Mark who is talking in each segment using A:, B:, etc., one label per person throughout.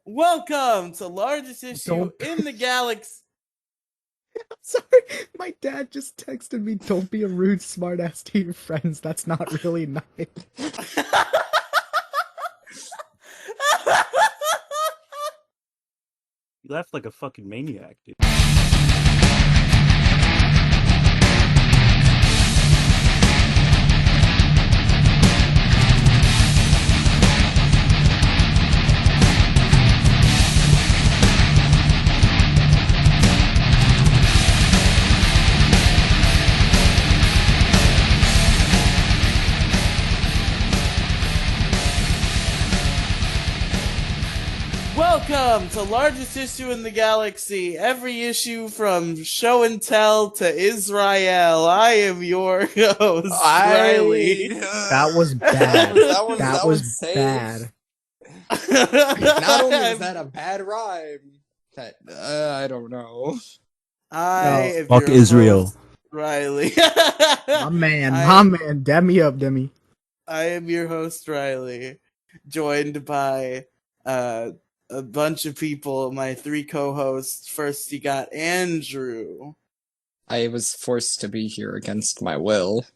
A: Welcome to largest issue in the galaxy.
B: I'm sorry, my dad just texted me, "Don't be a rude smartass to your friends. That's not really nice."
C: You laughed like a fucking maniac, dude.
A: Welcome to largest issue in the galaxy. Every issue from show and tell to Israel. I am your host, Riely.
B: That was bad. That was
D: safe.
B: bad.
D: Not only is that a bad rhyme, that I don't know.
A: I am
C: Fuck
A: your
C: Israel.
A: host, Riely.
B: My man, Demi up, Demi.
A: I am your host, Riely, joined by a bunch of people, my three co-hosts. First, you got Andrew.
D: I was forced to be here against my will.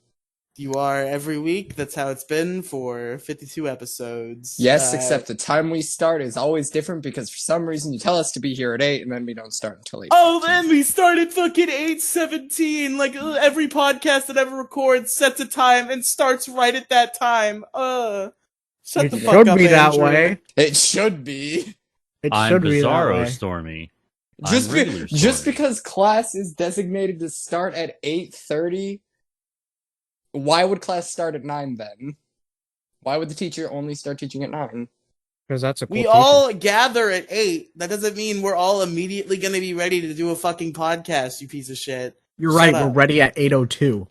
A: You are every week. That's how it's been for 52 episodes.
D: Yes, except the time we start is always different because for some reason you tell us to be here at 8 and then we don't start until 8.
A: Oh, then we started fucking 8:17. Like every podcast that ever records sets a time and starts right at that time. Shut
B: It
A: the fuck
B: should
A: up,
B: be that
A: Andrew.
B: way.
D: It should be.
B: It
E: I'm
B: should be that
E: Bizarro
B: way.
E: Stormy.
D: Just,
E: I'm regular
D: just
E: Stormy.
D: because class is designated to start at 8:30, why would class start at 9 then? Why would the teacher only start teaching at 9?
B: Because that's a cool
A: We
B: teacher.
A: all gather at 8. That doesn't mean we're all immediately going to be ready to do a fucking podcast, you piece of shit.
B: You're
A: Shut
B: right.
A: up.
B: We're ready at 8:02.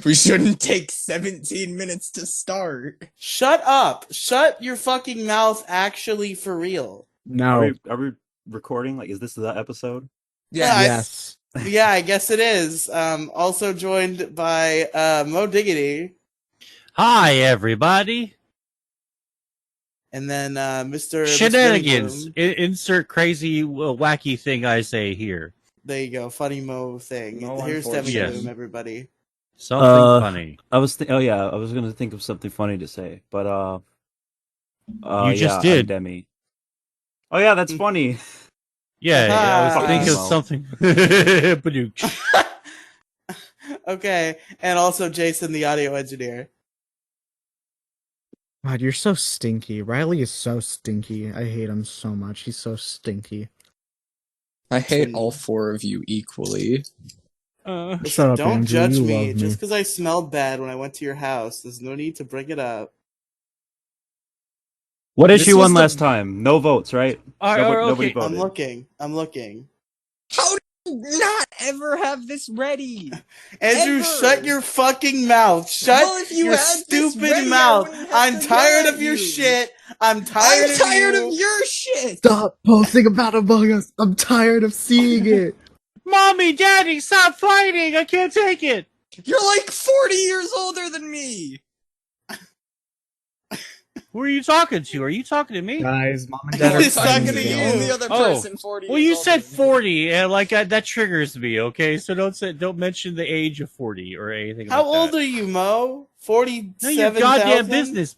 D: We shouldn't take 17 minutes to start.
A: Shut up. Shut your fucking mouth, actually, for real.
B: No.
C: Are we recording? Like, is this the episode?
A: Yeah,
B: Yes.
A: Yeah, I guess it is. Also joined by Mo Diggity,
E: Hi, everybody.
A: and then Mr.
E: Shenanigans.
A: Mr. Boom.
E: Insert crazy, wacky thing I say here.
A: There you go, funny Mo thing.
D: No,
A: Here's Demi
D: unfortunately.
A: Boom, everybody.
E: Something funny.
C: I was gonna think of something funny to say, but
E: You just
C: yeah, I'm
E: did.
C: Demi. Oh yeah, that's funny.
E: Yeah, I was
A: Fucking
E: thinking of
C: Mo.
E: something. Badooch.
A: Okay, and also Jason, the audio engineer.
B: God, you're so stinky. Riley is so stinky. I hate him so much. He's so stinky.
D: I hate all four of you equally.
B: Shut up,
A: Don't
B: Andrew.
A: judge
B: You
A: me.
B: love
A: Just because I smelled bad when I went to your house. There's no need to bring it up.
C: What
D: This
C: issue
D: was
C: won
D: the-
C: last time? No votes, right? Nobody
E: okay.
C: voted.
A: I'm looking.
D: How do you not ever have this ready?
A: Andrew,
D: Ever.
A: shut your fucking mouth. Shut
D: Well, if you
A: your
D: had this
A: stupid
D: ready, I
A: mouth.
D: wouldn't have
A: I'm
D: to
A: tired
D: yell
A: of
D: at
A: your
D: you.
A: shit. I'm tired
D: of your shit!
B: Stop posting about Among Us. I'm tired of seeing it.
E: Mommy, Daddy, stop fighting! I can't take it!
D: You're like 40 years older than me!
E: Who are you talking to? Are you talking to me?
B: Guys, mom and
A: I
B: dad are
A: was talking
B: fighting
A: to
B: again.
A: you.
D: And the other
E: Oh.
D: person 40
E: Well,
D: years
E: you
D: older
E: said
D: than me.
E: 40, and that triggers me. Okay, so don't mention the age of 40 or anything.
A: How
E: like
A: old
E: that.
A: are you, Mo? 47,000?
E: No, your goddamn business.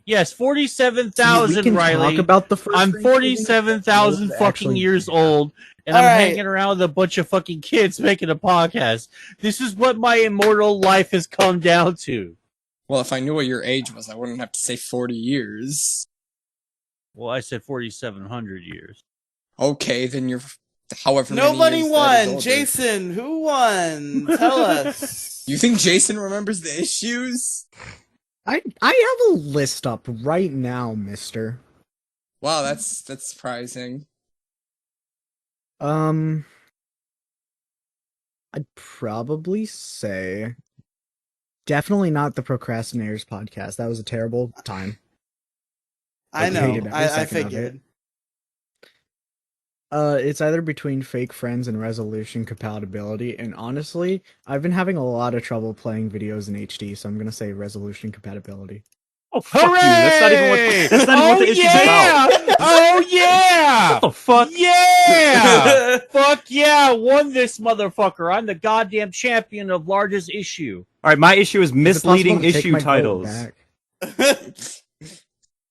E: Yes, 47,000,
B: We can
E: Riley.
B: talk about the first.
E: I'm
B: Thanksgiving
E: 47,000
B: episode.
E: fucking
B: Actually,
E: years
B: yeah.
E: old, and
A: All
E: I'm
A: right.
E: hanging around with a bunch of fucking kids making a podcast. This is what my immortal life has come down to.
D: Well, if I knew what your age was, I wouldn't have to say 40 years.
E: Well, I said 4,700 years.
D: Okay, then you're however many
A: Nobody
D: years that is
A: won.
D: older.
A: Jason, who won? Tell us.
D: You think Jason remembers the issues?
B: I have a list up right now, mister.
D: Wow, that's surprising.
B: I'd probably say definitely not the Procrastinators podcast. That was a terrible time.
A: I know.
B: hated every
A: I
B: second of
A: figured.
B: It's either between Fake Friends and Resolution Compatibility, and honestly, I've been having a lot of trouble playing videos in HD, so I'm gonna say Resolution Compatibility.
C: Oh fuck you! That's not even what the issue's about.
E: Oh yeah!
C: What the fuck?
E: Yeah! Fuck yeah! Won this motherfucker. I'm the goddamn champion of largest issue.
C: All right, my issue is
B: Is it possible
C: misleading
B: to take
C: issue
B: my vote
C: titles.
B: back?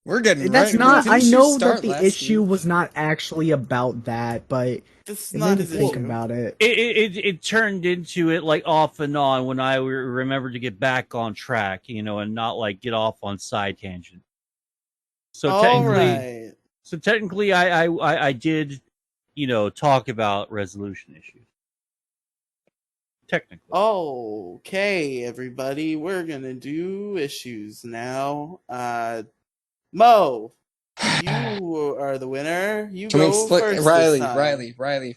D: We're getting
B: That's
D: right.
B: not. I
D: Didn't you
B: know that
D: start
B: the
D: last
B: issue
D: week?
B: was not actually about that, but
A: This is
B: it
A: not
B: made me
A: his
B: think
A: issue.
B: about it.
E: It turned into it like off and on when I remembered to get back on track, you know, and not like get off on side tangent. So
A: All
E: technically,
A: right.
E: I did, you know, talk about resolution issues. Technically.
A: Okay, everybody, we're gonna do issues now. Mo, you are the winner. You
D: Can we
A: go
D: explain,
A: first this
D: Riley,
A: time.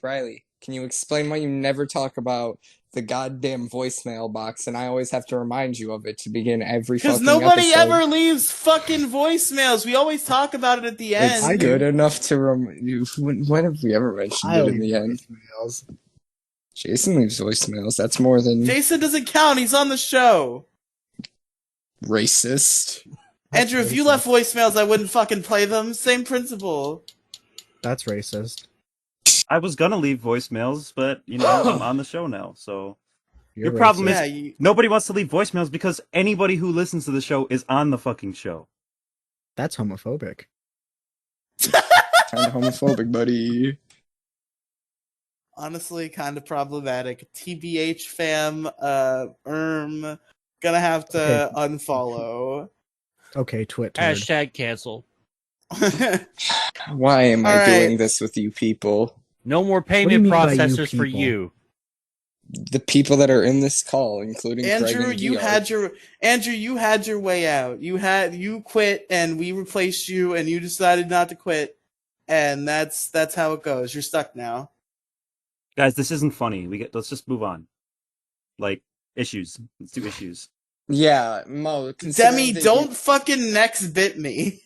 D: Riley? Can you explain why you never talk about the goddamn voicemail box, and I always have to remind you of it to begin every
A: Because
D: fucking
A: nobody
D: episode?
A: ever leaves fucking voicemails. We always talk about it at the
D: It's
A: end.
D: good enough to remind you. When have we ever mentioned
B: I
D: it in
B: leave
D: the end?
B: voicemails.
D: Jason leaves voicemails. That's more than
A: Jason doesn't count. He's on the show.
D: racist.
A: Andrew, if you left voicemails, I wouldn't fucking play them. Same principle.
B: That's racist.
C: I was gonna leave voicemails, but you know I'm on the show now, so
B: You're
C: your problem
B: racist.
C: is nobody wants to leave voicemails because anybody who listens to the show is on the fucking show.
B: That's homophobic.
D: Kind of homophobic, buddy.
A: Honestly, kind of problematic. TBH fam, gonna have to unfollow.
B: Okay, twit.
E: Hashtag cancel.
D: Why am I
A: All right.
D: doing this with you people?
E: No more
B: do you
E: payment
B: mean by you
E: processors for
B: people?
E: you.
D: The people that are in this call, including Craig
A: Andrew,
D: and
A: you
D: Georg.
A: had your way out. You quit, and we replaced you, and you decided not to quit, and that's how it goes. You're stuck now.
C: Guys, this isn't funny. Let's just move on. Like issues. Let's do issues.
D: Yeah, Mo.
A: Demi, don't fucking next bit me.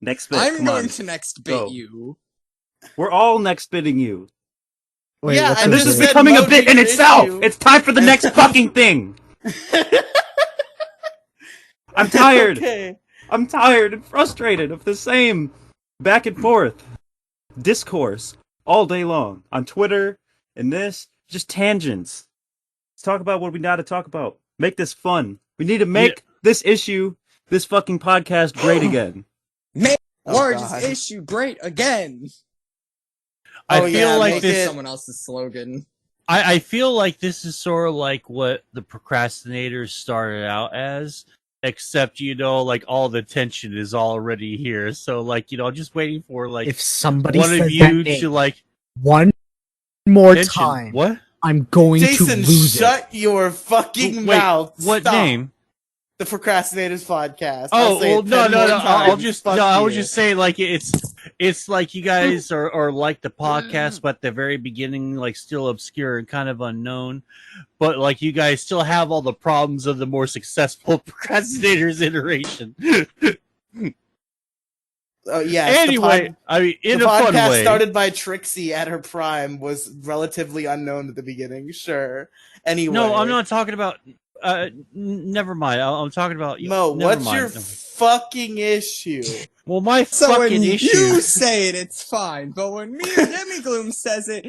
C: Next bit.
D: I'm
C: come
D: going
C: on.
D: to next bit
C: Go.
D: you.
C: We're all next bitting you.
B: Wait,
A: Yeah,
B: what's
A: I
C: And
B: the
C: this is
A: just
B: bit?
A: said
C: becoming a
A: Mo,
C: bit
A: do
C: in
A: your
C: itself.
A: issue.
C: It's time for the next fucking thing. I'm tired.
A: Okay.
C: I'm tired and frustrated of the same back and forth discourse all day long on Twitter and this, just tangents. Let's talk about what we got to talk about. Make this fun. We need to make this issue, this fucking podcast great again.
D: Make
A: Oh,
D: largest
A: God.
D: issue great again.
E: I
A: Oh,
E: feel
A: yeah,
E: like
A: make
E: this.
A: it-
D: Someone else's slogan.
E: I feel like this is sort of like what the procrastinators started out as, except you know, like all the tension is already here. So like you know, I'm just waiting for like
B: If somebody
E: one
B: says
E: of
B: that
E: you
B: name
E: to like
B: one more
E: tension.
B: time,
E: What?
B: I'm going
A: Jason,
B: to lose it.
A: shut your fucking
E: Wait,
A: mouth.
E: what
A: Stop.
E: name?
A: The Procrastinators Podcast.
E: Oh
A: I'll say
E: well,
A: it 10
E: no.
A: more
E: I'll
A: times.
E: just
A: Fuck
E: I was
A: you.
E: just saying like it's like you guys are like the podcast, but at the very beginning, like still obscure and kind of unknown, but like you guys still have all the problems of the more successful procrastinators iteration.
A: Yes,
E: Anyway, I mean, in
A: the
E: a fun
A: podcast
E: way.
A: started by Trixie at her prime was relatively unknown at the beginning. Sure. Anyway,
E: No, I'm not talking about. Never mind. I'm talking about
A: Mo,
E: never
A: what's
E: mind.
A: your fucking issue?
E: Well, my
D: So when
E: fucking
D: you
E: issue.
D: say it, it's fine. But when me or Demi Gloom says it,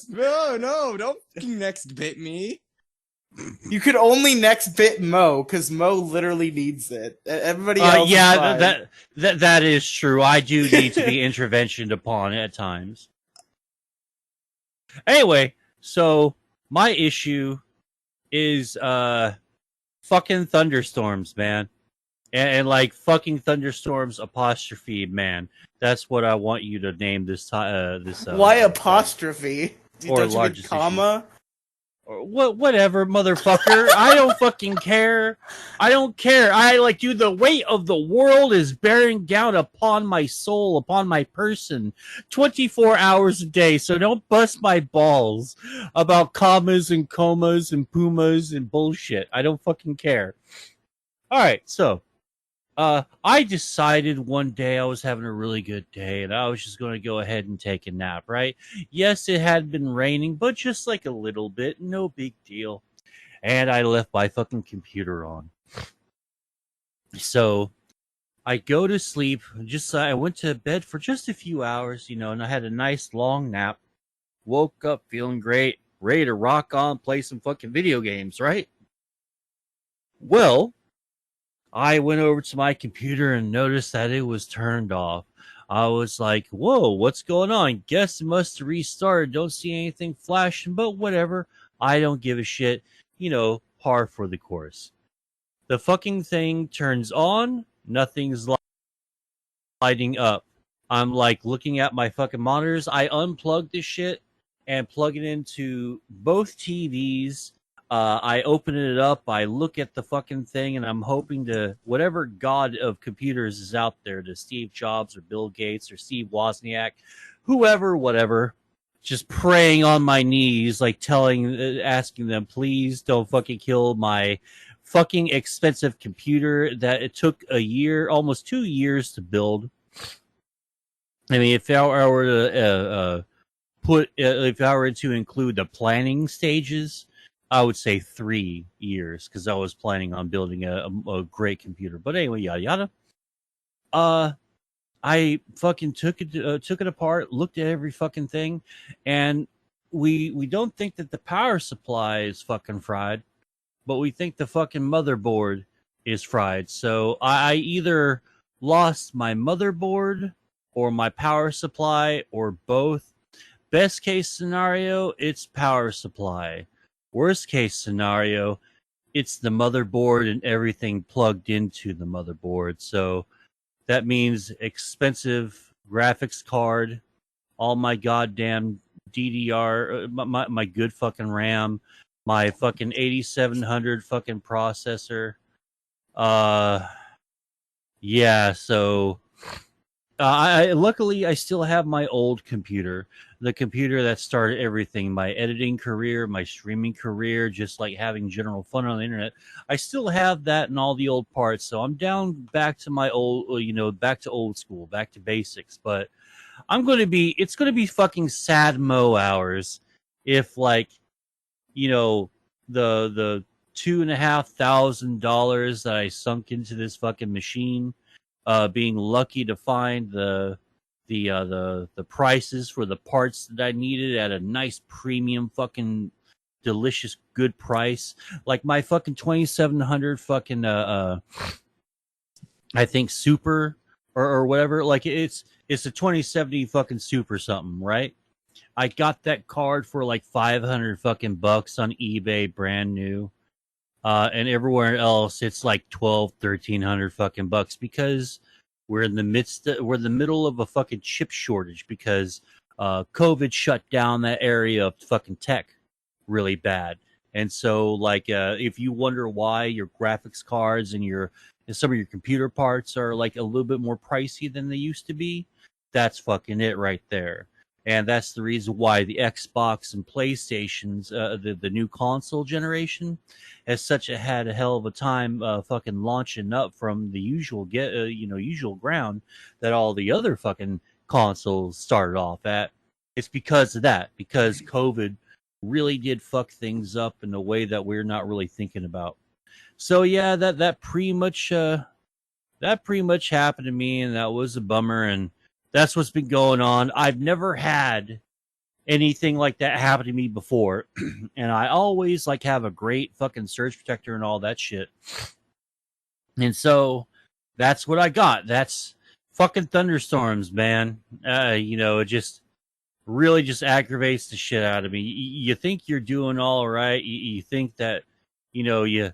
D: no, don't fucking next bit me.
A: You could only next bit Mo because Mo literally needs it. Everybody else,
E: Yeah,
A: is fine.
E: that is true. I do need to be interventioned upon at times. Anyway, so my issue is fucking thunderstorms, man. And like fucking thunderstorms apostrophe, man. That's what I want you to name this this
A: Why apostrophe?
E: Or
A: Don't you
E: largest
A: get comma?
E: or whatever, motherfucker. I don't fucking care. I don't care. I like, dude, the weight of the world is bearing down upon my soul, upon my person, 24 hours a day. So don't bust my balls about commas and comas and pumas and bullshit. I don't fucking care. All right, so I decided one day I was having a really good day and I was just going to go ahead and take a nap, right? Yes, it had been raining, but just like a little bit, no big deal. And I left my fucking computer on. So I go to sleep. I went to bed for just a few hours, and I had a nice long nap. Woke up feeling great, ready to rock on, play some fucking video games, right? Well, I went over to my computer and noticed that it was turned off. I was like, whoa, what's going on? Guess it must have restarted. Don't see anything flashing, but whatever. I don't give a shit. Par for the course. The fucking thing turns on, nothing's lighting up. I'm like looking at my fucking monitors. I unplug this shit and plug it into both TVs. I open it up. I look at the fucking thing, and I'm hoping to whatever god of computers is out there, to Steve Jobs or Bill Gates or Steve Wozniak, whoever, whatever. Just praying on my knees, like asking them, please don't fucking kill my fucking expensive computer that it took a year, almost 2 years to build. I mean, if I were to if I were to include the planning stages, I would say 3 years, because I was planning on building a great computer. But anyway, yada yada. I fucking took it apart, looked at every fucking thing, and we don't think that the power supply is fucking fried, but we think the fucking motherboard is fried. So I either lost my motherboard or my power supply or both. Best case scenario, it's power supply. Worst case scenario, it's the motherboard and everything plugged into the motherboard. So that means expensive graphics card, all my goddamn DDR, my good fucking RAM, my fucking 8700 fucking processor. Yeah, so luckily I still have my old computer, the computer that started everything, my editing career, my streaming career, just like having general fun on the internet. I still have that and all the old parts, so I'm down back to my old, back to old school, back to basics. But it's going to be fucking sad mo hours if, like, the $2,500 that I sunk into this fucking machine, being lucky to find the prices for the parts that I needed at a nice premium fucking delicious good price. Like my fucking 2700 fucking I think super or whatever, like it's a 2070 fucking super something, right? I got that card for like 500 fucking bucks on eBay, brand new. And everywhere else it's like 1,200-1,300 fucking bucks, because we're in the middle of a fucking chip shortage, because COVID shut down that area of fucking tech really bad. And so, like, if you wonder why your graphics cards and some of your computer parts are like a little bit more pricey than they used to be, that's fucking it right there. And that's the reason why the Xbox and PlayStation's the new console generation has had a hell of a time fucking launching up from the usual ground that all the other fucking consoles started off at. It's because of that, because COVID really did fuck things up in a way that we're not really thinking about. So yeah, that pretty much happened to me, and that was a bummer, and that's what's been going on. I've never had anything like that happen to me before, and I always like have a great fucking surge protector and all that shit. And so that's what I got. That's fucking thunderstorms, man. It just really just aggravates the shit out of me. You think you're doing all right. You think that, you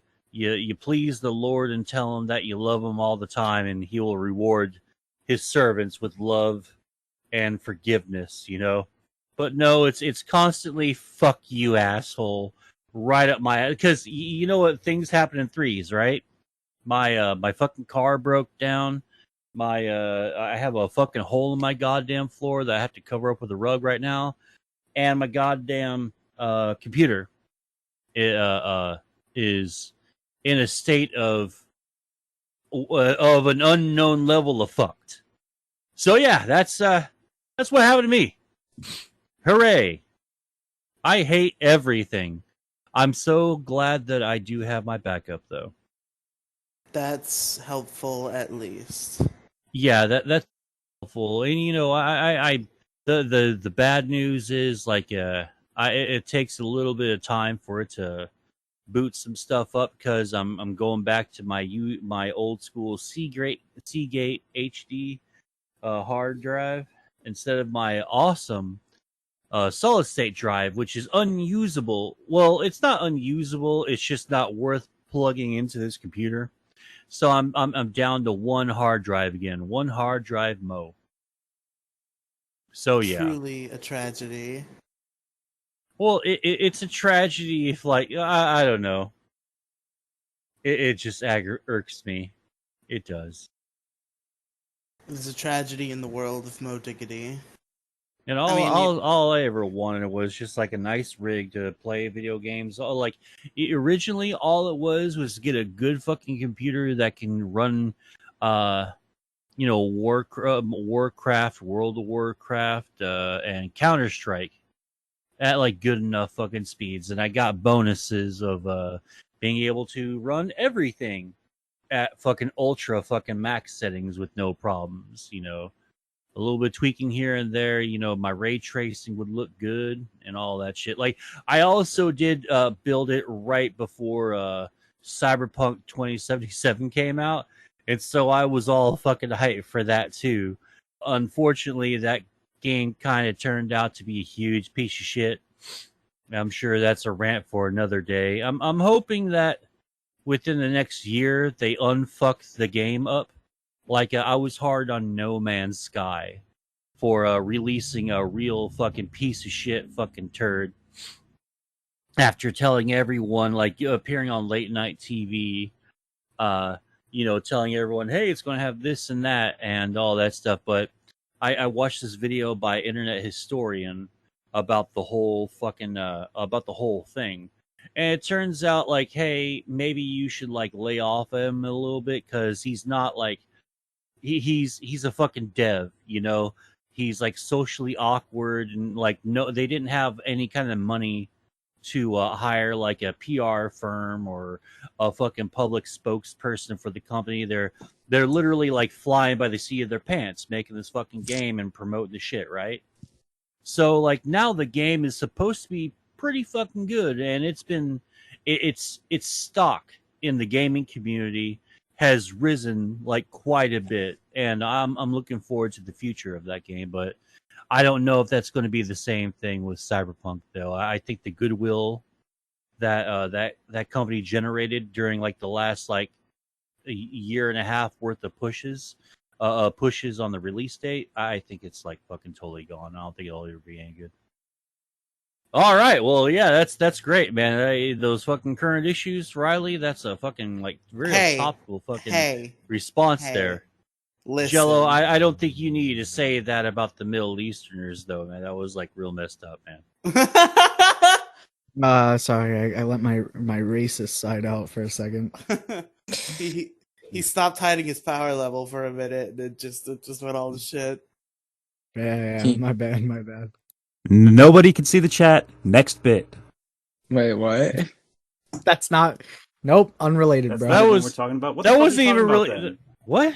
E: please the Lord and tell him that you love him all the time, and he will reward his servants with love and forgiveness, But no, it's constantly fuck you, asshole, right up my, because you know what, things happen in threes, right? My fucking car broke down. I have a fucking hole in my goddamn floor that I have to cover up with a rug right now, and my goddamn computer is in a state of an unknown level of fucked. So yeah, that's what happened to me. Hooray! I hate everything. I'm so glad that I do have my backup, though.
A: That's helpful, at least.
E: Yeah, that's helpful. And the bad news is like it takes a little bit of time for it to boot some stuff up because I'm going back to my old school Seagate HD hard drive instead of my awesome solid state drive, which is unusable. Well, it's not unusable. It's just not worth plugging into this computer. So I'm down to one hard drive again. One hard drive mo. So yeah.
A: Truly a tragedy.
E: Well, it's a tragedy if like I don't know. It just irks me. It does.
A: There's a tragedy in the world of Mo Diggity.
E: And all I ever wanted was just like a nice rig to play video games. Originally, all it was to get a good fucking computer that can run, Warcraft, World of Warcraft, and Counter Strike at like good enough fucking speeds. And I got bonuses of being able to run everything at fucking ultra fucking max settings with no problems. A little bit tweaking here and there, my ray tracing would look good and all that shit. Like, I also did build it right before Cyberpunk 2077 came out, and so I was all fucking hyped for that too. Unfortunately, that game kind of turned out to be a huge piece of shit. I'm sure that's a rant for another day. I'm hoping that within the next year they unfuck the game up. Like, I was hard on No Man's Sky for releasing a real fucking piece of shit fucking turd after telling everyone, like, appearing on late night TV, telling everyone, hey, it's going to have this and that and all that stuff. But I watched this video by Internet Historian about the whole thing. And it turns out, like, hey, maybe you should, like, lay off him a little bit because he's not, like, he's a fucking dev, he's like socially awkward and like no, they didn't have any kind of money to hire like a PR firm or a fucking public spokesperson for the company. They're literally like flying by the seat of their pants, making this fucking game and promoting the shit, right? So like now the game is supposed to be pretty fucking good, and its stock in the gaming community has risen like quite a bit, and I'm looking forward to the future of that game. But I don't know if that's going to be the same thing with Cyberpunk, though. I think the goodwill that that company generated during like the last like a year and a half worth of pushes on the release date, I think it's like fucking totally gone. I don't think it'll ever be any good. All right, well, yeah, that's great, man. Those fucking current issues, Riely. That's a fucking like real topical fucking response there.
A: Listen.
E: Jello, I don't think you need to say that about the Middle Easterners, though, man. That was like real messed up, man.
B: Sorry, I let my racist side out for a second.
A: he stopped hiding his power level for a minute, and it just went all to shit.
B: Yeah, my bad.
C: Nobody can see the chat. Next bit.
D: Wait, what?
B: That's not. Nope, unrelated,
C: That's
B: bro.
C: That was we're talking about. What
E: that wasn't even really.
C: Then?
E: What?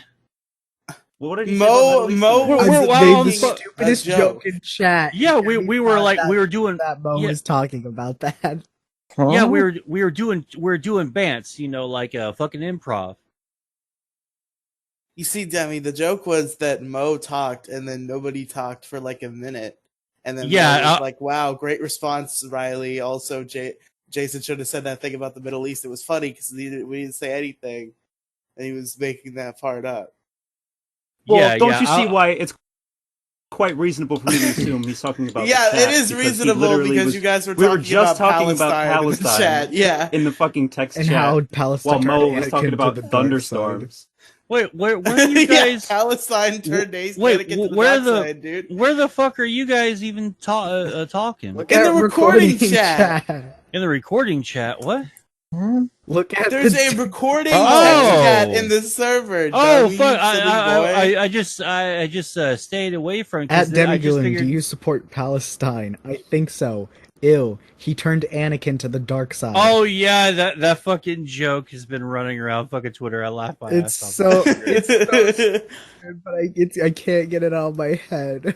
C: What did he
B: Mo
C: say
B: made the stupidest joke in chat.
E: Yeah, we were doing
B: that. Mo was talking about that.
E: Huh? Yeah, we were doing bants, like a fucking improv.
A: You see, Demi, the joke was that Mo talked, and then nobody talked for like a minute. And then Mo was like, wow, great response, Riely. Also, Jason should have said that thing about the Middle East. It was funny because we didn't say anything. And he was making that part up.
C: Well, don't you see why it's quite reasonable for me to assume he's talking about the chat?
A: It is reasonable because you guys were talking about Palestine in the chat. Yeah.
C: In the fucking text
B: and
C: chat.
B: And how Palestine
C: while Mo was talking about thunderstorms.
E: Wait, where are you guys?
A: Palestine turned dude.
E: Where the fuck are you guys even talking?
A: In the recording chat.
E: In the recording chat, what?
B: Look at
A: there's a recording chat in the server.
E: Oh fuck! I just stayed away from.
B: At Demi, do you support Palestine? I think so. Ew, he turned Anakin to the dark side.
E: Oh yeah, that fucking joke has been running around fucking Twitter. I laugh my
B: It's
E: ass
B: so
E: off.
B: it's so stupid, but I can't get it out of my head.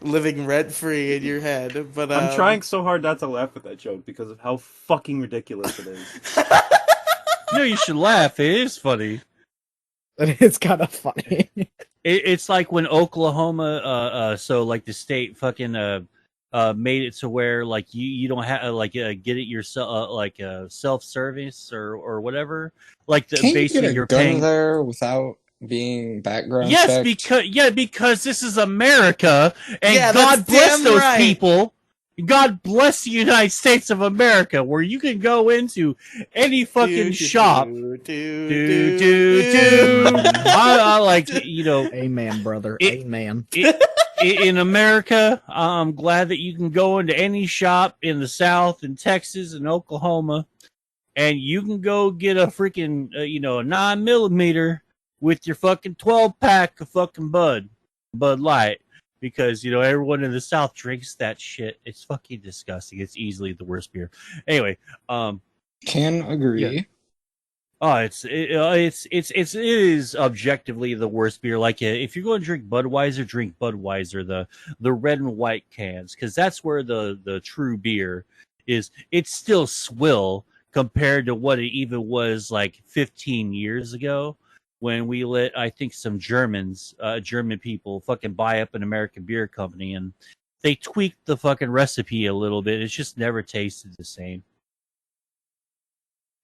A: Living rent free in your head. But
C: I'm trying so hard not to laugh at that joke because of how fucking ridiculous it is.
E: No, you should laugh. It is funny.
B: But it's kind of funny.
E: It's like when Oklahoma, so like the state fucking made it to where like you don't have get it yourself like self service or whatever. Like
D: Can't
E: basically
D: you get a
E: you're
D: gun
E: paying.
D: there without being background
E: Yes,
D: checked?
E: because this is America, and
A: Yeah,
E: God
A: that's
E: bless
A: damn
E: those
A: right.
E: people. God bless the United States of America, where you can go into any fucking shop. I like, you know,
B: Amen, brother.
E: It-
B: Amen.
E: in America, I'm glad that you can go into any shop in the South, in Texas, and Oklahoma, and you can go get a freaking, a 9mm with your fucking 12-pack of fucking Bud Light, because everyone in the South drinks that shit. It's fucking disgusting. It's easily the worst beer. Anyway,
D: Can agree.
E: Yeah. Oh, it is objectively the worst beer. Like if you're going to drink Budweiser, the red and white cans, because that's where the true beer is. It's still swill compared to what it even was like 15 years ago when we let, I think, some German people fucking buy up an American beer company, and they tweaked the fucking recipe a little bit. It's just never tasted the same.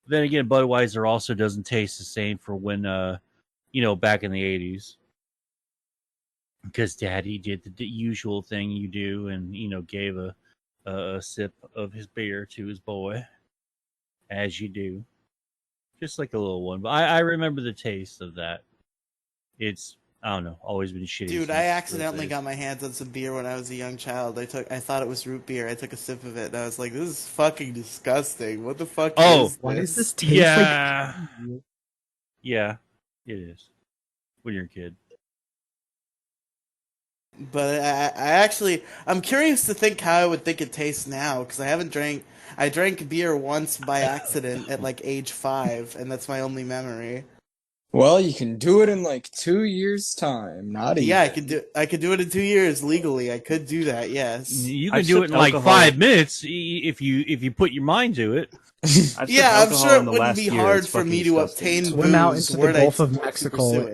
E: Then again, Budweiser also doesn't taste the same for when, back in the 80s. Because Daddy did the usual thing you do and, gave a sip of his beer to his boy, as you do. Just like a little one. But I remember the taste of that. It's, I don't know, always been shitty.
A: Dude, I accidentally got my hands on some beer when I was a young child. I thought it was root beer. I took a sip of it, and I was like, "This is fucking disgusting. What the fuck is this?"
B: Why does this taste
E: Yeah.
B: like?
E: Yeah, it is. When you're a kid.
A: But I'm curious to think how I would think it tastes now, because I drank beer once by accident at like age 5, and that's my only memory.
D: Well, you can do it in like 2 years' time. Not even.
A: Yeah, I could do it in 2 years legally. I could do that. Yes.
E: You can do it in like 5 minutes if you put your mind to it.
A: Yeah, I'm sure it wouldn't be hard for me to obtain
B: Swim out
A: booze.
B: into the Gulf of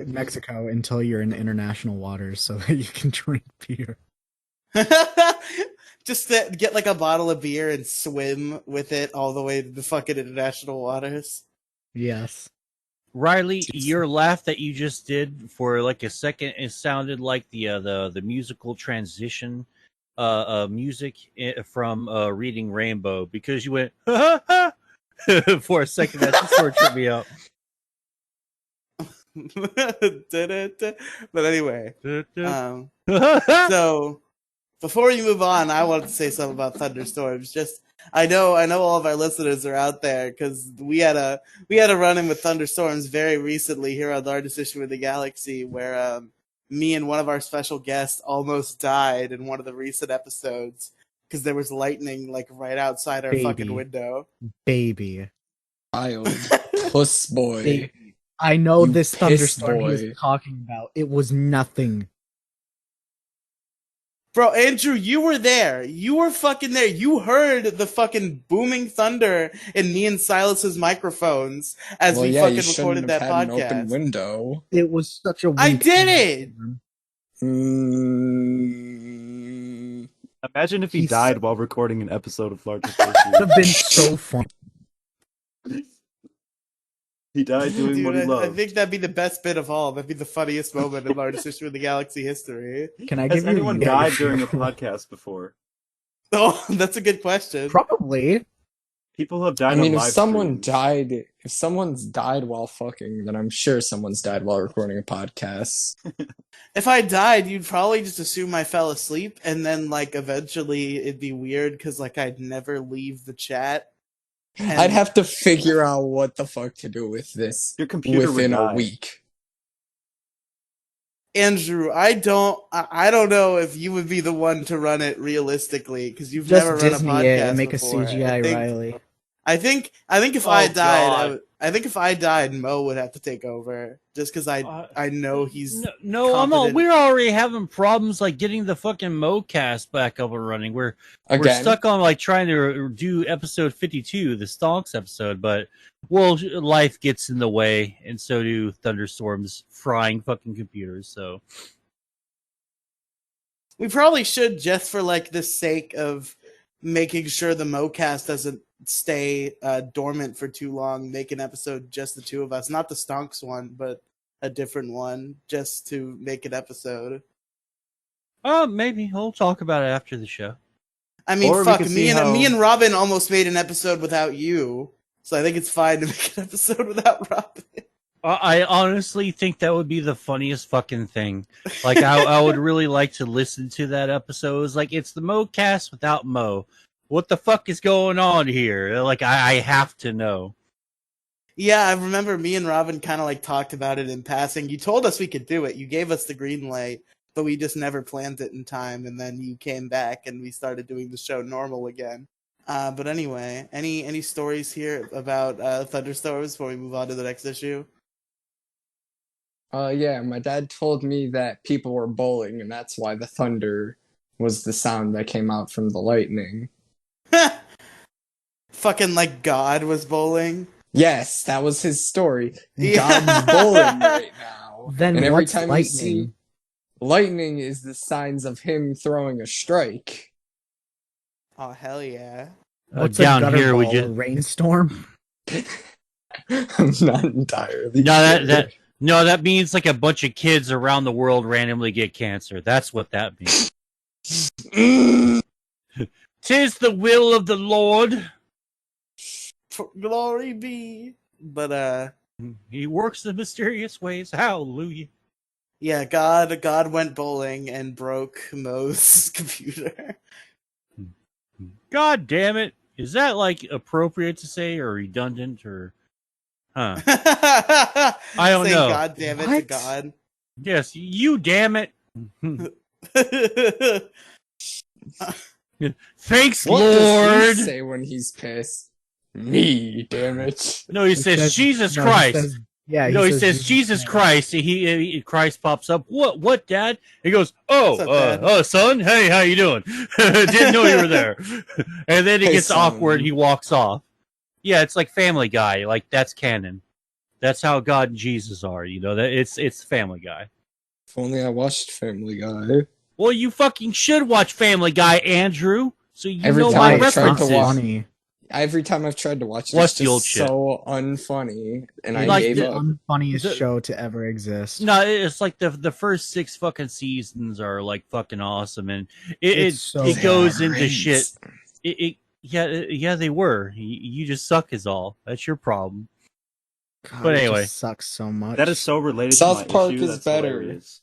B: Mexico until you're in international waters so that you can drink beer.
A: Just to get like a bottle of beer and swim with it all the way to the fucking international waters.
B: Yes.
E: Riely, your laugh that you just did for like a second, it sounded like the musical transition music from Reading Rainbow, because you went ha, ha, ha, for a second. That just sort of tripped me up.
A: But anyway, so before we move on, I wanted to say something about Thunderstorms. I know all of our listeners are out there, because we had a run-in with Thunderstorms very recently here on the Largest Issue of the Galaxy, where me and one of our special guests almost died in one of the recent episodes because there was lightning like right outside our fucking window.
B: Baby.
D: Child. Puss boy.
B: Baby. I know
D: You
B: this
D: piss
B: thunderstorm
D: boy.
B: he was talking about. It was nothing.
A: Bro, Andrew, you were there. You were fucking there. You heard the fucking booming thunder in me and Silas's microphones as we
D: you
A: fucking
D: shouldn't
A: recorded that
D: have had
A: podcast.
D: an open window.
B: It was such a weak
A: I did it!
C: Imagine if he
B: He's
C: died
B: so-
C: while recording an episode of Largest
B: It would have been so fun.
C: He died doing
A: Dude,
C: what he
A: I
C: loved.
A: think that'd be the best bit of all. That'd be the funniest moment in Largest Issue of the Galaxy history.
B: Can I
C: Has
B: give you
C: anyone died during a podcast before?
A: Oh, that's a good question.
B: Probably.
C: People have died
D: I mean,
C: on
D: if
C: live
D: someone
C: streams.
D: if someone's died while fucking, then I'm sure someone's died while recording a podcast.
A: If I died, you'd probably just assume I fell asleep, and then like eventually it'd be weird because like I'd never leave the chat. And
D: I'd have to figure out what the fuck to do with this
C: Your computer would
D: within
C: die.
D: a week.
A: Andrew, I don't know if you would be the one to run it realistically because you've
B: Just
A: never run a
B: Disney it
A: podcast
B: and make
A: before.
B: a CGI Riley.
A: I think if
E: Oh,
A: I died,
E: God.
A: I think if I died, Mo would have to take over just because I know he's
E: No,
A: competent.
E: we're already having problems like getting the fucking MoCast back up and running. We're stuck on like trying to do episode 52, the Stonks episode, but life gets in the way, and so do thunderstorms frying fucking computers. So
A: We probably should, just for like the sake of making sure the MoCast doesn't stay dormant for too long, make an episode just the two of us, not the Stonks one, but a different one, just to make an episode.
E: maybe we'll talk about it after the show.
A: I mean, fuck, me and Robin almost made an episode without you, so I think it's fine to make an episode without Robin.
E: I honestly think that would be the funniest fucking thing. Like, I would really like to listen to that episode. It's like, it's the MoCast without Mo. What the fuck is going on here? Like, I have to know.
A: Yeah, I remember me and Robin kind of like talked about it in passing. You told us we could do it. You gave us the green light, but we just never planned it in time. And then you came back and we started doing the show normal again. But anyway, any stories here about Thunderstorms before we move on to the next issue?
D: Yeah, my dad told me that people were bowling, and that's why the thunder was the sound that came out from the lightning.
A: Fucking like God was bowling.
D: Yes, that was his story.
A: Yeah.
D: God's bowling right now.
B: Then
D: and every
B: what's
D: time
B: lightning?
D: you see lightning is the signs of him throwing a strike.
A: Oh hell yeah!
B: What's
E: down
B: a gutter
E: here
B: ball?
E: we just
B: A rainstorm.
D: I'm not entirely
E: no
D: sure.
E: that means like a bunch of kids around the world randomly get cancer. That's what that means. Tis the will of the Lord.
A: For glory be. But
E: He works in mysterious ways. Hallelujah.
A: yeah, God went bowling and broke Mo's computer.
E: God damn it. Is that like appropriate to say or redundant or huh? I don't know.
A: God damn it to God.
E: Yes, you damn it. Thanks,
D: What
E: Lord.
D: does he say when he's pissed? Me, damn it.
E: No, he says Jesus Christ. He says Jesus Christ. He Christ pops up. What, Dad? He goes, son. Hey, how you doing? Didn't know you were there. And then it gets awkward. He walks off. Yeah, it's like Family Guy. Like that's canon. That's how God and Jesus are. You know that it's Family Guy.
D: If only I watched Family Guy.
E: Well, you fucking should watch Family Guy, Andrew. So you
D: Every
E: know
D: time
E: my
D: I tried to
E: references.
D: watch- Every time I've tried to watch it,
E: Watch
D: it's
E: the old
D: just
E: shit.
D: so unfunny, and I
E: Like
D: gave
B: the
D: up.
B: unfunniest show to ever exist.
E: No, it's like the first 6 fucking seasons are like fucking awesome, and it
B: so
E: goes
D: great.
E: into shit. Yeah, they were. You just suck is all. That's your problem.
B: God,
E: But
B: it
E: anyway.
B: just sucks so much.
C: That is so related
D: South
C: to my
D: Park
C: issue.
D: is
C: That's
D: better.
C: hilarious.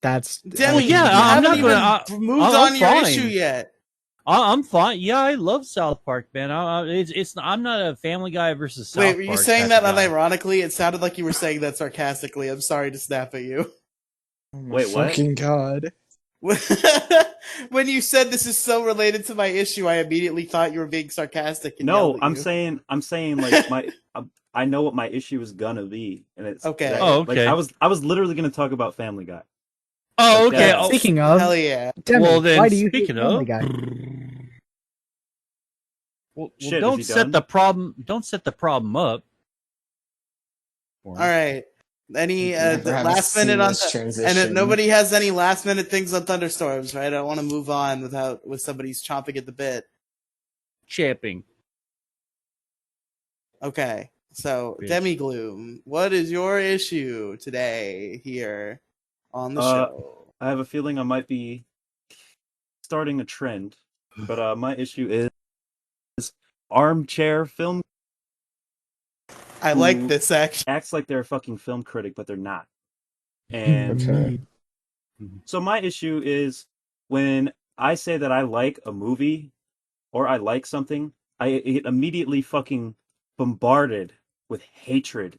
B: That's
A: Demi,
E: Well, yeah,
A: you
E: I'm
A: haven't
E: not
A: even
E: gonna-
A: moved
E: I'm
A: on your
E: fine.
A: issue yet.
E: I'm fine. Yeah, I love South Park, man. I'm not a Family Guy versus South Park.
A: Wait, were you saying that unironically? It sounded like you were saying that sarcastically. I'm sorry to snap at you.
D: Oh my
C: Wait, what?
D: fucking God.
A: When you said this is so related to my issue, I immediately thought you were being sarcastic. And
C: No,
A: yelled at
C: I'm
A: you.
C: saying like I know what my issue is gonna be, and it's
A: Okay.
C: that,
E: Oh, okay.
C: Like, I was literally gonna talk about Family Guy.
E: Oh,
C: Like
E: okay.
C: that.
E: Oh,
B: Speaking of,
A: Hell yeah.
B: Demi,
E: well, then,
B: why do you
E: speaking
B: hate Family
E: of,
B: Guy?
E: well,
C: Shit,
E: don't
C: is he
E: set
C: done?
E: the problem. Don't set the problem up.
A: All right. Any
D: Never have a
A: last minute on
D: seamless
A: and
D: transition.
A: nobody has any last minute things on Thunderstorms, right? I don't want to move on with somebody's chomping at the bit.
E: Champing.
A: Okay. So,
E: Bitch.
A: Demi Gloom, what is your issue today here on the show?
C: I have a feeling I might be starting a trend, but my issue is Armchair film
A: I like this actually.
C: acts like they're a fucking film critic, but they're not. And
D: Okay.
C: so my issue is when I say that I like a movie or I like something, I get immediately fucking bombarded with hatred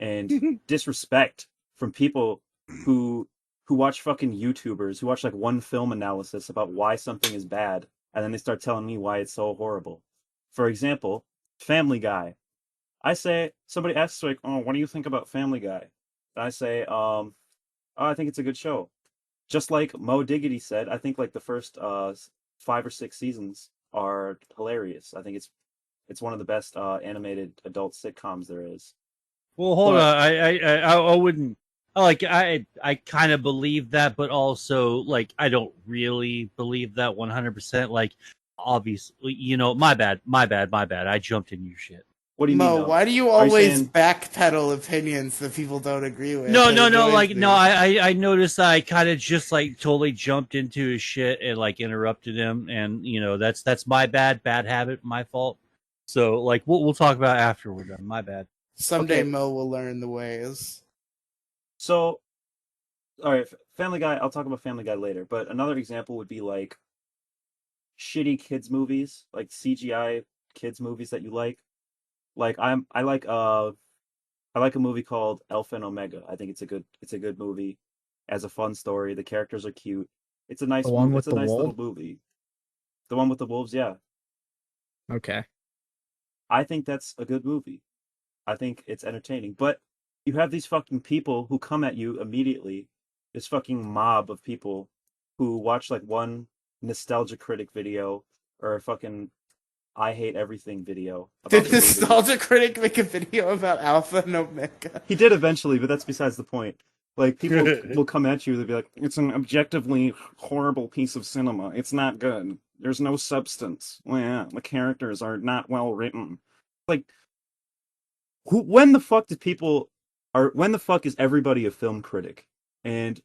C: and disrespect from people who who watch fucking YouTubers, who watch like one film analysis about why something is bad, and then they start telling me why it's so horrible. For example, Family Guy. I say, somebody asks like, oh, what do you think about Family Guy? And I say, oh, I think it's a good show. Just like Mo Diggity said, I think like the first 5 or 6 seasons are hilarious. I think it's one of the best animated adult sitcoms there is.
E: Well, hold on. I wouldn't. Like I kind of believe that, but also like I don't really believe that 100%. Like obviously, my bad. I jumped in your shit.
C: What do you mean?
A: Mo,
C: No?
A: why do you always backpedal opinions that people don't agree with?
E: No. Like no, I noticed that I kind of just like totally jumped into his shit and like interrupted him, and that's my bad habit, my fault. So like we'll talk about it after we're done. My bad.
A: Someday Mo will learn the ways.
C: So, all right, Family Guy. I'll talk about Family Guy later. But another example would be like shitty kids movies, like CGI kids movies that you like. Like I like a movie called Alpha and Omega. I think it's a good movie. Has a fun story. The characters are cute. It's a nice movie. It's a nice little movie. The one with the wolves, yeah.
B: Okay.
C: I think that's a good movie. I think it's entertaining. But you have these fucking people who come at you immediately, this fucking mob of people who watch like one nostalgia critic video or a fucking I hate everything video.
A: Did Nostalgia Critic make a video about Alpha and Omega?
C: He did eventually, but that's besides the point. Like, people will come at you, they'll be like, it's an objectively horrible piece of cinema. It's not good. There's no substance. Well, yeah, the characters are not well written. Like, when the fuck is everybody a film critic? And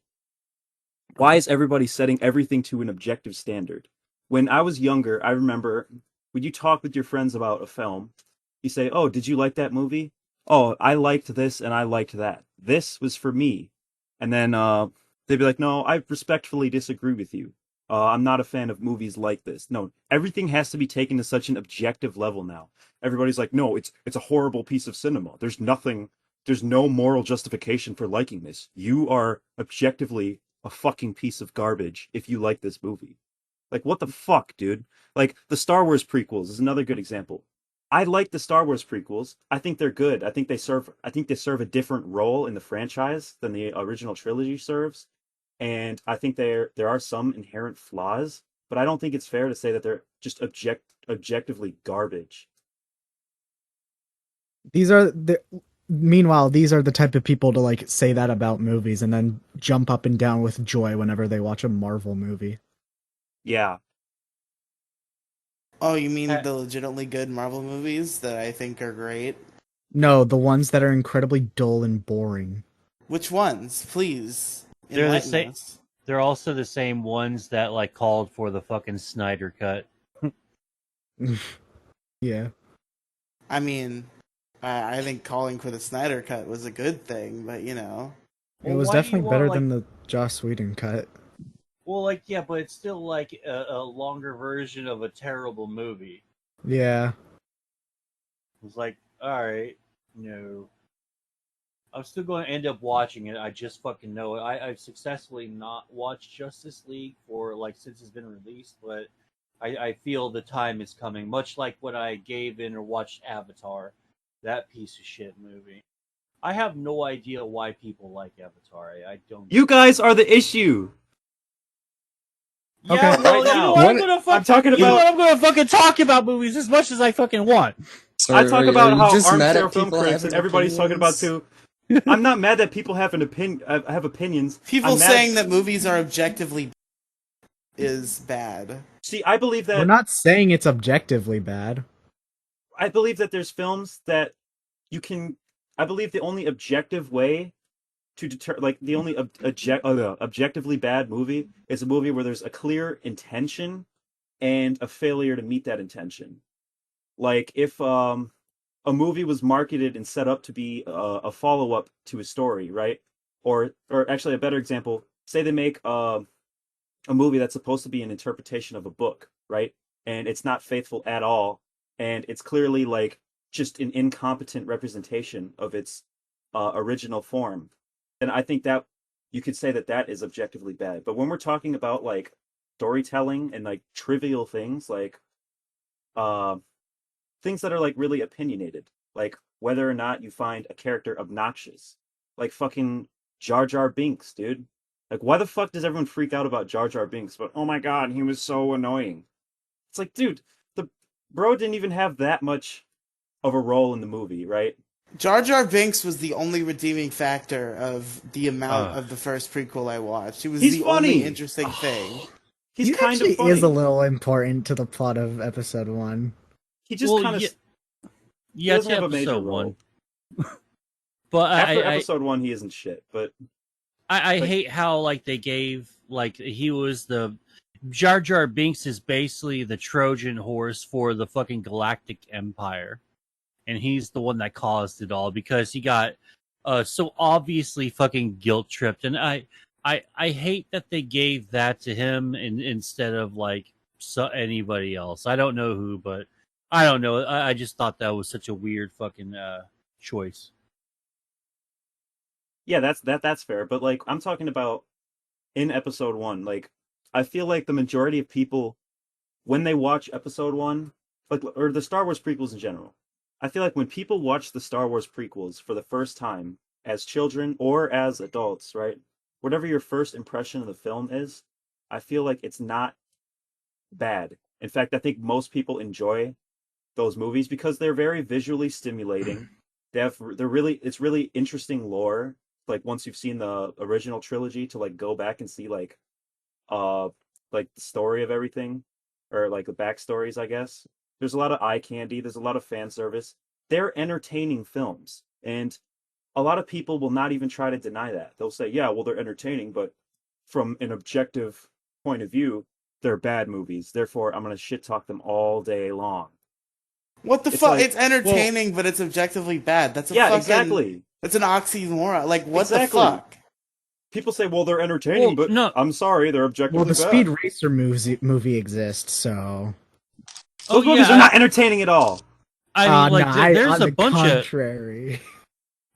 C: why is everybody setting everything to an objective standard? When I was younger, I remember when you talk with your friends about a film, you say, oh, did you like that movie? Oh, I liked this and I liked that. This was for me. And then they'd be like, no, I respectfully disagree with you. I'm not a fan of movies like this. No, everything has to be taken to such an objective level now. Everybody's like, no, it's a horrible piece of cinema. There's no moral justification for liking this. You are objectively a fucking piece of garbage if you like this movie. Like, what the fuck, dude? Like, the Star Wars prequels is another good example. I like the Star Wars prequels. I think they're good. I think they serve a different role in the franchise than the original trilogy serves. And I think there are some inherent flaws, but I don't think it's fair to say that they're just objectively garbage.
B: Meanwhile, these are the type of people to like say that about movies and then jump up and down with joy whenever they watch a Marvel movie.
C: Yeah.
A: Oh, you mean the legitimately good Marvel movies that I think are great?
B: No, the ones that are incredibly dull and boring.
A: Which ones? Please.
E: They're the same. They're also the same ones that like called for the fucking Snyder cut.
B: Yeah.
A: I mean, I think calling for the Snyder cut was a good thing, but
B: It was definitely better than the Joss Whedon cut.
E: Well, like, yeah, but it's still like a longer version of a terrible movie.
B: Yeah.
E: It's like, alright, no. I'm still going to end up watching it. I just fucking know it. I've successfully not watched Justice League for, like, since it's been released, but I feel the time is coming. Much like when I gave in or watched Avatar, that piece of shit movie. I have no idea why people like Avatar. I don't.
C: You guys are the issue.
E: Yeah,
B: okay.
E: well, I'm gonna fucking talk about movies as much as I fucking want.
D: So
C: I talk about how
D: Armchair
C: film critics and everybody's talking about too. I'm not mad that people have have opinions.
A: People saying that movies are objectively is bad.
C: See, I believe that
B: we're not saying it's objectively bad.
C: I believe that there's films that you can. I believe the only objective way to deter, like the only objectively bad movie is a movie where there's a clear intention and a failure to meet that intention. Like if a movie was marketed and set up to be a follow-up to a story, right? Or actually a better example, say they make a movie that's supposed to be an interpretation of a book, right? And it's not faithful at all, and it's clearly like just an incompetent representation of its original form. And I think that you could say that is objectively bad. But when we're talking about like storytelling and like trivial things, like things that are like really opinionated, like whether or not you find a character obnoxious, like fucking Jar Jar Binks, dude. Like, why the fuck does everyone freak out about Jar Jar Binks? But oh my god, he was so annoying. It's like, dude, the bro didn't even have that much of a role in the movie, right?
A: Jar Jar Binks was the only redeeming factor of the amount of the first prequel I watched. He was the only interesting thing.
B: He kind of funny. Is a little important to the plot of episode 1.
C: He just kind of
E: doesn't have a major role.
C: But after episode 1, he isn't shit. But
E: I hate how like they gave like he was the Jar Jar Binks is basically the Trojan horse for the fucking Galactic Empire, and he's the one that caused it all because he got so obviously fucking guilt tripped, and I hate that they gave that to him instead of like anybody else. I don't know who, but I don't know. I just thought that was such a weird fucking choice.
C: Yeah, that's fair. But like, I'm talking about in episode 1. Like, I feel like the majority of people, when they watch episode 1, like, or the Star Wars prequels in general, I feel like when people watch the Star Wars prequels for the first time as children or as adults, right? Whatever your first impression of the film is, I feel like it's not bad. In fact, I think most people enjoy those movies because they're very visually stimulating. It's really interesting lore. Like once you've seen the original trilogy, to like go back and see like the story of everything, or like the backstories, I guess. There's a lot of eye candy. There's a lot of fan service. They're entertaining films, and a lot of people will not even try to deny that. They'll say, yeah, well, they're entertaining, but from an objective point of view, they're bad movies. Therefore, I'm going to shit talk them all day long.
A: What the fuck? Like, it's entertaining, but it's objectively bad. That's
C: exactly.
A: That's an oxymoron. Like, what the fuck?
C: People say, well, they're entertaining, but no. I'm sorry, they're objectively bad.
B: Well, the Speed Racer movie exists, so...
C: Those movies are not entertaining at all.
E: I mean, there's a bunch
B: contrary.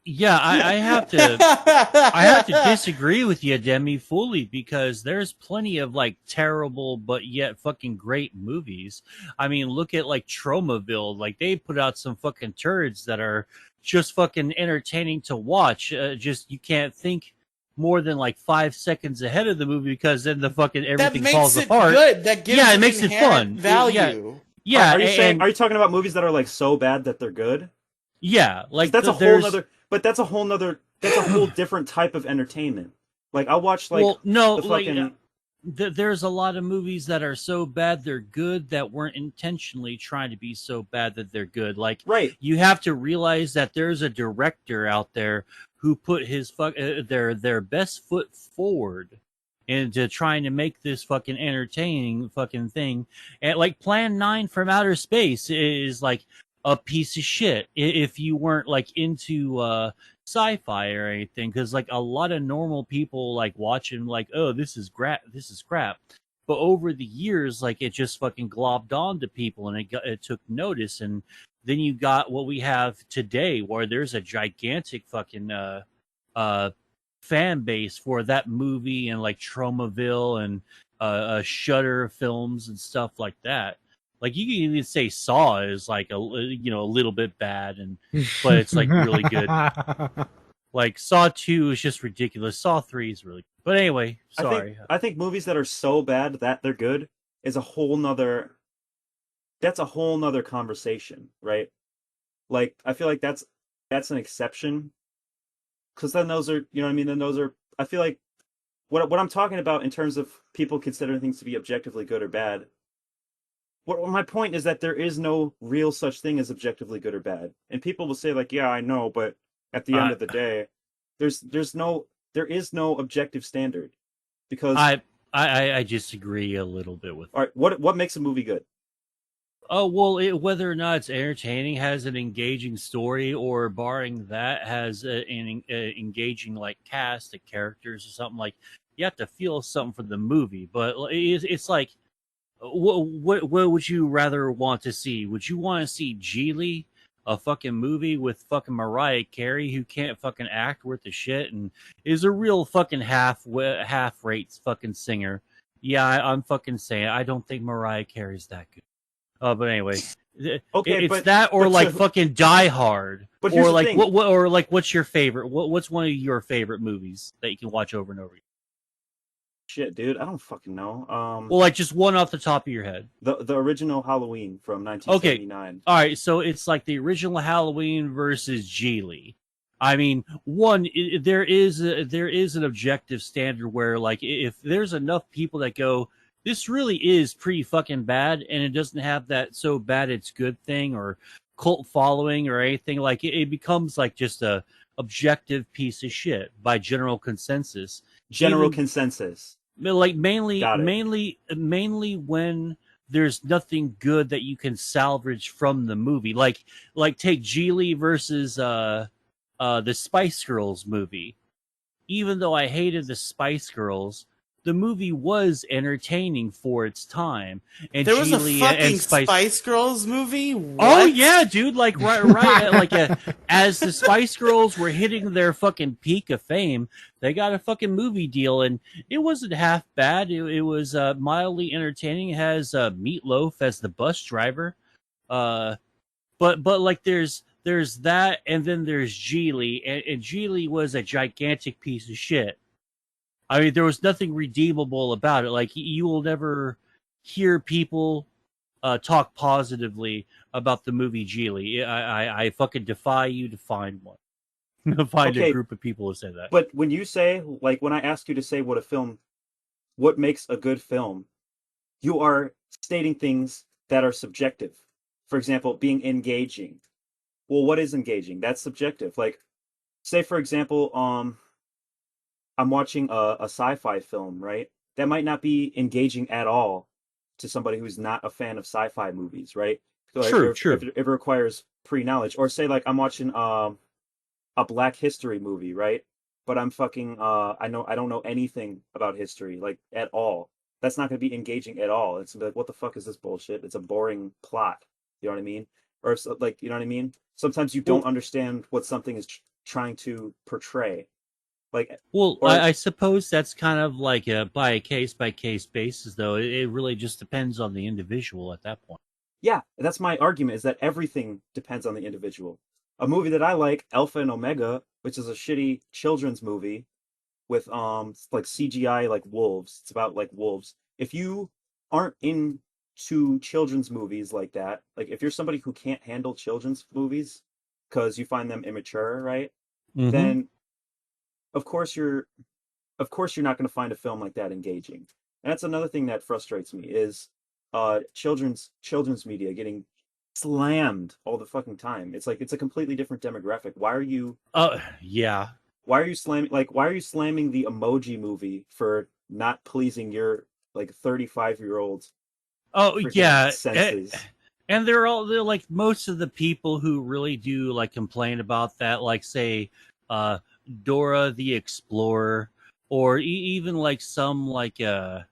E: Yeah, I have to disagree with you, Demi, fully, because there's plenty of like terrible but yet fucking great movies. I mean, look at like Tromaville. Like they put out some fucking turds that are just fucking entertaining to watch. Just you can't think more than like 5 seconds ahead of the movie because then the fucking everything falls apart.
A: Good. That gives
E: it makes it fun.
A: Value.
E: Yeah.
C: Are you talking about movies that are like so bad that they're good?
E: Yeah, like
C: that's a whole other. But that's a whole different type of entertainment. Like I watch like
E: there's a lot of movies that are so bad they're good that weren't intentionally trying to be so bad that they're good. Like you have to realize that there's a director out there who put his their best foot forward into trying to make this fucking entertaining fucking thing. And like Plan 9 from Outer Space is like a piece of shit if you weren't like into sci-fi or anything, because like a lot of normal people like watching like, oh, this is crap, but over the years like it just fucking globbed on to people and it took notice, and then you got what we have today where there's a gigantic fucking fan base for that movie and like Tromaville and Shudder films and stuff like that. Like you can even say Saw is like a little bit bad, but it's like really good. Like Saw 2 is just ridiculous. Saw 3 is really good. But anyway, sorry.
C: I think movies that are so bad that they're good is a whole nother conversation, right? Like I feel like that's an exception, because then those are, you know what I mean? Then those are, I feel like what I'm talking about in terms of people considering things to be objectively good or bad. My point is that there is no real such thing as objectively good or bad. And people will say like, yeah, I know, but at the end of the day, there is no objective standard, because
E: I disagree a little bit with.
C: All right, what makes a movie good?
E: Oh, well, whether or not it's entertaining, has an engaging story, or barring that, has an engaging like cast of characters or something. Like you have to feel something for the movie, but it's like. What would you rather want to see? Would you want to see Geely a fucking movie with fucking Mariah Carey who can't fucking act worth a shit and is a real fucking half rate fucking singer. Yeah, I'm fucking saying I don't think Mariah Carey's that good. But anyway,
C: Okay,
E: it's that or like fucking Die Hard.
C: But here's
E: or
C: the
E: like
C: thing.
E: what or like what's your favorite? What's one of your favorite movies that you can watch over and over again?
C: Shit, dude, I don't fucking know.
E: Well, like just one off the top of your head.
C: The original Halloween from
E: Okay,
C: 1979.
E: all right. So it's like the original Halloween versus Geely. I mean, there is an objective standard where like if there's enough people that go, this really is pretty fucking bad, and it doesn't have that so bad it's good thing or cult following or anything, like it becomes like just a objective piece of shit by general consensus.
C: General consensus.
E: Like mainly when there's nothing good that you can salvage from the movie. Like take Geely versus the Spice Girls movie. Even though I hated the Spice Girls, the movie was entertaining for its time. And
A: there was
E: Geely
A: a fucking
E: and
A: Spice Girls movie? What?
E: Oh yeah, dude! Like right, like as the Spice Girls were hitting their fucking peak of fame, they got a fucking movie deal, and it wasn't half bad. It was mildly entertaining. It has Meatloaf as the bus driver, but like there's that, and then there's Geely, and Geely was a gigantic piece of shit. I mean, there was nothing redeemable about it. Like you will never hear people talk positively about the movie Geely. I fucking defy you to find one. Find a group of people who say that.
C: But when you say, like, when I ask you to say what makes a good film, you are stating things that are subjective. For example, being engaging. Well, what is engaging? That's subjective. Like, say for example, I'm watching a sci-fi film, right? That might not be engaging at all to somebody who's not a fan of sci-fi movies, right? So
E: true.
C: If it requires pre-knowledge, or say like I'm watching a Black History movie, right? But I'm fucking I don't know anything about history like at all. That's not going to be engaging at all. It's like, what the fuck is this bullshit? It's a boring plot. You know what I mean? Or like, you know what I mean? Sometimes you don't understand what something is trying to portray. Like,
E: I suppose that's kind of like by a case basis, though. It really just depends on the individual at that point.
C: Yeah, that's my argument, is that everything depends on the individual. A movie that I like, Alpha and Omega, which is a shitty children's movie with like CGI like wolves. It's about like wolves. If you aren't into children's movies like that, like if you're somebody who can't handle children's movies because you find them immature, right?
E: Mm-hmm.
C: Then of course you're not going to find a film like that engaging. And that's another thing that frustrates me is children's media getting slammed all the fucking time. It's like it's a completely different demographic. Why are you
E: yeah.
C: Why are you slamming the Emoji Movie for not pleasing your like 35-year-old senses?
E: And they're like most of the people who really do like complain about that, like say Dora the Explorer, or even like some like so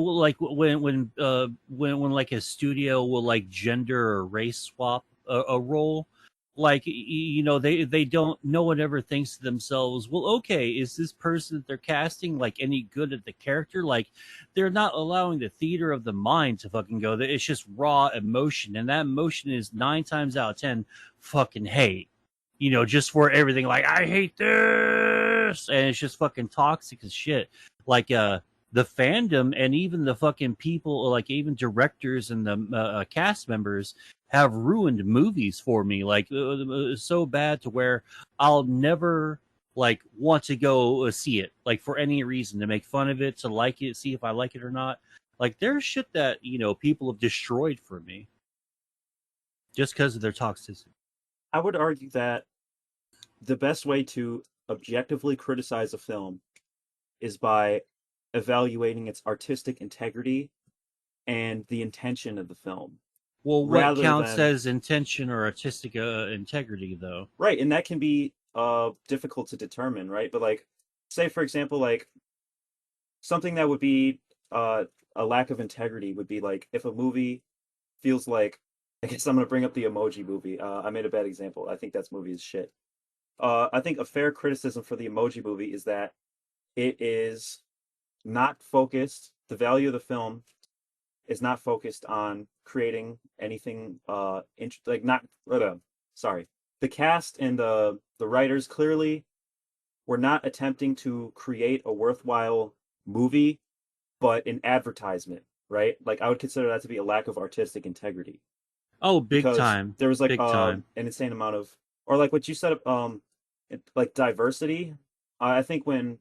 E: like when like a studio will like gender or race swap a role, like you know they don't, no one ever thinks to themselves, well, okay, is this person that they're casting like any good at the character? Like they're not allowing the theater of the mind to fucking go. It's just raw emotion, and that emotion is 9 times out of 10 fucking hate. You know, just for everything, like I hate this, and it's just fucking toxic as shit. Like the fandom and even the fucking people, like even directors and the cast members, have ruined movies for me, like so bad to where I'll never like want to go see it, like for any reason, to make fun of it, to like it, see if I like it or not. Like there's shit that, you know, people have destroyed for me just because of their toxicity.
C: I would argue that the best way to objectively criticize a film is by evaluating its artistic integrity and the intention of the film.
E: Well, what counts as intention or artistic integrity, though?
C: Right, and that can be difficult to determine, right? But like, say for example, like something that would be a lack of integrity would be like if a movie feels like I guess I'm gonna bring up the Emoji Movie. I made a bad example. I think that movie is shit. I think a fair criticism for the Emoji Movie is that it is not focused. The value of the film is not focused on creating anything. Like not. Sorry, the cast and the writers clearly were not attempting to create a worthwhile movie, but an advertisement, right? Like I would consider that to be a lack of artistic integrity
E: Oh, big
C: because
E: time.
C: there was like
E: Big time.
C: an insane amount of, or like what you said, like diversity. I think when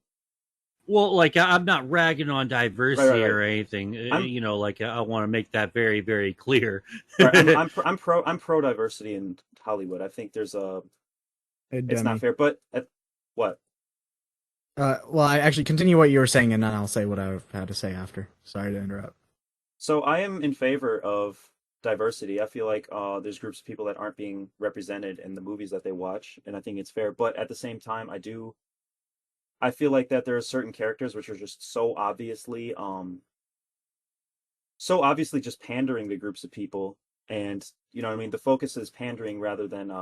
E: Well, like I'm not ragging on diversity
C: right.
E: or anything.
C: I'm
E: You know, like I want to make that very, very clear.
C: right. I'm pro diversity in Hollywood. I think there's a
B: Hey,
C: it's not
B: Demi.
C: fair, but what?
B: Well, I actually continue what you were saying, and then I'll say what I've had to say after. Sorry to interrupt.
C: So I am in favor of diversity. I feel like there's groups of people that aren't being represented in the movies that they watch, and I think it's fair. But at the same time, I feel like that there are certain characters which are just so obviously just pandering to groups of people, and you know what I mean. The focus is pandering rather than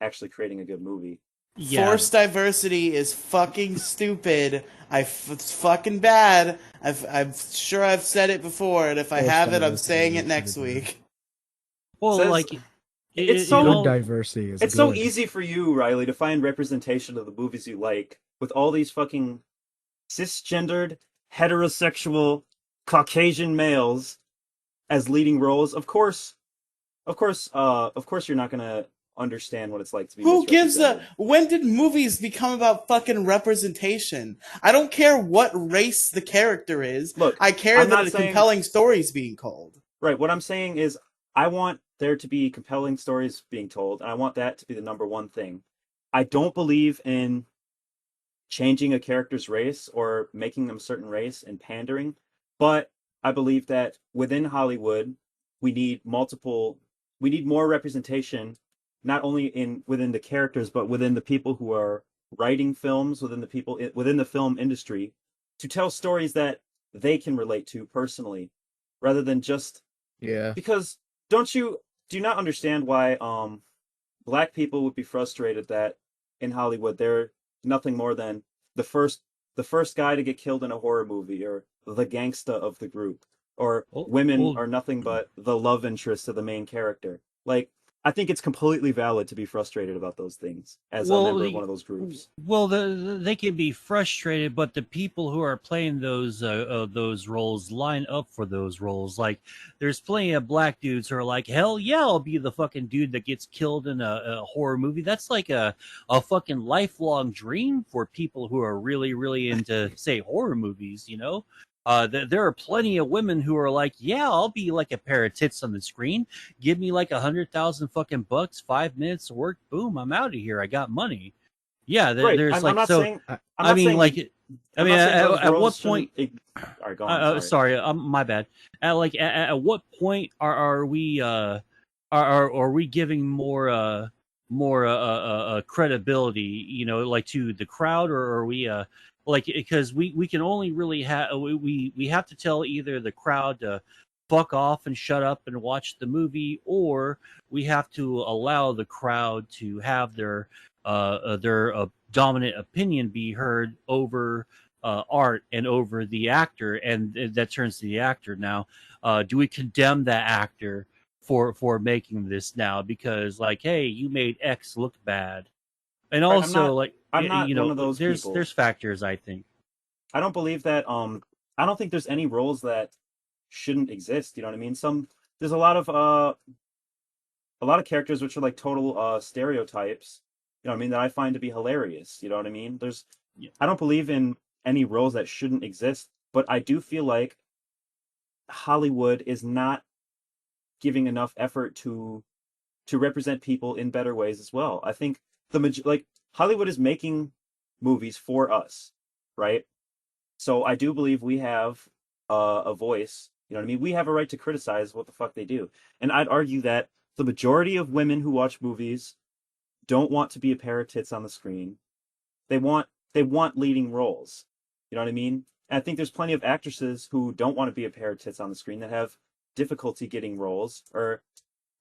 C: actually creating a good movie.
E: Yeah.
A: Forced diversity is fucking stupid. It's fucking bad. I'm sure I've said it before, and if I
B: Forced
A: haven't, I'm
B: diversity
A: saying
B: is
A: it next
B: really bad.
A: week.
E: Well,
C: Says-
E: like
C: it's
E: you
C: so-
B: Good
E: know,
B: diversity is
C: It's so
B: good.
C: easy for you, Riley, to find representation of the movies you like with all these fucking cisgendered, heterosexual, Caucasian males as leading roles. Of course, you're not gonna understand what it's like to be
A: Who gives a?
C: misrepresented.
A: When did movies become about fucking representation? I don't care what race the character is.
C: Look,
A: I care
C: I'm
A: that
C: not
A: a
C: saying-
A: compelling story is being told.
C: Right. What I'm saying is, I want there to be compelling stories being told, and I want that to be the number one thing. I don't believe in changing a character's race or making them a certain race and pandering, but I believe that within Hollywood, we need more representation, not only within the characters, but within the people who are writing films, within the film industry, to tell stories that they can relate to personally, rather than just because do you not understand why black people would be frustrated that in Hollywood they're nothing more than the first guy to get killed in a horror movie, or the gangsta of the group, or women are nothing but the love interest of the main character. Like, I think it's completely valid to be frustrated about those things as a member of one of those groups.
E: Well, they can be frustrated, but the people who are playing those roles line up for those roles. Like, there's plenty of black dudes who are like, hell yeah, I'll be the fucking dude that gets killed in a horror movie. That's like a fucking lifelong dream for people who are really, really into, say, horror movies, you know? There are plenty of women who are like, yeah, I'll be like a pair of tits on the screen. Give me like 100,000 fucking bucks, 5 minutes of work, boom, I'm out of here. I got money. Yeah, there's like, so. I mean, like, I mean, at what point?
C: All right, go on.
E: Sorry, my bad. At what point are we are we giving more credibility, you know, like to the crowd, or are we like, because we can only really have we have to tell either the crowd to fuck off and shut up and watch the movie, or we have to allow the crowd to have their dominant opinion be heard over art and over the actor, and that turns to the actor. Now, do we condemn that actor for making this now because, like, hey, you made X look bad? And also,
C: I'm not
E: you know,
C: one of those people.
E: There's factors, I think.
C: I don't believe that. I don't think there's any roles that shouldn't exist. You know what I mean? There's a lot of characters which are like total stereotypes. You know what I mean? That I find to be hilarious. You know what I mean? I don't believe in any roles that shouldn't exist, but I do feel like Hollywood is not giving enough effort to represent people in better ways as well. I think Hollywood is making movies for us, right? So I do believe we have a voice. You know what I mean? We have a right to criticize what the fuck they do. And I'd argue that the majority of women who watch movies don't want to be a pair of tits on the screen. They want leading roles. You know what I mean? And I think there's plenty of actresses who don't want to be a pair of tits on the screen that have difficulty getting roles, or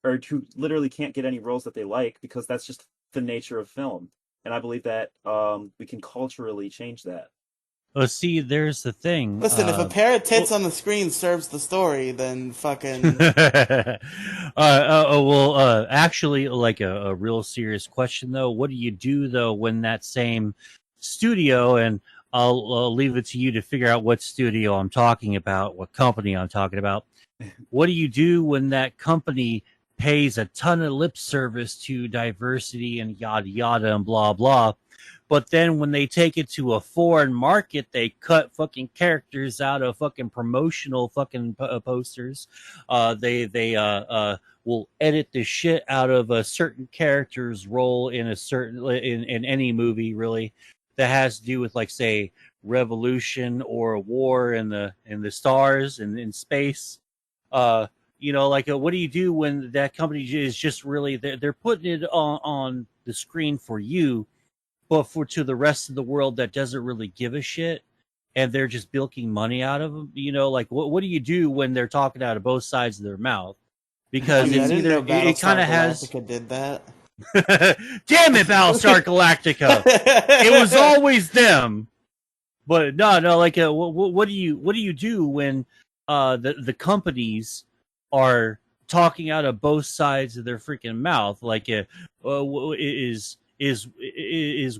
C: or who literally can't get any roles that they like because that's just the nature of film. And I believe that we can culturally change that.
E: Well, see, there's the thing.
A: Listen, if a pair of tits on the screen serves the story, then fucking.
E: Actually, like a real serious question though. What do you do though when that same studio, and I'll leave it to you to figure out what studio I'm talking about, what company I'm talking about. What do you do when that company pays a ton of lip service to diversity and yada yada and blah blah, but then when they take it to a foreign market, they cut fucking characters out of fucking promotional fucking posters. They will edit the shit out of a certain character's role in a certain in any movie really that has to do with, like, say, revolution or a war in the stars and in space. What do you do when that company is just really they're putting it on the screen for you, but to the rest of the world that doesn't really give a shit, and they're just bilking money out of them? What do you do when they're talking out of both sides of their mouth? Because
A: I didn't know
E: it kind of has.
A: did that.
E: Damn it, Battlestar Galactica! It was always them. But no, what do you do when the companies are talking out of both sides of their freaking mouth? Like, is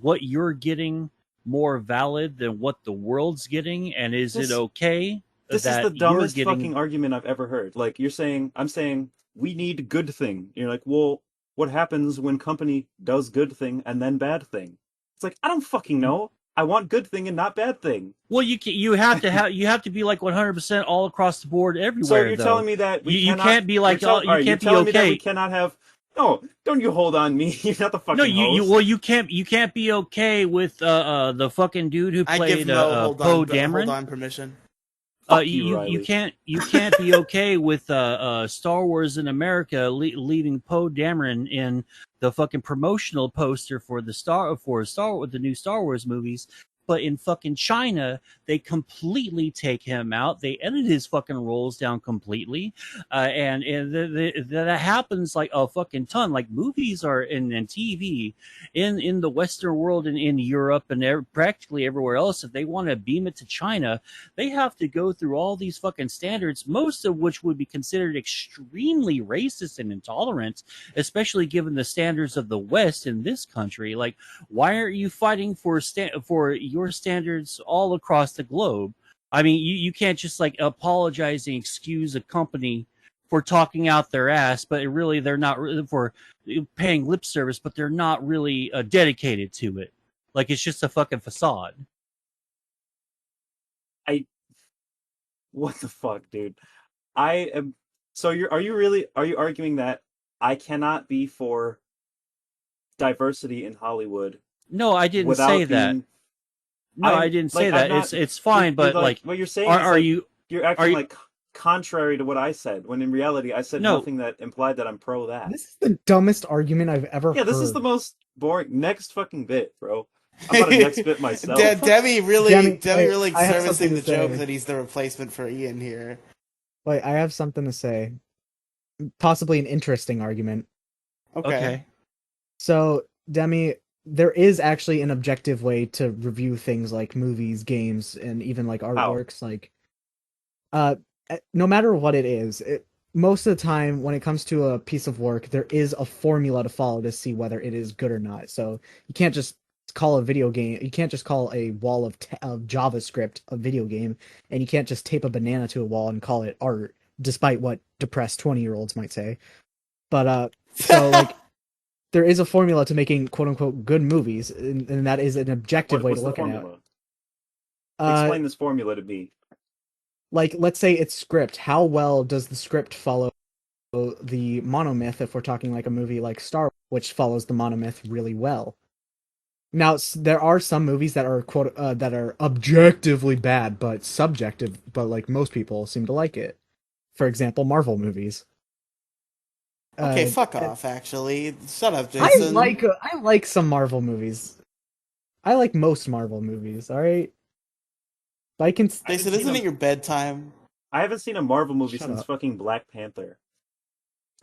E: what you're getting more valid than what the world's getting? And is it okay?
C: This is the dumbest fucking argument I've ever heard. Like, I'm saying we need good thing. You're like, well, what happens when company does good thing and then bad thing? It's like, I don't fucking know. I want good thing and not bad thing.
E: Well, you have to be like 100% all across the board everywhere.
C: So you're telling me that
E: you can't be like you can't be okay.
C: Me that we cannot have. No, don't you hold on me. You're not the fucking host.
E: You can't be okay with the fucking dude who played Poe Dameron.
A: Hold on, permission.
E: You can't be okay with Star Wars in America leaving Poe Dameron in the fucking promotional poster for the new Star Wars movies. But in fucking China, they completely take him out. They edit his fucking roles down completely, and that happens like a fucking ton. Like, movies are in TV in the Western world and in Europe and practically everywhere else. If they want to beam it to China, they have to go through all these fucking standards, most of which would be considered extremely racist and intolerant, especially given the standards of the West in this country. Like, why aren't you fighting for your standards all across the globe? I mean, you can't just like apologize and excuse a company for talking out their ass, but really they're not really for paying lip service, but they're not really dedicated to it. Like, it's just a fucking facade.
C: What the fuck, dude? I am. So are you arguing that I cannot be for diversity in Hollywood?
E: No, I didn't say that. No, I didn't say that. It's fine, but like
C: what you're saying you're acting like contrary to what I said, when in reality I said nothing that implied that I'm pro that.
B: This is the dumbest argument I've ever heard.
C: Yeah, this is the most boring. Next fucking bit, bro. I'm about to next bit myself.
A: Demi really servicing the joke that he's the replacement for Ian here.
B: Wait, I have something to say. Possibly an interesting argument.
A: Okay.
B: So, Demi, there is actually an objective way to review things like movies, games, and even like artworks. Like, no matter what it is, most of the time when it comes to a piece of work, there is a formula to follow to see whether it is good or not. So you can't just call a video game. You can't just call a wall of JavaScript a video game, and you can't just tape a banana to a wall and call it art, despite what depressed 20-year-olds might say. But so like. There is a formula to making quote-unquote good movies, and that is an objective way to look at it.
C: Explain this formula to me.
B: Like, let's say it's script. How well does the script follow the monomyth, if we're talking like a movie like Star Wars, which follows the monomyth really well? Now, there are some movies that are that are objectively bad, but subjective, but like most people seem to like it. For example, Marvel movies.
A: Okay, fuck off, actually. Shut up, Jason.
B: I like some Marvel movies. I like most Marvel movies, alright?
A: Jason, isn't it your bedtime?
C: I haven't seen a Marvel movie since fucking Black Panther.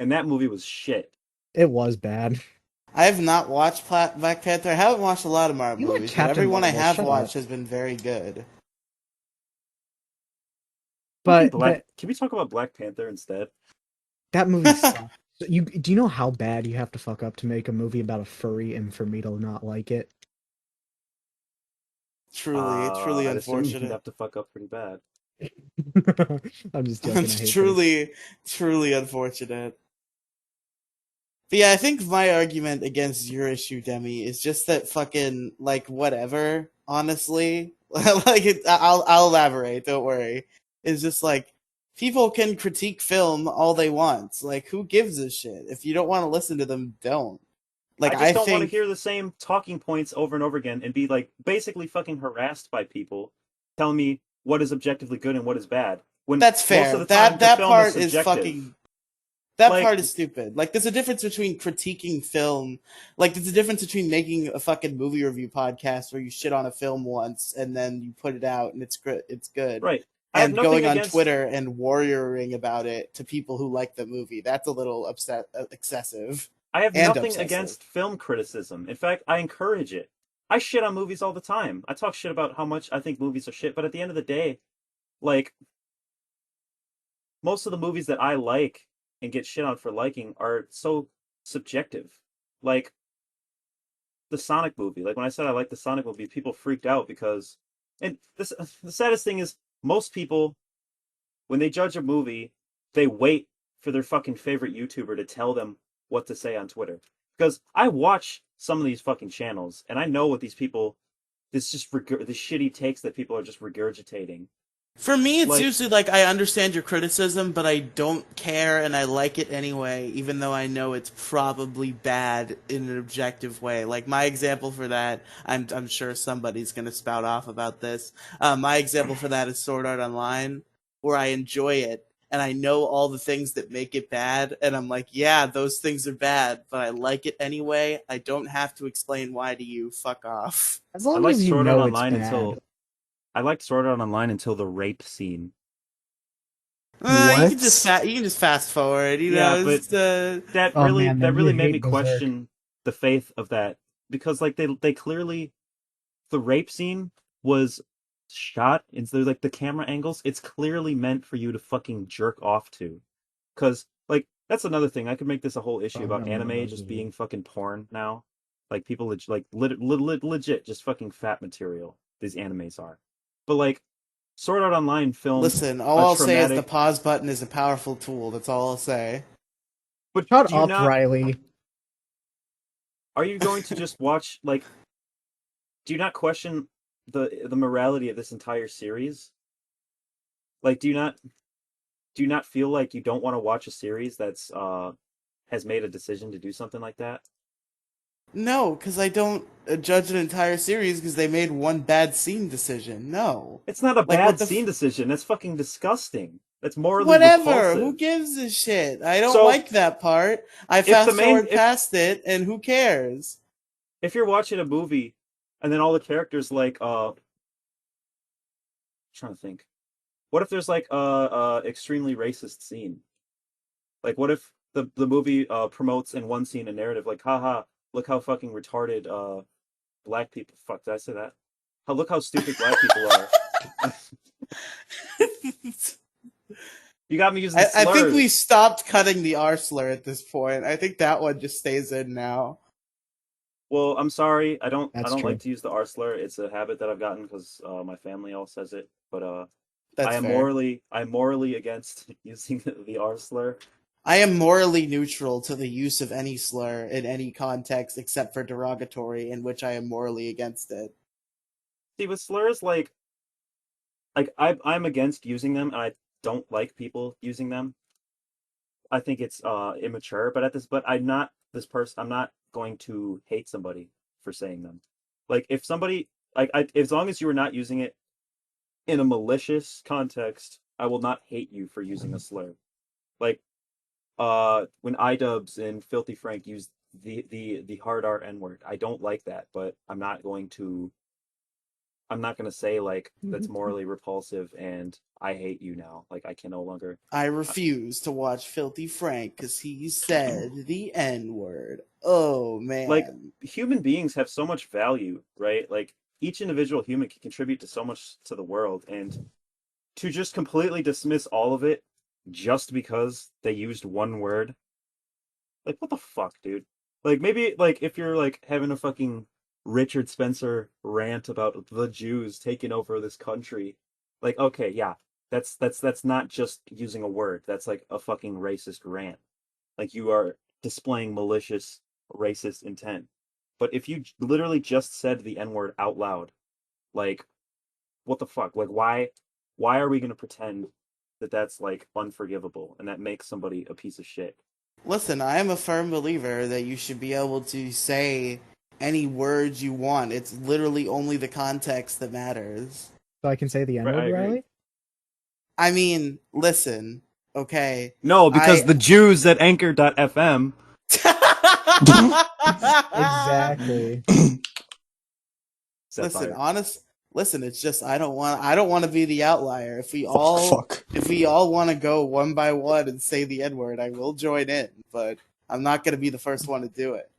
C: and that movie was shit.
B: It was bad.
A: I have not watched Black Panther. I haven't watched a lot of Marvel
B: You like
A: movies, but
B: Captain
A: everyone I
B: Marvel,
A: have
B: shut
A: watched
B: up.
A: has been very good.
B: But
C: Can we talk about Black Panther instead?
B: that movie sucked. Do you know how bad you have to fuck up to make a movie about a furry and for me to not like it?
A: Truly
C: I'd assume you'd
A: unfortunate.
C: have to fuck up pretty bad.
B: I'm just joking. I hate
A: truly unfortunate. But yeah, I think my argument against your issue, Demi, is just that fucking like whatever. Honestly, I'll elaborate. Don't worry. It's just like people can critique film all they want. Like who gives a shit? If you don't want to listen to them, don't. Like
C: I just don't want to
A: think
C: hear the same talking points over and over again and be like basically fucking harassed by people telling me what is objectively good and what is bad. When
A: that's
C: most of
A: fair.
C: the time the
A: That
C: film is
A: part is
C: subjective.
A: fucking. That
C: Like,
A: part is stupid. Like, there's a difference between critiquing film. Like, there's a difference between making a fucking movie review podcast where you shit on a film once and then you put it out and it's good.
C: right. I have
A: And
C: nothing
A: going on
C: against
A: Twitter and warrioring about it to people who like the movie. That's a little excessive.
C: I have
A: And
C: nothing
A: obsessive.
C: against film criticism. In fact, I encourage it. I shit on movies all the time. I talk shit about how much I think movies are shit, but at the end of the day, like most of the movies that I like and get shit on for liking are so subjective. Like the Sonic movie. Like when I said I like the Sonic movie, people freaked out because and this the saddest thing is most people when they judge a movie, they wait for their fucking favorite YouTuber to tell them what to say on Twitter. Because I watch some of these fucking channels and I know what these people this just the shitty takes that people are just regurgitating.
A: For me, it's
C: Like,
A: usually like I understand your criticism, but I don't care and I like it anyway, even though I know it's probably bad in an objective way. Like my example for that, I'm sure somebody's gonna spout off about this. My example for that is Sword Art Online, where I enjoy it and I know all the things that make it bad, and I'm like, yeah, those things are bad, but I like it anyway. I don't have to explain why to you. Fuck off.
B: As
C: I
B: long
C: liked
B: as you
C: Sword Art
B: know it's
C: Online
B: bad.
C: until the rape scene.
A: You
B: What?
A: can just fast forward, you
C: Yeah,
A: know.
C: but
A: It's,
B: Oh man,
C: that
B: then you
C: really made me
B: hate Berserk.
C: question the faith of that because like they clearly the rape scene was shot and so like the camera angles it's clearly meant for you to fucking jerk off to because like that's another thing I could make this a whole issue about anime just being fucking porn now like people legit just fucking fat material these animes are but like Sword Art Online filmed
A: listen, all
C: a
A: I'll say is the
C: traumatic
A: pause button is a powerful tool. That's all I'll say.
C: but
B: Shut
C: do you
B: up,
C: not
B: Riely.
C: are you going to just watch like do you not question the morality of this entire series? Like, do you not feel like you don't want to watch a series that's has made a decision to do something like that?
A: No, because I don't judge an entire series because they made one bad scene decision. No,
C: It's not a
A: like what
C: bad
A: the
C: scene decision. That's fucking disgusting. That's morally
A: whatever. Who
C: repulsive.
A: gives a shit? I don't
C: So
A: like that part. I
C: if the
A: fast
C: main
A: forward past it, and who cares?
C: if you're watching a movie and then all the characters like I'm trying to think. What if there's like a extremely racist scene? Like, what if the movie promotes in one scene a narrative like, haha, look how fucking retarded black people. Fuck, did I say that? Look how stupid black people are. You got me using
A: I think we
C: slurs.
A: stopped cutting the R slur at this point. I think that one just stays in now.
C: Well, I'm sorry. I
B: That's
C: don't
B: true.
C: like to use the R slur. It's a habit that I've gotten because my family all says it. But
A: That's fair.
C: I'm morally against using the R slur.
A: I am morally neutral to the use of any slur in any context except for derogatory, in which I am morally against it.
C: See, with slurs, like I'm against using them, and I don't like people using them. I think it's immature, but I'm not this person. I'm not going to hate somebody for saying them. Like if somebody as long as you are not using it in a malicious context, I will not hate you for using a slur. Like when iDubbbz and Filthy Frank use the hard R N word, I don't like that, but I'm not going to I'm not gonna say like that's morally repulsive and I hate you now. Like I can no longer.
A: I refuse to watch Filthy Frank because he said the N-word. Oh man.
C: Like human beings have so much value, right? Like each individual human can contribute to so much to the world, and to just completely dismiss all of it just because they used one word, like what the fuck, dude? Like maybe like if you're like having a fucking Richard Spencer rant about the Jews taking over this country, like okay, yeah, that's not just using a word. That's like a fucking racist rant. Like you are displaying malicious racist intent. But if you literally just said the N-word out loud, like what the fuck? Like why are we going to pretend that that's like unforgivable and that makes somebody a piece of shit?
A: Listen, I am a firm believer that you should be able to say any words you want. It's literally only the context that matters.
B: So I can say the N-word, Riely?
A: I mean, listen, okay.
C: No, because the Jews at Anchor.fm.
B: Exactly.
A: Listen, it's just I don't want to be the outlier. If we all want to go one by one and say the N-word, I will join in, but I'm not going to be the first one to do it.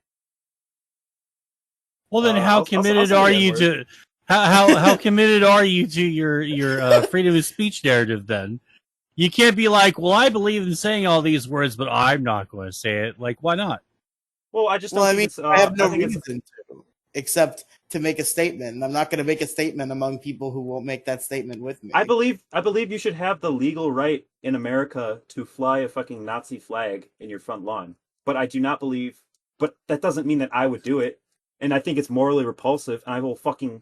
E: Well, then how committed are you to how committed are you to your freedom of speech narrative then? You can't be like, well, I believe in saying all these words, but I'm not going to say it. Like, why not?
C: Well, I just don't think it's...
A: I have no reason to, except to make a statement. And I'm not going to make a statement among people who won't make that statement with me.
C: I believe you should have the legal right in America to fly a fucking Nazi flag in your front lawn. But I do not believe... But that doesn't mean that I would do it. And I think it's morally repulsive, and I will fucking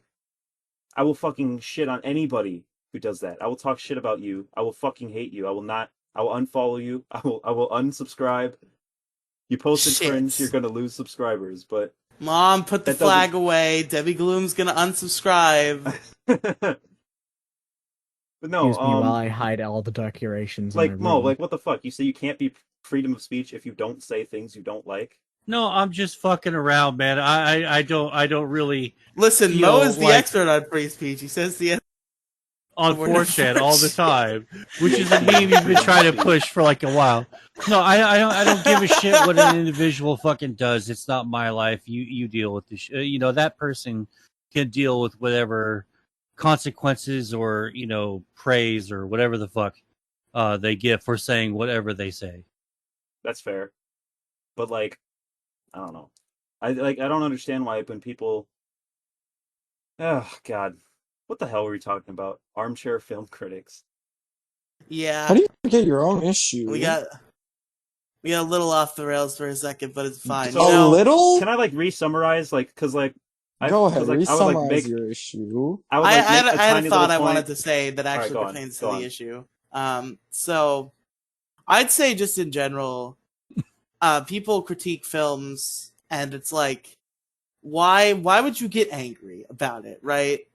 C: shit on anybody who does that. I will talk shit about you. I will fucking hate you. I will unfollow you. I will unsubscribe. You posted cringe, you're gonna lose subscribers, but
A: Mom, put the flag away. Debbie Gloom's gonna unsubscribe.
C: But no,
B: Excuse me while I hide all the decorations.
C: Like Mo, like what the fuck? You say you can't be freedom of speech if you don't say things you don't like?
E: No, I'm just fucking around, man. I don't really
A: listen. Mo is the expert on free speech. He says the
E: on 4chan all the time, which is a meme you've been trying to push for like a while. No, I don't give a shit what an individual fucking does. It's not my life. You deal with this. That person can deal with whatever consequences or praise or whatever the fuck they get for saying whatever they say.
C: That's fair, but like, I don't know. I don't understand why when people. Oh God. What the hell were we talking about? Armchair film critics.
A: Yeah.
D: How do you forget your own issue?
A: We got a little off the rails for a second, but it's fine.
D: So, little?
C: Can I re-summarize? Go
D: ahead, re-summarize your issue.
A: I had a thought I wanted to say that actually pertains to the issue. So I'd say just in general, people critique films, and it's like, why would you get angry about it, right?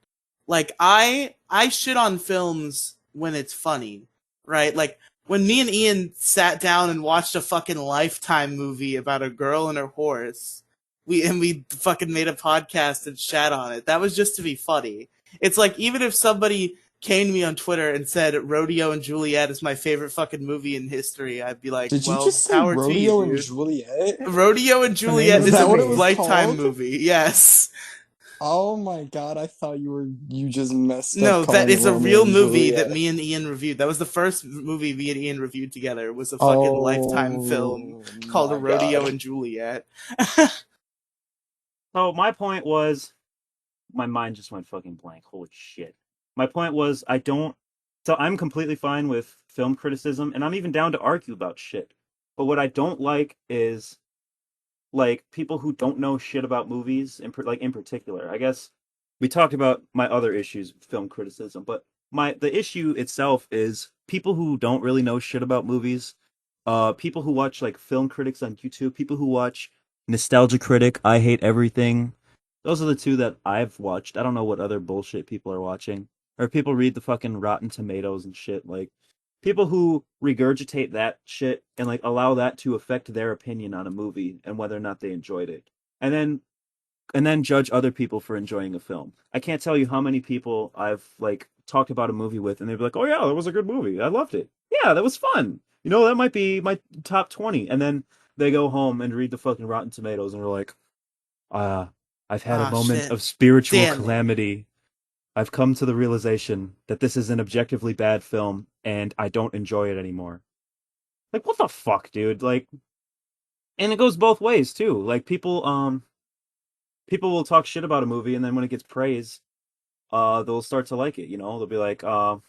A: Like, I shit on films when it's funny, right? Like, when me and Ian sat down and watched a fucking Lifetime movie about a girl and her horse, we fucking made a podcast and shat on it. That was just to be funny. It's like, even if somebody came to me on Twitter and said Rodeo and Juliet is my favorite fucking movie in history, I'd be like,
D: did you just say Rodeo and Juliet?
A: Rodeo and Juliet is a Lifetime movie, yes.
D: Oh my god, I thought you just messed up.
A: No, that is a real movie that me and Ian reviewed. That was the first movie me and Ian reviewed together. It was a fucking Lifetime film called A Rodeo and Juliet.
C: So my point was, my mind just went fucking blank. Holy shit. My point was, I'm completely fine with film criticism, and I'm even down to argue about shit. But what I don't like is like people who don't know shit about movies in particular. I guess we talked about my other issues with film criticism, but the issue itself is people who don't really know shit about movies, people who watch like film critics on YouTube, people who watch Nostalgia Critic, I Hate Everything. Those are the two that I've watched. I don't know what other bullshit people are watching, or people read the fucking Rotten Tomatoes and shit. Like people who regurgitate that shit and like allow that to affect their opinion on a movie and whether or not they enjoyed it. And then and then judge other people for enjoying a film. I can't tell you how many people I've like talked about a movie with, and they'd be like, "Oh yeah, that was a good movie. I loved it. Yeah, that was fun. You know, that might be my top 20." And then they go home and read the fucking Rotten Tomatoes, and they're like, I've had a moment
A: shit.
C: of spiritual
A: Damn it.
C: calamity. I've come to the realization that this is an objectively bad film, and I don't enjoy it anymore." Like, what the fuck, dude? Like, and it goes both ways too. Like, people will talk shit about a movie, and then when it gets praise, they'll start to like it. You know, they'll be like, what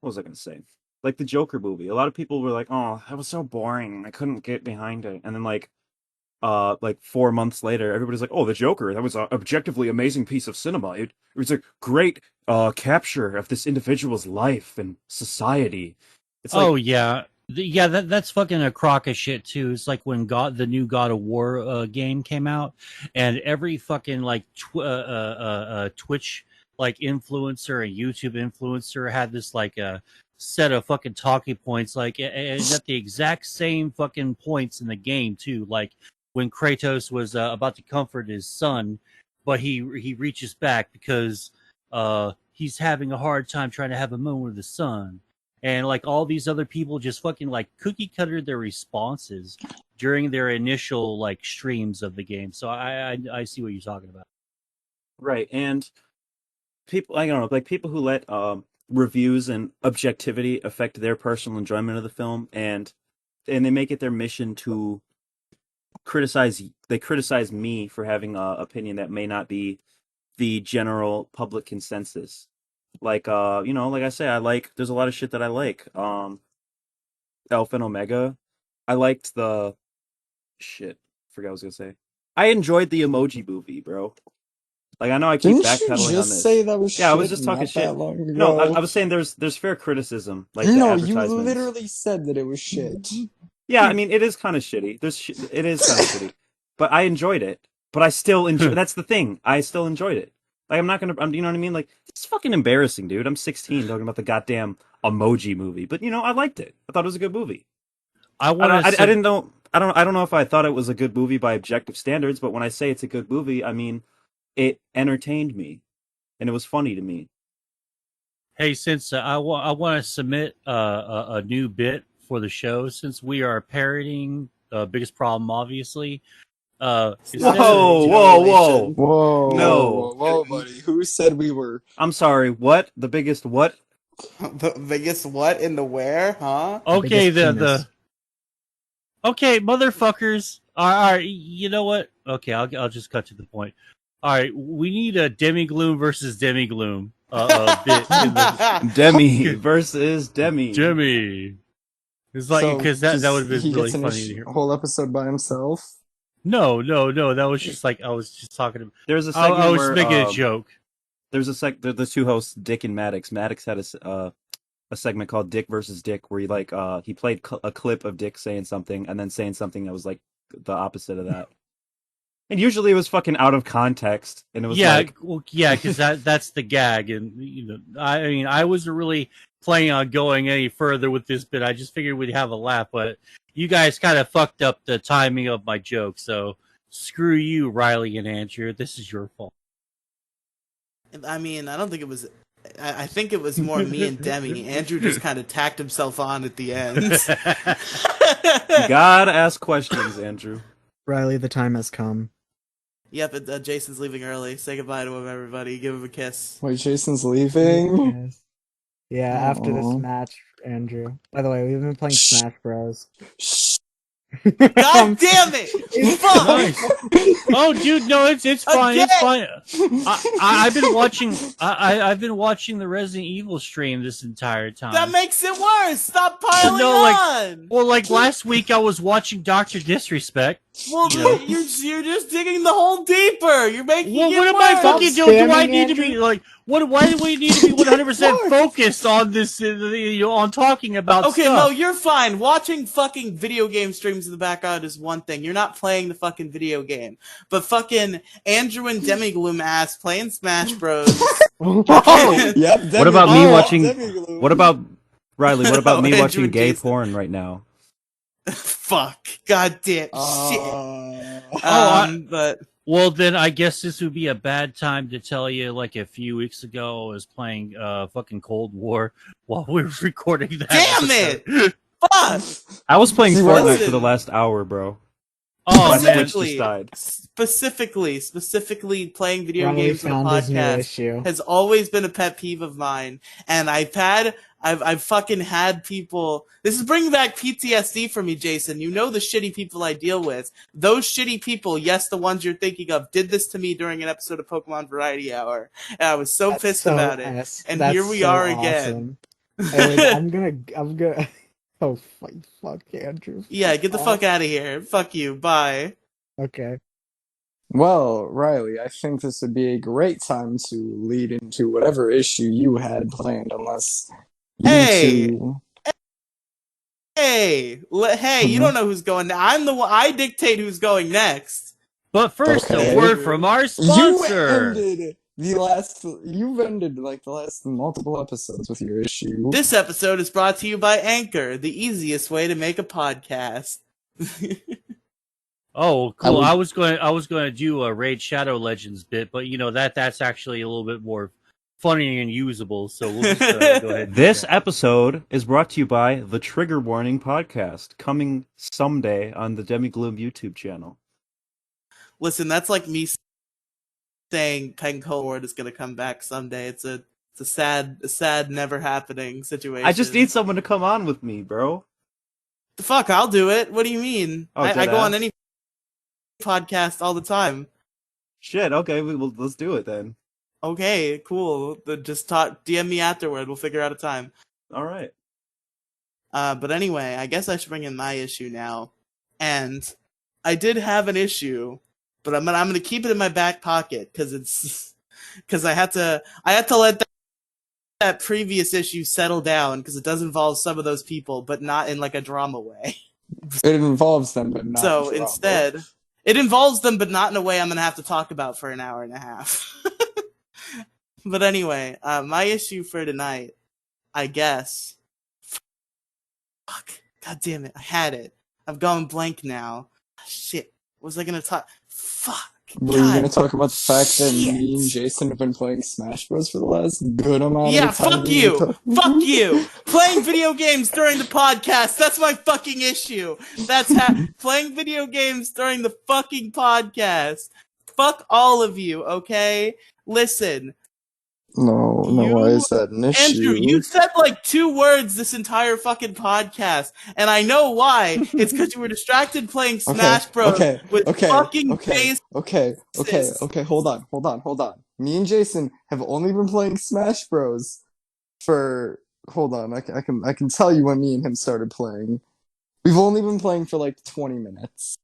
C: was I gonna say? Like the Joker movie. A lot of people were like, "Oh, that was so boring. I couldn't get behind it." And then like 4 months later, everybody's like, "Oh, the Joker. That was an objectively amazing piece of cinema. It was a great capture of this individual's life and society." It's like,
E: oh yeah. Yeah, that's fucking a crock of shit too. It's like when the new God of War game came out, and every fucking like Twitch like influencer and YouTube influencer had this like set of fucking talking points, like and at the exact same fucking points in the game too. Like when Kratos was about to comfort his son, but he reaches back because he's having a hard time trying to have a moment with his son. And like all these other people just fucking like cookie cuttered their responses during their initial like streams of the game. So I see what you're talking about.
C: right. And people, I don't know, like people who let reviews and objectivity affect their personal enjoyment of the film, and they make it their mission to criticize. They criticize me for having an opinion that may not be the general public consensus. Like you know, like I say, there's a lot of shit that I like. Alpha and Omega. I liked the shit. Forgot what I was gonna say. I enjoyed the Emoji Movie, bro. Like, I know I keep
D: Didn't
C: backpedaling
D: you
C: on
D: just
C: this.
D: say that was
C: Yeah, I
D: shit
C: was just talking
D: not
C: shit.
D: that long ago?
C: No, I was saying there's fair criticism, like the
D: No, you
C: advertisements.
D: literally said that it was shit.
C: Yeah, I mean, it is kind of shitty. It is kind of shitty, but I enjoyed it. But I still enjoy. That's the thing. I still enjoyed it. Like, I'm not gonna. you know what I mean? Like, it's fucking embarrassing, dude. I'm 16 talking about the goddamn Emoji Movie, but you know, I liked it. I thought it was a good movie. I didn't know. I don't know if I thought it was a good movie by objective standards, but when I say it's a good movie, I mean it entertained me, and it was funny to me.
E: Hey, since I want to submit a new bit for the show, since we are parodying Biggest Problem, obviously.
C: Whoa, whoa,
D: Whoa, buddy. Who said we were?
C: I'm sorry, what? The biggest what?
A: The biggest what in the where, huh?
E: Okay, okay, motherfuckers. All right, you know what? Okay, I'll just cut to the point. All right, we need a Demi Gloom versus Demi Gloom bit.
C: Demi versus Demi.
E: Demi. It's like, because that would have been really funny to hear.
D: A whole episode by himself?
E: No. That was just like, I was just talking about.
C: There's a segment
E: I was making a joke.
C: There's the two hosts, Dick and Maddox. Maddox had a segment called Dick versus Dick, where he played a clip of Dick saying something and then saying something that was like the opposite of that. And usually it was fucking out of context, and it was
E: because that's the gag, and you know, I mean, I wasn't really planning on going any further with this bit. I just figured we'd have a laugh, but you guys kind of fucked up the timing of my joke, so screw you, Riely and Andrew. This is your fault.
A: I mean, I don't think it was. I think it was more me and Demi. Andrew just kind of tacked himself on at the end.
C: You gotta ask questions, Andrew.
B: Riely, the time has come.
A: Yep, Jason's leaving early. Say goodbye to him, everybody. Give him a kiss.
D: Wait, Jason's leaving?
B: Yes. Yeah, after this match, Andrew. By the way, we've been playing Smash Bros.
A: God damn it! Fuck!
E: Nice. Oh, dude, no, it's fine. Again? It's fine. I've been watching the Resident Evil stream this entire time.
A: That makes it worse. Stop piling on.
E: Like last week, I was watching Dr. Disrespect.
A: Well, you're just digging the hole deeper. You're making it worse.
E: What am I fucking doing? Do I need to be like? Why do we need to be 100% focused on this? On talking about
A: okay,
E: stuff?
A: No, you're fine. Watching fucking video game streams in the background is one thing. You're not playing the fucking video game. But fucking Andrew and Demi Gloom ass playing Smash Bros.
D: Yep.
C: What about me watching? What about Riely? What about me watching gay porn right now?
A: Fuck. God damn shit.
E: But Well, then I guess this would be a bad time to tell you. Like a few weeks ago, I was playing fucking Cold War while we were recording that.
A: Damn it! Fuck!
C: I was playing Fortnite
A: listen.
C: for the last hour, bro.
E: Oh man,
A: specifically playing video
B: Riely
A: games on a
B: found his new
A: podcast
B: issue.
A: has always been a pet peeve of mine, and I've fucking had people. This is bringing back PTSD for me, Jason. You know the shitty people I deal with. Those shitty people, yes, the ones you're thinking of, did this to me during an episode of Pokemon Variety Hour, and I was so pissed about it. And here we are again.
B: Anyways, I'm gonna. Oh, fuck, Andrew.
A: Yeah, get the fuck out of here. Fuck you. Bye.
B: Okay.
D: Well, Riely, I think this would be a great time to lead into whatever issue you had planned, unless you two...
A: Hey, you don't know who's going next. I'm the one. I dictate who's going next.
E: But first, a word from our sponsor.
D: You've ended like the last multiple episodes with your issue.
A: This episode is brought to you by Anchor, the easiest way to make a podcast.
E: Oh, cool! I was going to do a Raid Shadow Legends bit, but you know that's actually a little bit more funny and usable. So we'll just go ahead.
C: This episode is brought to you by the Trigger Warning podcast, coming someday on the Demi Gloom YouTube channel.
A: Listen, that's like me saying Pen Cold is going to come back someday. It's a sad, never happening situation.
C: I just need someone to come on with me, bro.
A: The fuck, I'll do it. What do you mean? I go on any podcast all the time.
C: Shit, okay, let's do it then.
A: Okay, cool. Just DM me afterward. We'll figure out a time.
C: All right.
A: But anyway, I guess I should bring in my issue now. And I did have an issue, but I'm gonna keep it in my back pocket because I had to let that previous issue settle down because it does involve some of those people, but not in like a drama way.
D: It involves them, but not.
A: So
D: drama.
A: Instead, it involves them, but not in a way I'm gonna have to talk about for an hour and a half. But anyway, my issue for tonight, I guess. Fuck. God damn it. I had it. I've gone blank now. Shit. What was I going to talk? Fuck.
D: Were you going to talk about the fact that me and Jason have been playing Smash Bros. For the last good amount of time?
A: Fuck you. Fuck you. Playing video games during the podcast. That's my fucking issue. Playing video games during the fucking podcast. Fuck all of you, okay? Listen.
D: No, why is that an issue?
A: Andrew, you said like 2 words this entire fucking podcast, and I know why. It's because you were distracted playing Smash Bros. With fucking face.
D: Okay, hold on. Me and Jason have only been playing Smash Bros. For... Hold on, I can tell you when me and him started playing. We've only been playing for like 20 minutes.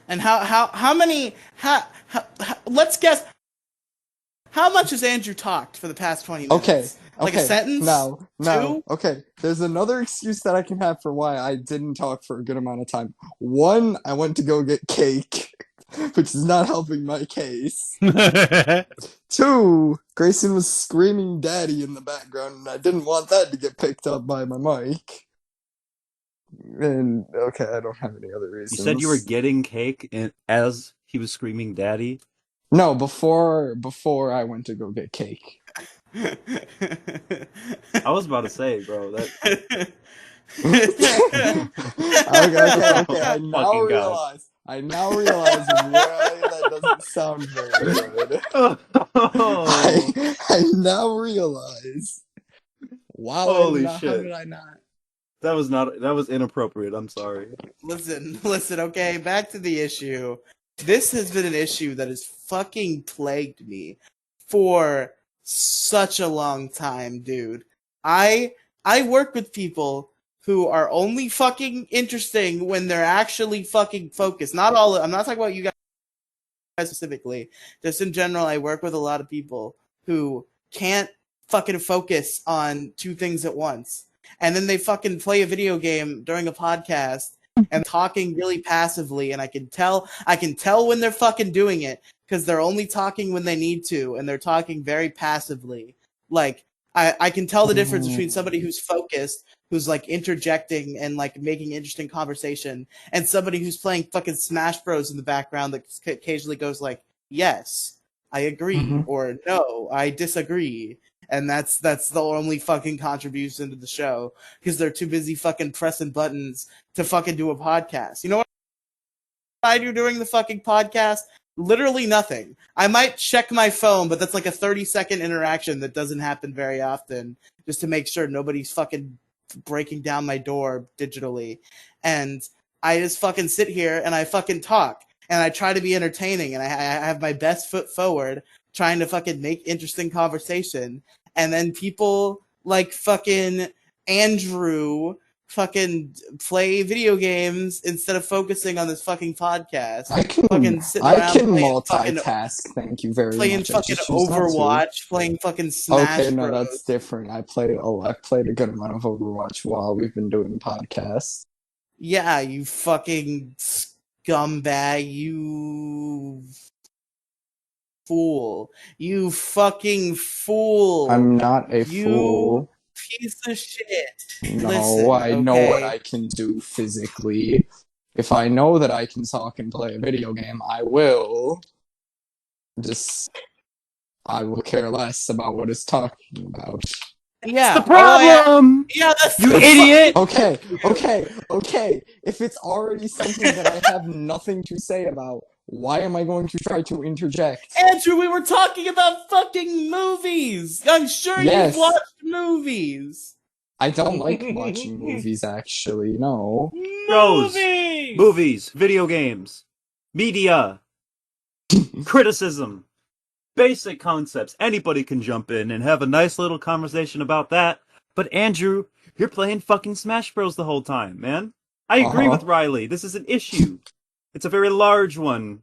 A: And how many... let's guess... How much has Andrew talked for the past 20 minutes?
D: Okay.
A: Like a sentence?
D: No.
A: 2?
D: Okay, there's another excuse that I can have for why I didn't talk for a good amount of time. 1, I went to go get cake, which is not helping my case. 2, Grayson was screaming daddy in the background, and I didn't want that to get picked up by my mic. And, okay, I don't have any other reasons.
C: You said you were getting cake as he was screaming daddy?
D: No, before I went to go get cake.
C: I was about to say, bro, that...
D: Okay, I now realize why that doesn't sound very good. I now realize. Wow,
C: holy shit.
D: How did I not?
C: That was inappropriate, I'm sorry.
A: Listen, okay, back to the issue. This has been an issue that has fucking plagued me for such a long time, dude. I work with people who are only fucking interesting when they're actually fucking focused. Not all. I'm not talking about you guys specifically. Just in general, I work with a lot of people who can't fucking focus on 2 things at once. And then they fucking play a video game during a podcast and talking really passively, and I can tell when they're fucking doing it because they're only talking when they need to, and they're talking very passively. Like I can tell the difference between somebody who's focused, who's like interjecting and like making interesting conversation, and somebody who's playing fucking Smash Bros in the background that occasionally goes like, yes, I agree, or no, I disagree. And that's the only fucking contribution to the show, because they're too busy fucking pressing buttons to fucking do a podcast. You know what I do during the fucking podcast? Literally nothing. I might check my phone, but that's like a 30-second interaction that doesn't happen very often, just to make sure nobody's fucking breaking down my door digitally. And I just fucking sit here and I fucking talk. And I try to be entertaining, and I have my best foot forward, trying to fucking make interesting conversation. And then people like fucking Andrew fucking play video games instead of focusing on this fucking podcast.
D: I can multitask. Thank you very much.
A: Playing fucking Overwatch, playing fucking Smash
D: Okay, no,
A: Bros.
D: that's different. I played a good amount of Overwatch while we've been doing podcasts.
A: Yeah, you fucking scumbag, you fool. You fucking fool.
D: I'm not a fool.
A: Piece of shit.
D: No,
A: Listen,
D: I know what I can do physically. If I know that I can talk and play a video game, I will. I will care less about what it's talking about.
A: Yeah.
E: That's the problem!
A: Yeah, that's
E: you idiot!
D: Okay. If it's already something that I have nothing to say about, why am I going to try to interject?
A: Andrew, we were talking about fucking movies! I'm sure you've watched movies!
D: I don't like watching movies, actually, no.
C: Movies, video games, media, criticism, basic concepts. Anybody can jump in and have a nice little conversation about that. But Andrew, you're playing fucking Smash Bros the whole time, man. I agree with Riely. This is an issue. It's a very large one.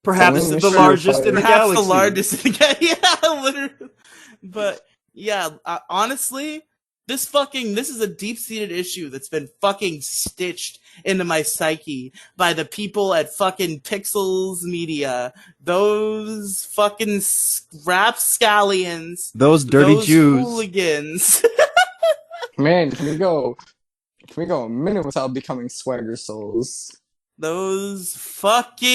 C: Perhaps the largest in the galaxy.
A: Perhaps the largest in the galaxy. Yeah, literally. But, yeah, honestly, this is a deep-seated issue that's been fucking stitched into my psyche by the people at fucking Pixels Media. Those fucking rapscallions.
C: Those dirty Jews.
A: Hooligans.
D: Man, can we go a minute without becoming swagger souls?
A: Those fucking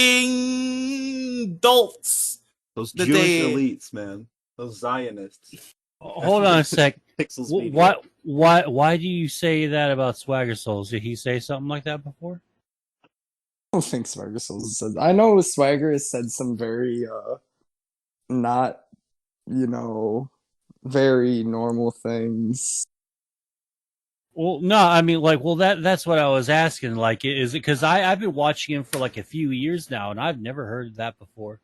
A: dolts.
C: Those Jewish elites, man. Those Zionists.
E: Hold on a sec.
C: Pixels
E: Why do you say that about Swagger Souls? Did he say something like that before?
D: I don't think Swagger Souls said. I know Swagger has said some very not, very normal things.
E: Well, no, I mean, that's what I was asking. Like, is it because I've been watching him for like a few years now, and I've never heard that before.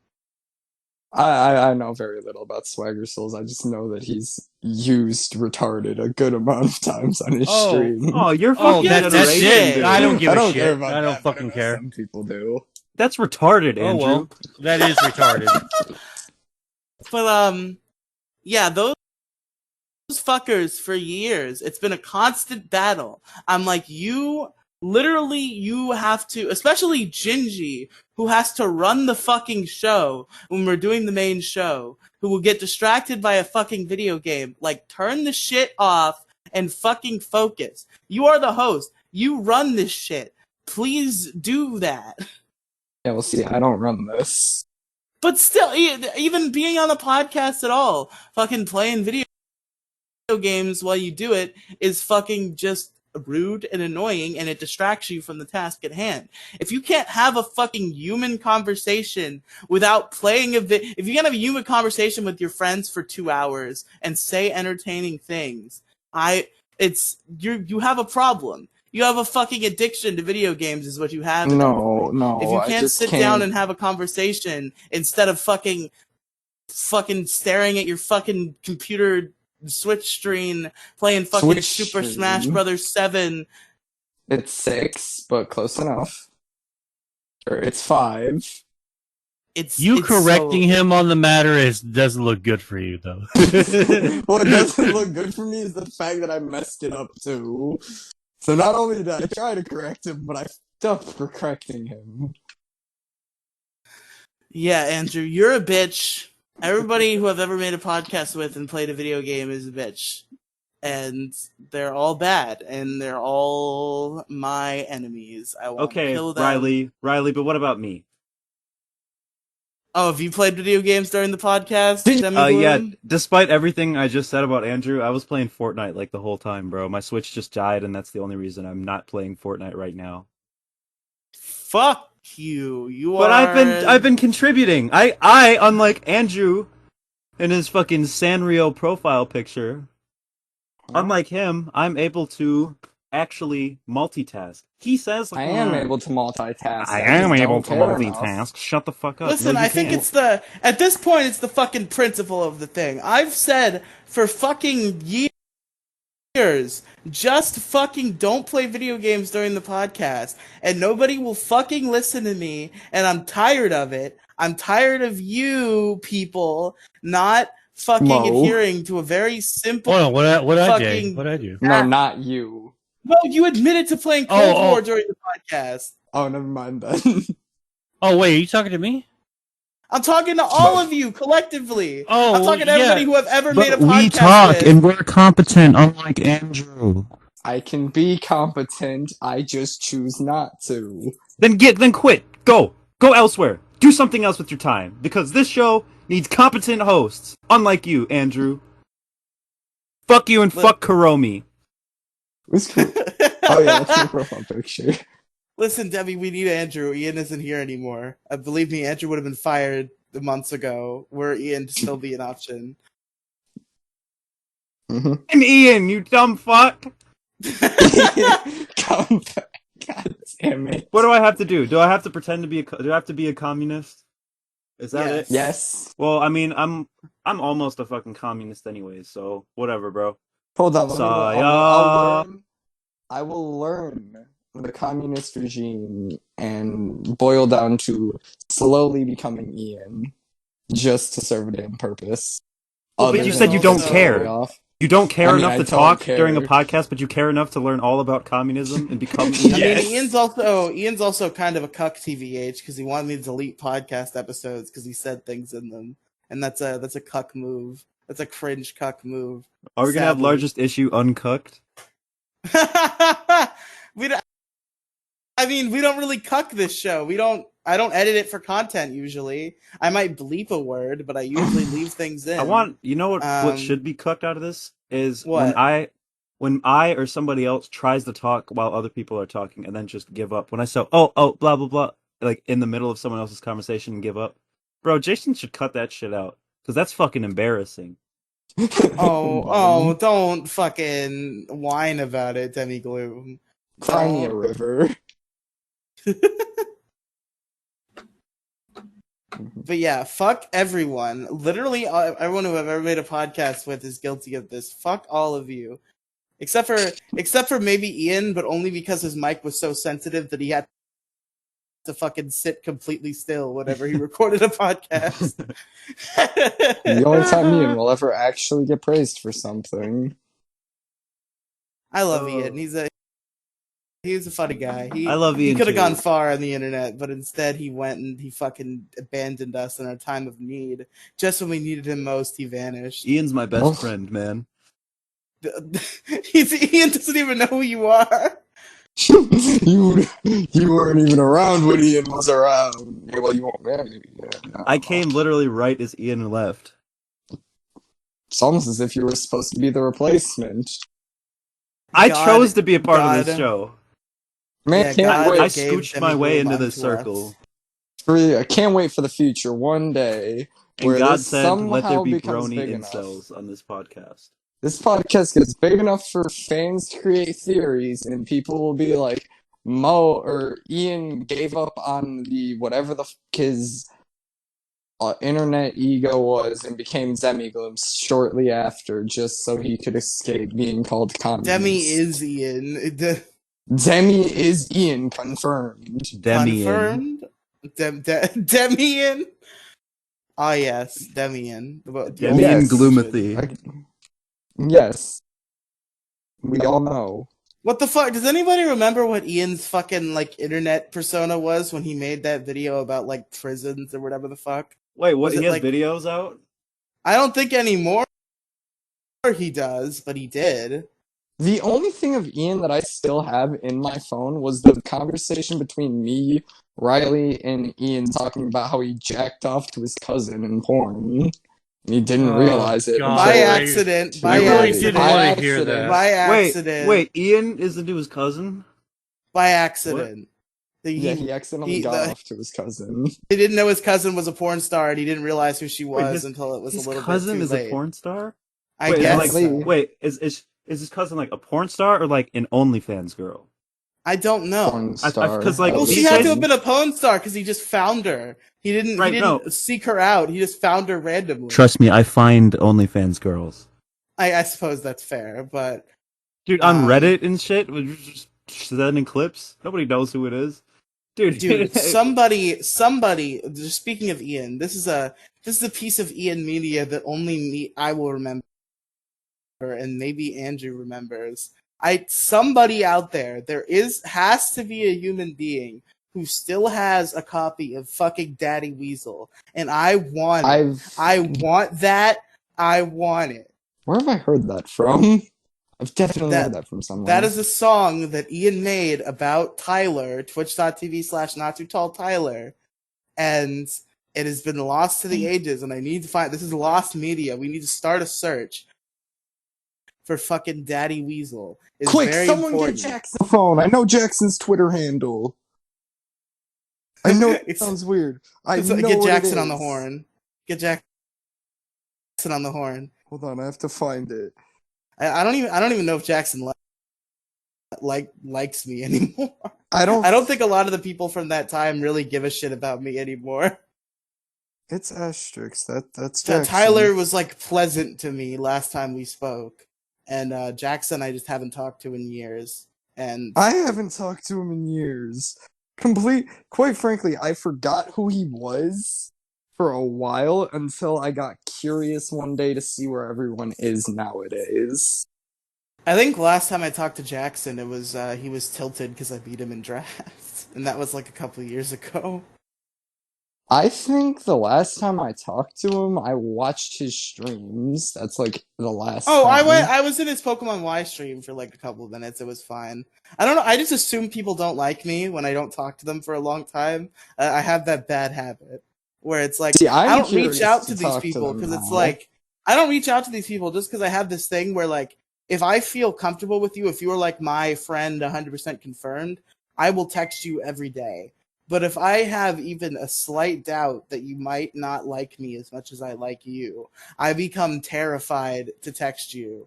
D: I know very little about Swagger Souls. I just know that he's used retarded a good amount of times on his stream.
C: Oh, you're fucking
E: that's it. Dude. I don't give a shit. I don't fucking care.
D: Some people do.
C: That's retarded, Andrew.
E: Oh, well, that is retarded.
A: But, yeah, those fuckers for years, it's been a constant battle. I'm like, you have to, especially Gingy, who has to run the fucking show when we're doing the main show, who will get distracted by a fucking video game. Like, turn the shit off and fucking focus. You are the host. You run this shit. Please do that.
D: Yeah, we'll see. I don't run this.
A: But still, even being on a podcast at all, fucking playing video games while you do it is fucking just rude and annoying, and it distracts you from the task at hand. If you can't have a fucking human conversation without playing if you can't have a human conversation with your friends for 2 hours and say entertaining things, you have a problem. You have a fucking addiction to video games is what you have.
D: No.
A: If you can't sit down and have a conversation instead of fucking staring at your fucking computer Switch screen playing fucking Super Smash Brothers 7.
D: It's 6, but close enough. Or it's 5.
E: Correcting him on the matter doesn't look good for you, though.
D: What doesn't look good for me is the fact that I messed it up too. So not only did I try to correct him, but I fucked up for correcting him.
A: Yeah, Andrew, you're a bitch. Everybody who I've ever made a podcast with and played a video game is a bitch. And they're all bad, and they're all my enemies. I want to kill them.
C: Riely, but what about me?
A: Oh, have you played video games during the podcast?
C: Yeah, despite everything I just said about Andrew, I was playing Fortnite like the whole time, bro. My Switch just died, and that's the only reason I'm not playing Fortnite right now.
A: Fuck you.
C: But I've been contributing. I unlike Andrew in his fucking Sanrio profile picture, unlike him, I'm able to actually multitask. He says
D: I am able to multitask.
C: I am able to multitask. Shut the fuck up.
A: Listen, I think it's at this point it's the fucking principle of the thing. I've said for fucking years, just fucking don't play video games during the podcast, and nobody will fucking listen to me, and I'm tired of it. I'm tired of you people not fucking adhering to a very simple.
E: Oh, what I do?
D: No, not you.
A: Well, you admitted to playing Cold War during the podcast.
D: Oh, never mind then.
E: Oh wait, are you talking to me?
A: I'm talking to all of you collectively.
E: Oh,
A: I'm talking to everybody who have ever made a podcast.
C: We talk and we're competent, unlike Andrew.
D: I can be competent. I just choose not to.
C: Then quit. Go elsewhere. Do something else with your time, because this show needs competent hosts, unlike you, Andrew. Fuck you and fuck Kuromi.
D: Oh yeah, that's your profile picture.
A: Listen, Demi, we need Andrew. Ian isn't here anymore. Believe me, Andrew would have been fired months ago. Were Ian to still be an option?
D: Mm-hmm.
C: And Ian, you dumb fuck.
D: Come back. God damn it.
C: What do I have to do? Do I have to pretend to be do I have to be a communist? Is that it?
D: Yes.
C: Well, I mean, I'm almost a fucking communist anyways, so whatever, bro.
D: Hold on. I will learn the communist regime and boil down to slowly becoming Ian, just to serve a damn purpose.
C: Well, but you said you don't care. You don't care enough to talk during a podcast, but you care enough to learn all about communism and become Ian.
A: I mean, Ian's also kind of a cuck TVH because he wanted me to delete podcast episodes because he said things in them, and that's a cuck move. That's a cringe cuck move.
C: Are we gonna have largest issue uncucked?
A: We don't really cuck this show. I don't edit it for content usually. I might bleep a word, but I usually leave things in.
C: What should be cucked out of this is when I or somebody else tries to talk while other people are talking and then just give up. When I say blah blah blah, like in the middle of someone else's conversation and give up. Bro, Jason should cut that shit out because that's fucking embarrassing.
A: Don't fucking whine about it, Demi Gloom.
D: Cry me a river.
A: But yeah, fuck everyone. Literally, everyone who I've ever made a podcast with is guilty of this. Fuck all of you, except for maybe Ian, but only because his mic was so sensitive that he had to fucking sit completely still whenever he recorded a podcast.
D: The only time Ian will ever actually get praised for something.
A: I love Ian. He's a funny guy.
C: I love Ian.
A: He could have gone far on the internet, but instead he went and he fucking abandoned us in our time of need. Just when we needed him most, he vanished.
C: Ian's my best friend, man.
A: Ian doesn't even know who you are.
D: You weren't even around when Ian was around. Well, you weren't there.
C: I came literally right as Ian left.
D: It's almost as if you were supposed to be the replacement.
C: I chose to be a part of this show.
D: Man,
C: I scooched my way into this circle.
D: I can't wait for the future one day where
C: God said, "Let there be brony incels on this podcast."
D: This podcast gets big enough for fans to create theories, and people will be like, Mo or Ian gave up on the whatever the fuck his internet ego was and became Demi shortly after, just so he could escape being called communist.
A: Demi is Ian.
D: Demi is Ian, confirmed.
A: Confirmed? Demian? Ah, yes, Demian.
C: Demian Gloomathy.
D: Yes. We all know.
A: What the fuck? Does anybody remember what Ian's fucking, internet persona was when he made that video about, prisons or whatever the fuck?
C: Wait, what? He has videos out?
A: I don't think anymore he does, but he did.
D: The only thing of Ian that I still have in my phone was the conversation between me, Riely, and Ian talking about how he jacked off to his cousin in porn. He didn't realize it
E: God,
A: by
D: until
A: accident.
E: I really didn't want to hear that.
A: By accident.
C: Wait, Ian is the dude's cousin?
A: By accident.
D: He accidentally got off to his cousin.
A: He didn't know his cousin was a porn star, and he didn't realize who she was until it was a little bit too late.
C: His cousin is a porn star?
A: I guess.
C: Wait, is his cousin like a porn star or like an OnlyFans girl?
A: I don't know.
D: Porn star.
A: Well, she had to have been a porn star because he just found her. He didn't seek her out. He just found her randomly.
C: Trust me, I find OnlyFans girls.
A: I suppose that's fair, but
C: dude, on Reddit and shit, just sending clips. Nobody knows who it is. Dude,
A: somebody. Just speaking of Ian, this is a piece of Ian media that only I will remember, and maybe Andrew remembers. Somebody out there has to be a human being who still has a copy of fucking Daddy Weasel, and I want it. I want that. I want it.
D: Where have I heard that from? I've definitely heard that from someone.
A: That is a song that Ian made about Tyler, twitch.tv/NotTooTallTyler, and it has been lost to the ages, and I need to find... This is lost media. We need to start a search for fucking Daddy Weasel. It's
D: quick,
A: very
D: someone
A: important.
D: get Jackson's phone. I know Jackson's Twitter handle. I know it sounds weird.
A: Get Jackson on the horn. Get Jackson on the horn.
D: Hold on, I have to find it.
A: I don't even know if Jackson likes me anymore.
D: I don't
A: think a lot of the people from that time really give a shit about me anymore.
D: It's asterisks. That's Jackson.
A: Tyler was like pleasant to me last time we spoke, and Jackson I just haven't talked to in years. And
D: I haven't talked to him in years. Quite frankly, I forgot who he was for a while until I got curious one day to see where everyone is nowadays.
A: I think last time I talked to Jackson, it was he was tilted because I beat him in draft, and that was like a couple of years ago.
D: I think the last time I talked to him, I watched his streams. That's like the last time.
A: I was in his Pokemon Y stream for like a couple of minutes. It was fine. I don't know. I just assume people don't like me when I don't talk to them for a long time. I have that bad habit where it's like, I don't reach out to these people because it's like, I don't reach out to these people just because I have this thing where like, if I feel comfortable with you, if you're like my friend 100% confirmed, I will text you every day. But if I have even a slight doubt that you might not like me as much as I like you, I become terrified to text you.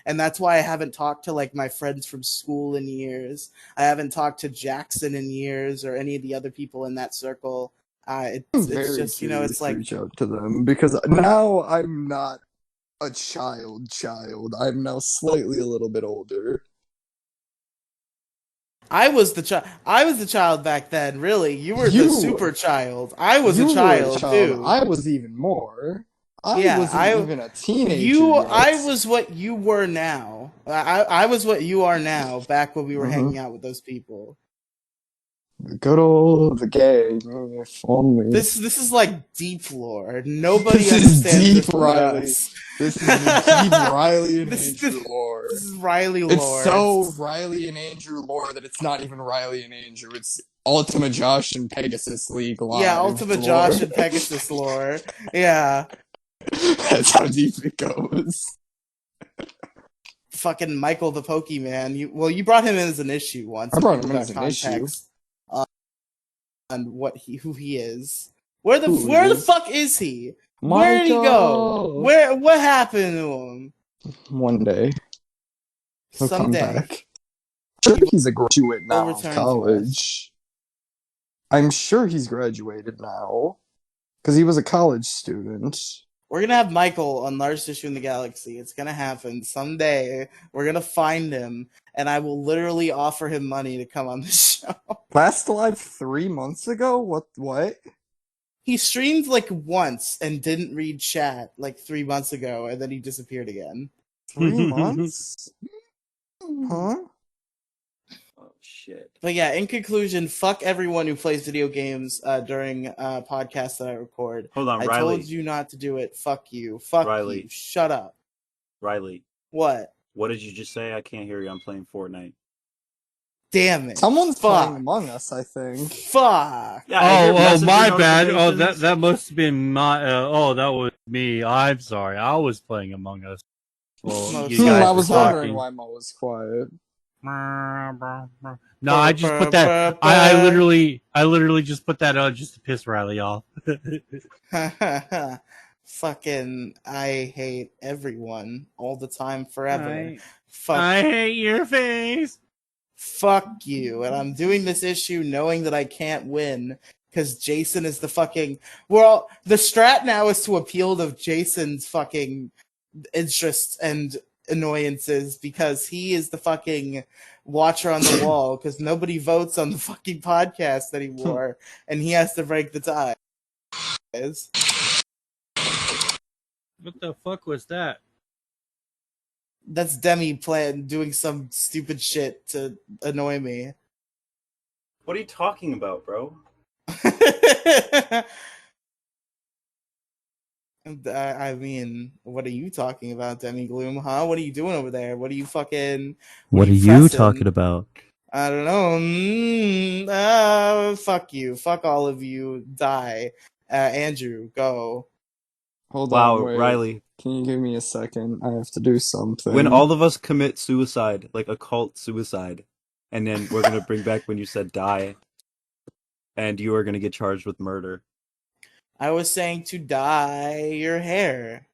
A: And that's why I haven't talked to like my friends from school in years. I haven't talked to Jackson in years or any of the other people in that circle. It's just, you know, it's like...
D: reach out to them because now I'm not a child. I'm now slightly a little bit older.
A: I was the child back then, really. You were the super child. I was a child too.
D: I was even more. I wasn't even a teenager yet.
A: I was what you were now. I was what you are now, back when we were hanging out with those people.
D: The good old gang, if only.
A: This is like deep lore. Nobody understands
D: deep Riely. This is deep Riely and Andrew lore.
A: This is Riely lore.
D: It's so Riely and Andrew lore that it's not even Riely and Andrew. It's Ultima Josh and Pegasus League Live.
A: Yeah, Ultima Josh and Pegasus lore. Yeah.
D: That's how deep it goes.
A: Fucking Michael the Pokemon. You brought him in as an issue once.
D: I brought him in as an issue.
A: On who he is. Where the fuck is he? Where did he go? What happened to him?
D: One day. He'll
A: Someday.
D: come back. I'm sure he's a graduate now of college. I'm sure he's graduated now. Because he was a college student.
A: We're gonna have Michael on Largest Issue in the Galaxy. It's gonna happen someday. We're gonna find him, and I will literally offer him money to come on the show.
D: Last live 3 months ago? What?
A: He streamed like once and didn't read chat like 3 months ago, and then he disappeared again.
D: 3 months? Huh?
C: Oh shit. shit.
A: But yeah, in conclusion, fuck everyone who plays video games during podcasts that I record.
C: Hold on,
A: I
C: Riely.
A: told you not to do it. Fuck you. Fuck
C: Riely.
A: you. Shut up.
C: Riely.
A: What?
C: What did you just say? I can't hear you. I'm playing Fortnite.
A: Damn it.
D: Someone's
A: Fuck.
D: playing Among Us, I think.
A: Fuck.
C: Yeah,
E: my bad. Oh,
C: notifications.
E: that must have been my. That was me. I'm sorry. I was playing Among Us. Well, you guys
D: I
E: were
D: was
E: talking.
D: wondering why Mo was quiet.
E: No, I just put that. I literally just put that on just to piss Riely off.
A: Fucking, I hate everyone all the time, forever.
E: I hate your face.
A: Fuck you. And I'm doing this issue knowing that I can't win because Jason is the fucking. Well, the strat now is to appeal to Jason's fucking interests and annoyances because he is the fucking watcher on the wall because nobody votes on the fucking podcast anymore and he has to break the tie.
E: What the fuck was that?
A: That's Demi doing some stupid shit to annoy me.
C: What are you talking about, bro?
A: I mean, what are you talking about, Demi Gloom, huh? What are you doing over there? What are you fucking...
C: What are you talking about?
A: I don't know. Fuck you. Fuck all of you. Die. Andrew, go.
D: Hold
C: Wow,
D: on, wait.
C: Riely.
D: Can you give me a second? I have to do something.
C: When all of us commit suicide, like a cult suicide, and then we're gonna bring back when you said die, and you are gonna get charged with murder.
A: I was saying to dye your hair.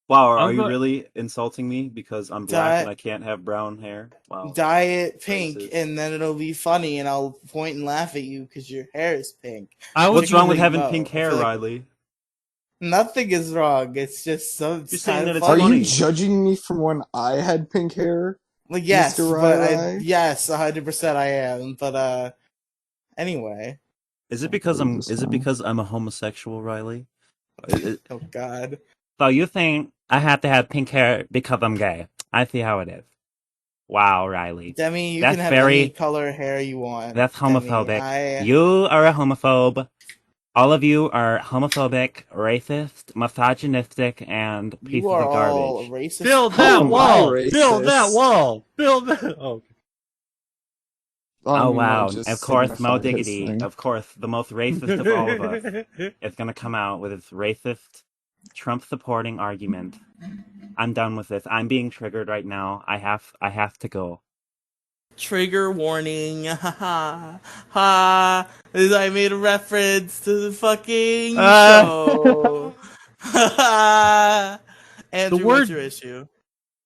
C: Wow, are you really insulting me because I'm black
A: Dye-
C: and I can't have brown hair? Wow.
A: Dye it pink,
C: Racist.
A: and then it'll be funny, and I'll point and laugh at you because your hair is pink.
C: What's wrong with
A: Like
C: having
A: Mo.
C: pink hair,
A: like
C: Riely?
A: nothing is wrong. It's just some.
C: You're saying that it's
D: Are
C: funny.
D: you judging me from when I had pink hair?
A: Like, yes,
D: Mr.
A: but
D: Riely?
A: yes, 100% I am. But anyway.
C: Is it because I'm a homosexual, Riely?
A: Oh God.
C: So you think I have to have pink hair because I'm gay? I see how it is. Wow, Riely.
A: Demi, you
C: That's
A: can have
C: very-
A: any color hair you want.
C: That's
A: Demi.
C: homophobic. You are a homophobe. All of you are homophobic, racist, misogynistic, and pieces
A: You are
C: of garbage.
A: all racist.
E: Build
D: How
E: that
D: am I
E: wall.
D: racist?
E: Build that wall. Build that. Oh.
C: Oh wow!
D: just
C: Of course, Mo
D: signified his
C: Diggity.
D: thing.
C: Of course, the most racist of all of us is gonna come out with his racist, Trump-supporting argument. I'm done with this. I'm being triggered right now. I have to go.
A: Trigger warning. Ha ha ha. I made a reference to the fucking show. Ha ha. Andrew, what's your issue?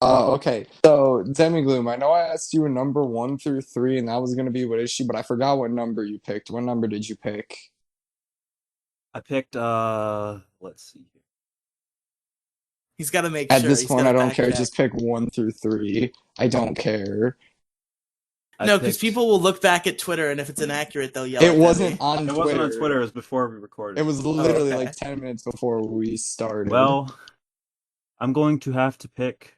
D: Okay. So, Demigloom, I know I asked you a number 1 through 3, and that was going to be what issue, but I forgot what number you picked. What number did you pick?
C: I picked let's see.
A: He's got to make
D: At
A: sure.
D: this
A: He's
D: point,
A: gotta
D: I don't
A: back
D: care.
A: check.
D: Just pick 1 through 3. I don't care.
A: No, because people will look back at Twitter, and if it's inaccurate, they'll yell.
D: It wasn't on
C: It
D: Twitter.
C: wasn't on Twitter. It was before we recorded.
D: It was literally
A: okay.
D: like 10 minutes before we started.
C: Well, I'm going to have to pick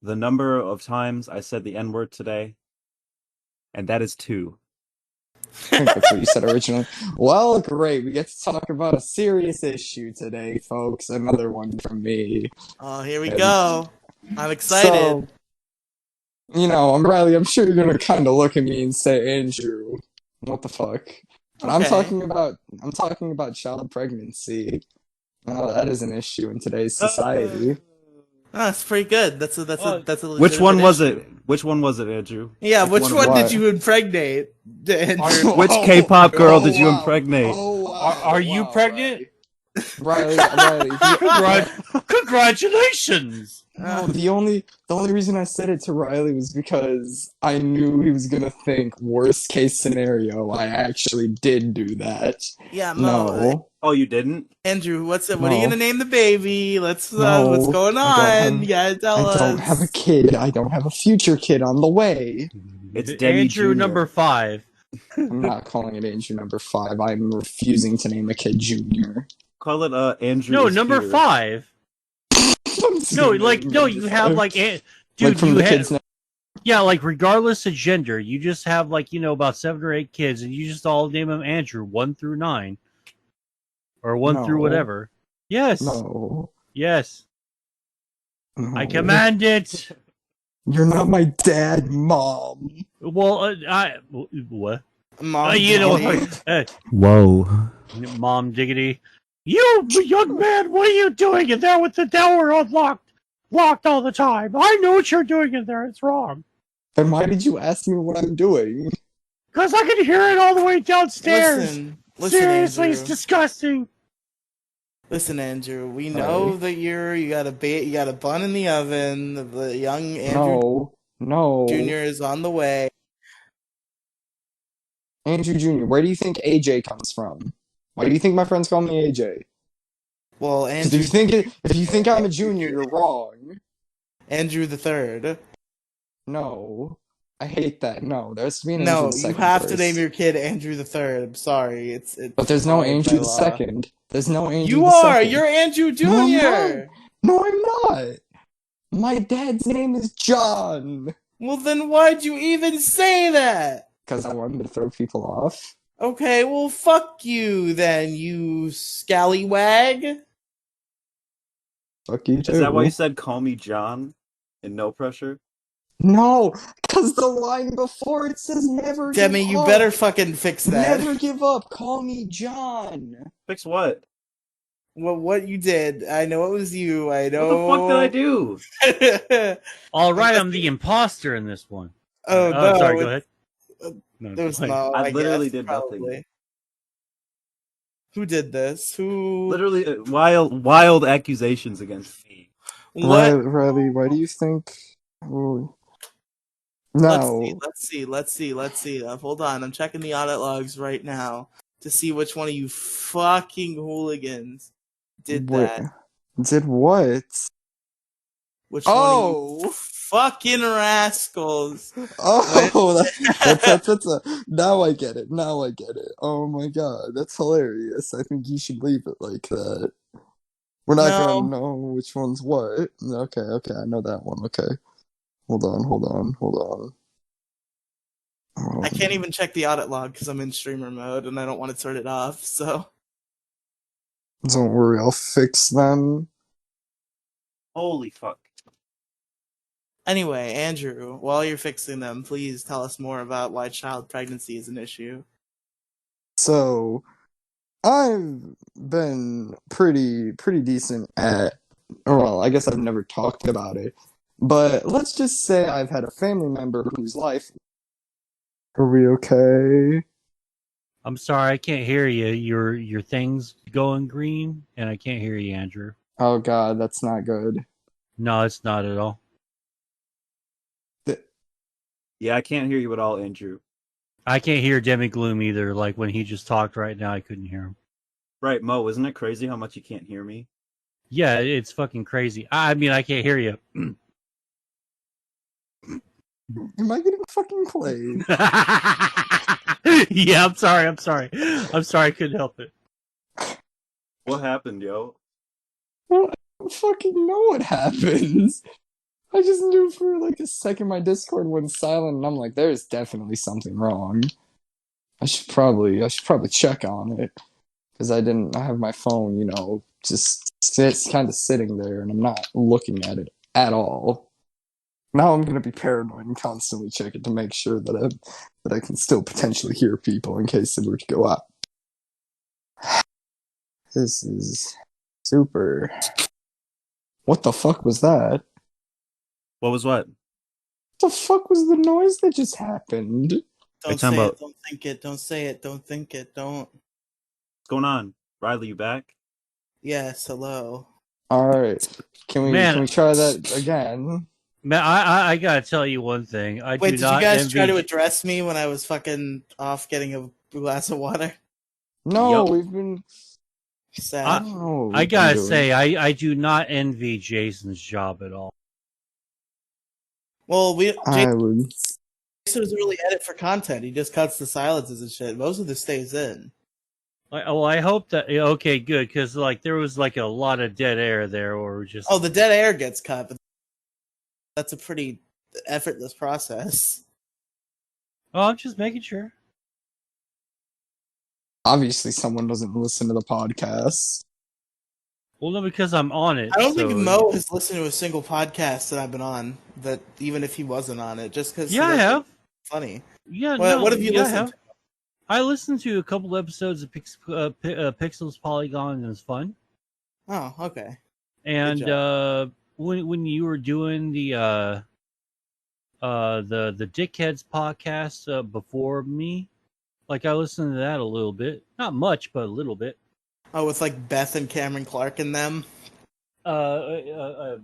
C: the number of times I said the N-word today, and that is 2.
D: I think that's what you said originally. Well, great. We get to talk about a serious issue today, folks. Another one from me.
A: Oh, here we go. I'm excited.
D: So, you know, I'm sure you're gonna kind of look at me and say, Andrew, what the fuck? But I'm talking about child pregnancy. That is an issue in today's society.
A: That's pretty good. That's a
C: Which one was
A: issue.
C: it? Which one was it, Andrew?
A: Yeah, which one
D: what?
A: did you impregnate? Andrew?
C: Which K-pop girl did you impregnate?
E: Are you pregnant?
D: Riley.
E: Congratulations!
D: No, the only reason I said it to Riley was because I knew he was gonna think worst case scenario. I actually did do that.
A: Yeah, Mo.
C: Oh, you didn't?
A: Andrew, what are
D: No.
A: you gonna name the baby? What's
D: No,
A: going on? You gotta tell us.
D: I don't have a kid. I don't have a future kid on the way.
C: It's Demi
E: Andrew
C: Jr.
E: number 5.
D: I'm not calling it Andrew number 5. I'm refusing to name a kid Junior.
C: Call it Andrew.
E: No,
C: is
E: number
C: Peter.
E: 5. No, like no, you have like dude,
D: like from
E: you
D: the
E: have
D: kids.
E: Yeah, like regardless of gender, you just have like about 7 or 8 kids, and you just all name them Andrew 1 through 9, or 1 through whatever. Yes.
D: No.
E: Yes.
D: No.
E: I command it.
D: You're not my dad, Mom.
E: Well, what?
A: Mom,
E: You know,
C: Whoa.
E: Mom diggity. You young man, what are you doing in there with the door unlocked, locked all the time? I know what you're doing in there. It's wrong.
D: And why did you ask me what I'm doing?
E: Because I can hear it all the way downstairs.
A: Listen,
E: Seriously,
A: Andrew.
E: it's disgusting.
A: Listen, Andrew. We know that you got a bun in the oven. The young Andrew Jr. is on the way.
D: Andrew Jr., where do you think AJ comes from? Why do you think my friends call me AJ?
A: Well, Andrew.
D: If you think I'm a junior, you're wrong.
A: Andrew the Third.
D: No, I hate that. No, there's to be an
A: No,
D: Andrew the Second.
A: you have
D: first.
A: to name your kid Andrew the Third. I'm sorry, it's
D: but there's no Andrew the Second. There's no Andrew.
A: You
D: the
A: are.
D: Second.
A: You're Andrew Jr.
D: No, I'm not. My dad's name is John.
A: Well, then why'd you even say that?
D: Because I wanted to throw people off.
A: Okay, well, fuck you then, you scallywag.
D: Fuck you too.
C: Is that why you said call me John in No Pressure?
D: No, because the line before it says never
A: Demi,
D: give
A: you
D: up.
A: better fucking fix that.
D: Never give up. Call me John.
C: Fix what?
A: Well, what you did. I know it was you. I know.
C: What the fuck did I do?
E: All right, I'm the imposter in this one.
A: Oh, no.
E: Sorry, go ahead. No,
A: There's no.
C: I literally
A: guess,
C: did
A: probably.
C: nothing.
A: Who did this? Who?
C: Literally wild accusations against me.
A: What?
D: Riely, why do you think? Ooh. No.
A: Let's see. Hold on, I'm checking the audit logs right now to see which one of you fucking hooligans did that.
D: Did what?
A: Which one of you fucking rascals?
D: Oh, that's a. Now I get it. Oh my god, that's hilarious. I think you should leave it like that. We're not gonna know which one's what. Okay, I know that one. Okay. Hold on.
A: I can't even check the audit log because I'm in streamer mode and I don't want to turn it off, so.
D: Don't worry, I'll fix them.
C: Holy fuck.
A: Anyway, Andrew, while you're fixing them, please tell us more about why child pregnancy is an issue.
D: So, I've been pretty decent at, well, I guess I've never talked about it, but let's just say I've had a family member whose life. Are we okay?
E: I'm sorry, I can't hear you. Your thing's going green, and I can't hear you, Andrew.
D: Oh god, that's not good.
E: No, it's not at all.
C: Yeah, I can't hear you at all, Andrew.
E: I can't hear Demi Gloom either. Like when he just talked right now, I couldn't hear him.
C: Right, Mo, isn't it crazy how much you can't hear me?
E: Yeah, it's fucking crazy. I mean, I can't hear you.
D: Am I getting fucking played?
E: Yeah, I'm sorry, I couldn't help it.
C: What happened, yo?
D: Well, I don't fucking know what happens. I just knew for like a second my Discord went silent, and I'm like, there's definitely something wrong. I should probably check on it, because I have my phone, just kind of sitting there, and I'm not looking at it at all. Now I'm gonna be paranoid and constantly check it to make sure that I can still potentially hear people in case it were to go out. This is super. What the fuck was that?
C: What was what?
D: What the fuck was the noise that just happened?
A: Don't say it, don't think it, don't say it, don't think it, don't.
C: What's going on? Riely, you back?
A: Yes, hello.
D: Alright. Can we try that again?
E: Man, I gotta tell you one thing.
A: Wait, did you guys try to address me when I was fucking off getting a glass of water?
D: No, we've been
A: sad.
E: I gotta say, I do not envy Jason's job at all.
A: Well, Jason doesn't really edit for content. He just cuts the silences and shit. Most of this stays in.
E: Well, I hope that okay, good, because like there was like a lot of dead air there, or just
A: the dead air gets cut, but that's a pretty effortless process.
E: Oh, I'm just making sure.
D: Obviously, someone doesn't listen to the podcast.
E: Well, no, because I'm on it.
A: I don't think Mo has listened to a single podcast that I've been on. That even if he wasn't on it, just because
E: I have.
A: Funny.
E: Yeah,
A: what have you listened to?
E: I listened to a couple episodes of Pixels Polygon, and it was fun.
A: Oh, okay.
E: And when you were doing the Dickheads podcast before me, like I listened to that a little bit, not much, but a little bit.
A: Oh, with like Beth and Cameron Clark in them.
E: Beth,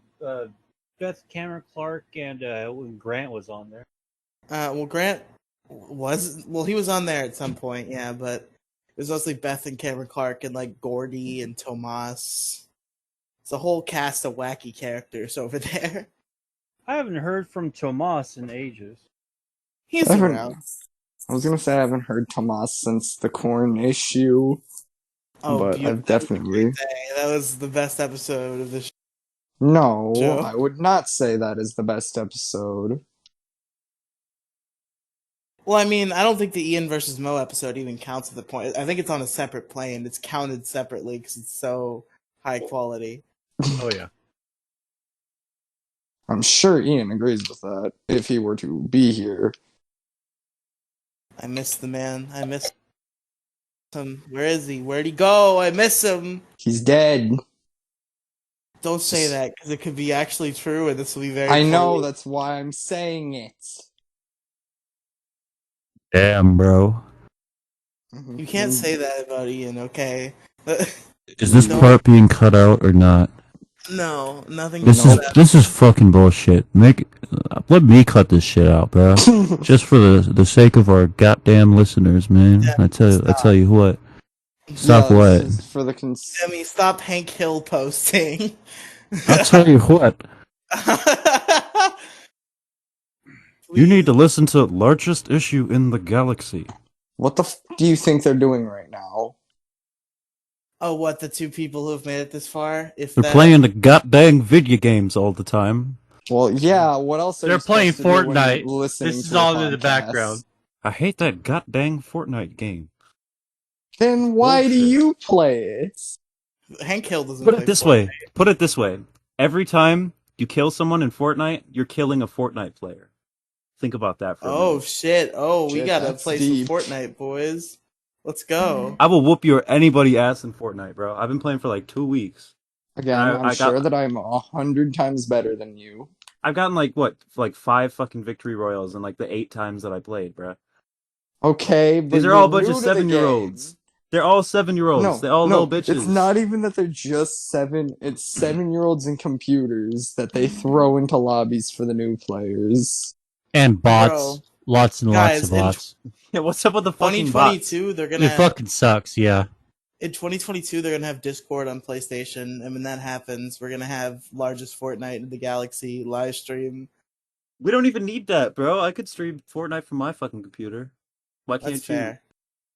E: Cameron Clark, and when Grant was on there.
A: Well, Grant he was on there at some point, yeah, but it was mostly Beth and Cameron Clark and like Gordy and Tomas. It's a whole cast of wacky characters over there.
E: I haven't heard from Tomas in ages.
A: He's around.
D: I was gonna say I haven't heard Tomas since the corn issue.
A: Oh,
D: but I've definitely.
A: That was the best episode of the show.
D: No, I would not say that is the best episode.
A: Well, I mean, I don't think the Ian versus Mo episode even counts at the point. I think it's on a separate plane. It's counted separately because it's so high quality.
E: Oh, yeah.
D: I'm sure Ian agrees with that if he were to be here.
A: I miss the man. I miss him. Where is he? Where'd he go? I miss him.
D: He's dead.
A: Don't say that because it could be actually true and this will be very
D: I know, that's why I'm saying it.
E: Damn, bro.
A: You can't say that about Ian, okay?
E: Is this part being cut out or not?
A: No, nothing.
E: This is fucking bullshit. Let me cut this shit out, bro. Just for the sake of our goddamn listeners, man.
A: Yeah,
E: I tell you what. Stop what?
D: For the
A: Demi, stop Hank Hill posting.
E: I'll tell you what. You need to listen to Largest Issue in the Galaxy.
D: What the do you think they're doing right now?
A: Oh, what, the two people who have made it this far?
E: They're playing the goddamn video games all the time.
D: Well, yeah, what else are
E: They're playing Fortnite.
D: Listening
E: this is
D: to
E: all in the background.
C: I hate that goddamn Fortnite game.
D: Then why do you play it?
A: Hank Hill doesn't
C: Put it this way. Every time you kill someone in Fortnite, you're killing a Fortnite player. Think about that for a minute.
A: Shit. We gotta play some Fortnite, boys. Let's go.
C: I will whoop your anybody ass in Fortnite, bro. I've been playing for like 2 weeks.
D: Again, I'm sure that I'm 100 times better than you.
C: I've gotten like 5 fucking victory royals in like the 8 times that I played, bro.
D: Okay, but
C: these are all a bunch of 7-year-olds. They're all 7-year-olds.
D: No,
C: they're all little bitches.
D: It's not even that they're just 7. It's 7-year-olds and computers that they throw into lobbies for the new players.
E: And bots. Bro. Lots and lots of bots.
C: Yeah, what's up with the fucking bots?
A: 2022, they're gonna.
E: It fucking sucks, yeah.
A: In 2022, they're gonna have Discord on PlayStation, and when that happens, we're gonna have largest Fortnite in the galaxy live stream.
C: We don't even need that, bro. I could stream Fortnite from my fucking computer. Why can't
A: That's fair.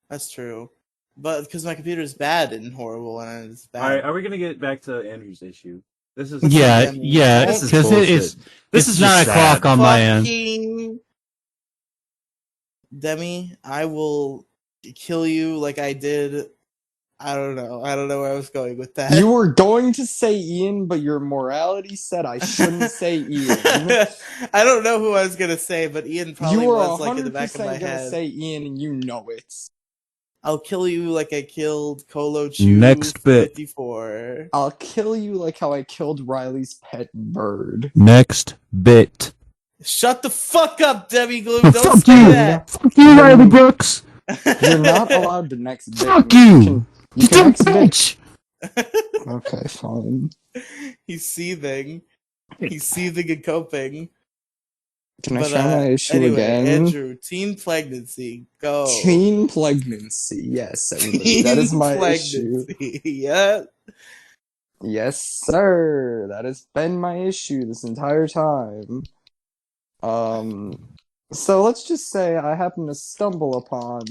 A: That's true. But because my computer is bad and horrible, and it's bad.
C: All right, are we gonna get back to Andrew's issue? This is
E: yeah. Because this is 9 o'clock on my end.
A: Demi, I will kill you like I did. I don't know where I was going with that.
D: You were going to say Ian, but your morality said I shouldn't say Ian.
A: I don't know who I was gonna say, but Ian probably was like in the back of my head.
D: You were 100% gonna say Ian, and you know it.
A: I'll kill you like I killed Colo Chew.
E: Next bit.
A: 54.
D: I'll kill you like how I killed Riley's pet bird.
E: Next bit.
A: Shut the fuck up, Demi Gloom.
E: Don't
A: fuck
E: say
A: you.
E: That. Fuck you, Riley Brooks.
D: You're not allowed to next bit.
E: Fuck you.
D: You can next
E: bitch.
D: Okay, fine.
A: He's seething. He's seething and coping.
D: Can I try my issue again?
A: Andrew, teen pregnancy. Go.
D: Teen pregnancy. Yes, everybody. That is my issue.
A: Yeah.
D: Yes, sir. That has been my issue this entire time. So let's just say I happen to stumble upon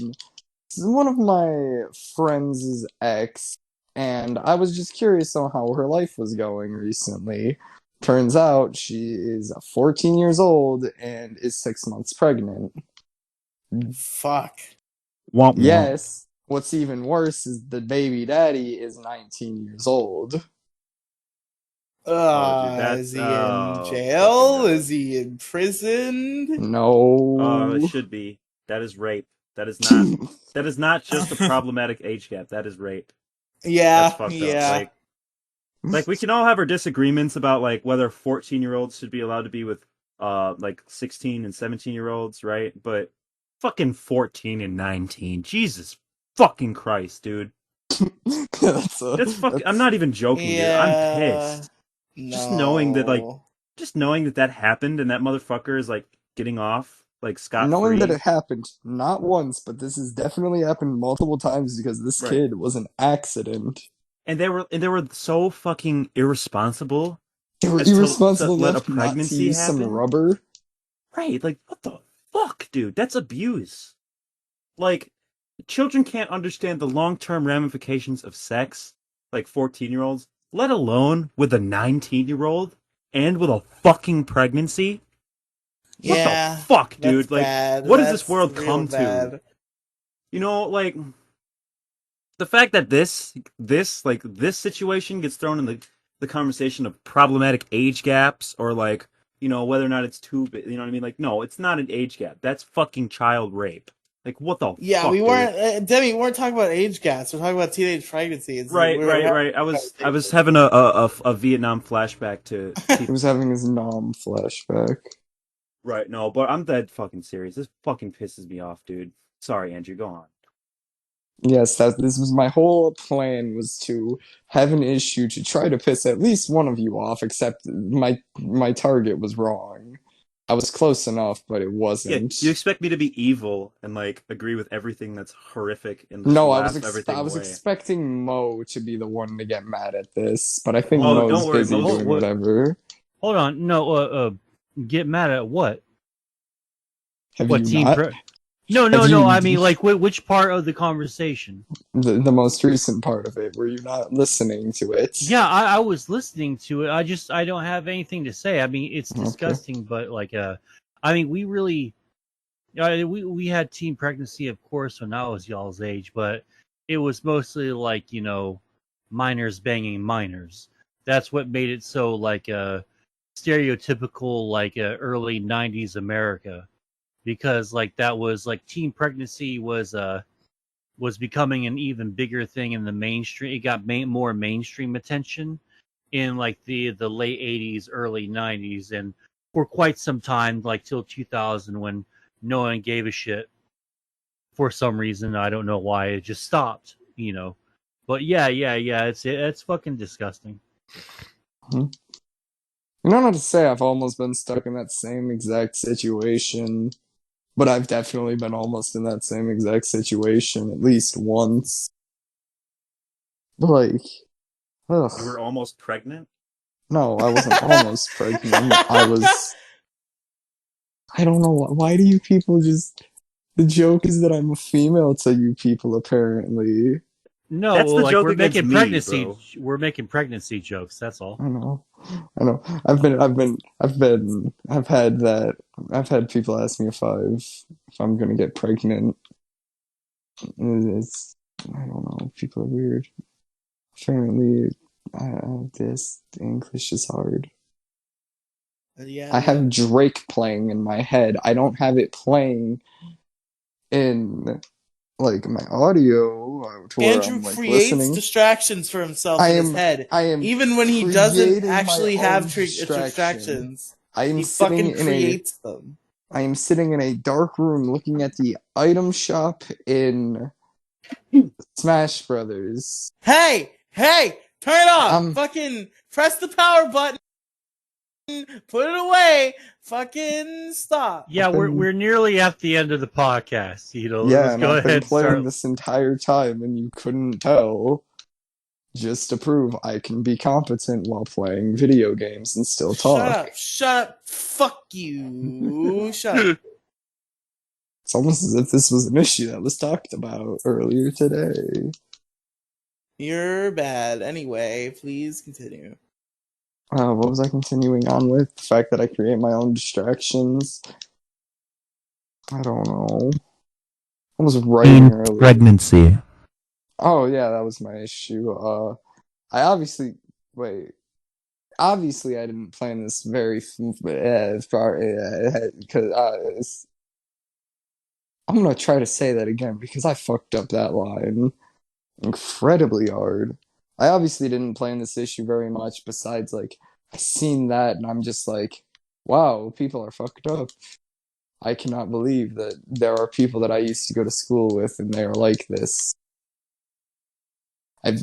D: one of my friends' ex, and I was just curious on how her life was going recently. Turns out she is 14 years old and is 6 months pregnant.
A: Fuck.
C: Womp womp.
D: Yes. What's even worse is the baby daddy is 19 years old.
C: Dude, that's
A: Is he in
C: fucking
A: jail?
C: God.
A: Is he imprisoned?
D: No.
C: It should be. That is rape. That is not. That is not just a problematic age gap. That is rape.
A: Yeah,
C: That's fucked
A: yeah.
C: up. Like we can all have our disagreements about like whether 14-year-olds should be allowed to be with like 16 and 17-year-olds, right? But fucking 14 and 19. Jesus fucking Christ, dude. That's fucking I'm not even joking, dude. I'm pissed.
A: No.
C: Just knowing that happened and that motherfucker is like getting off like scot
D: knowing that
C: free.
D: it happened not once, but this has definitely happened multiple times because this
C: Right.
D: kid was an accident.
C: And they were so fucking irresponsible.
D: They were
C: as to
D: irresponsible
C: let a
D: enough not to
C: pregnancy
D: use some
C: happen.
D: rubber.
C: Right, like what the fuck, dude? That's abuse. Like children can't understand the long-term ramifications of sex, like 14-year-olds, let alone with a 19-year-old and with a fucking pregnancy. What
A: Yeah,
C: the fuck, dude?
A: that's
C: Like,
A: bad.
C: what does this
A: That's
C: world
A: real
C: come
A: bad.
C: to? You know, like the fact that this situation gets thrown in the conversation of problematic age gaps or like, you know, whether or not it's too, you know what I mean? Like, no, it's not an age gap. That's fucking child rape. Like, what the
A: Yeah,
C: fuck,
A: we
C: dude?
A: weren't, Demi. We weren't talking about age gaps. We're talking about teenage pregnancy.
C: Right. I was having a Vietnam flashback to.
D: He was having his nom flashback.
C: Right. No, but I'm dead fucking serious. This fucking pisses me off, dude. Sorry, Andrew. Go on.
D: Yes, this was my whole plan, was to have an issue to try to piss at least one of you off, except my target was wrong. I was close enough, but it
C: Yeah,
D: wasn't.
C: you expect me to be evil and like agree with everything that's horrific and
D: No,
C: laugh everything
D: I was
C: away.
D: expecting Mo to be the one to get mad at this, but I think
C: Oh,
D: Mo's
C: don't worry,
D: busy
C: Mo's-
D: doing whatever.
E: Hold on, no, get mad at what?
D: Have
E: What
D: you
E: team?
D: not?
E: No.
D: Have you
E: I mean, like, which part of the conversation?
D: the most recent part of it? Were you not listening to it?
E: Yeah, I was listening to it. I don't have anything to say. I mean, it's
D: Okay.
E: disgusting, but like, I mean, we really, we had teen pregnancy, of course, when I was y'all's age, but it was mostly like, you know, minors banging minors. That's what made it so like stereotypical, like early '90s America, because like that was like teen pregnancy was becoming an even bigger thing in the mainstream. It got more mainstream attention in like the late '80s, early '90s, and for quite some time, like till 2000, when no one gave a shit for some reason. I don't know why. It just stopped, you know. But yeah, it's fucking disgusting.
D: You don't know what to say. I've almost been stuck in that same exact situation. But I've definitely been almost in that same exact situation at least once. Like, ugh.
C: You were almost pregnant?
D: No, I wasn't almost pregnant. I don't know why do you people just. The joke is that I'm a female to you people, apparently.
E: No,
C: That's the
E: like
C: joke against me, bro.
E: we're making pregnancy jokes. That's all.
D: I know. I've had that. I've had people ask me if I'm gonna get pregnant. It's, I don't know. People are weird. Apparently, this English is hard.
A: Yeah,
D: I have Drake playing in my head. I don't have it playing in like my audio to where
A: Andrew
D: I'm like
A: creates
D: listening.
A: distractions for himself in his head.
D: I am
A: even when he doesn't
D: creating
A: actually
D: my
A: have
D: own
A: distractions.
D: I am
A: He
D: sitting
A: fucking
D: in
A: creates them.
D: I am sitting in a dark room looking at the item shop in Smash Brothers.
A: Hey, turn it off.
D: Um,
A: Fucking press the power button. Put it away. Fucking stop.
E: Yeah, we're nearly at the end of the podcast. You know,
D: Yeah,
E: let's
D: and
E: go
D: I've
E: ahead
D: been
E: and
D: playing
E: start.
D: this entire time and you couldn't tell. Just to prove I can be competent while playing video games and still talk.
A: Shut up. Fuck you. Shut up.
D: It's almost as if this was an issue that was talked about earlier today.
A: You're bad. Anyway, please continue.
D: What was I continuing on with? The fact that I create my own distractions. I don't know. I was writing earlier.
C: Pregnancy.
D: Oh yeah, that was my issue. I obviously wait. Obviously, I didn't plan this very because I'm gonna try to say that again because I fucked up that line incredibly hard. I obviously didn't plan this issue very much. Besides, like I seen that and I'm just like, wow, people are fucked up. I cannot believe that there are people that I used to go to school with and they are like this. I've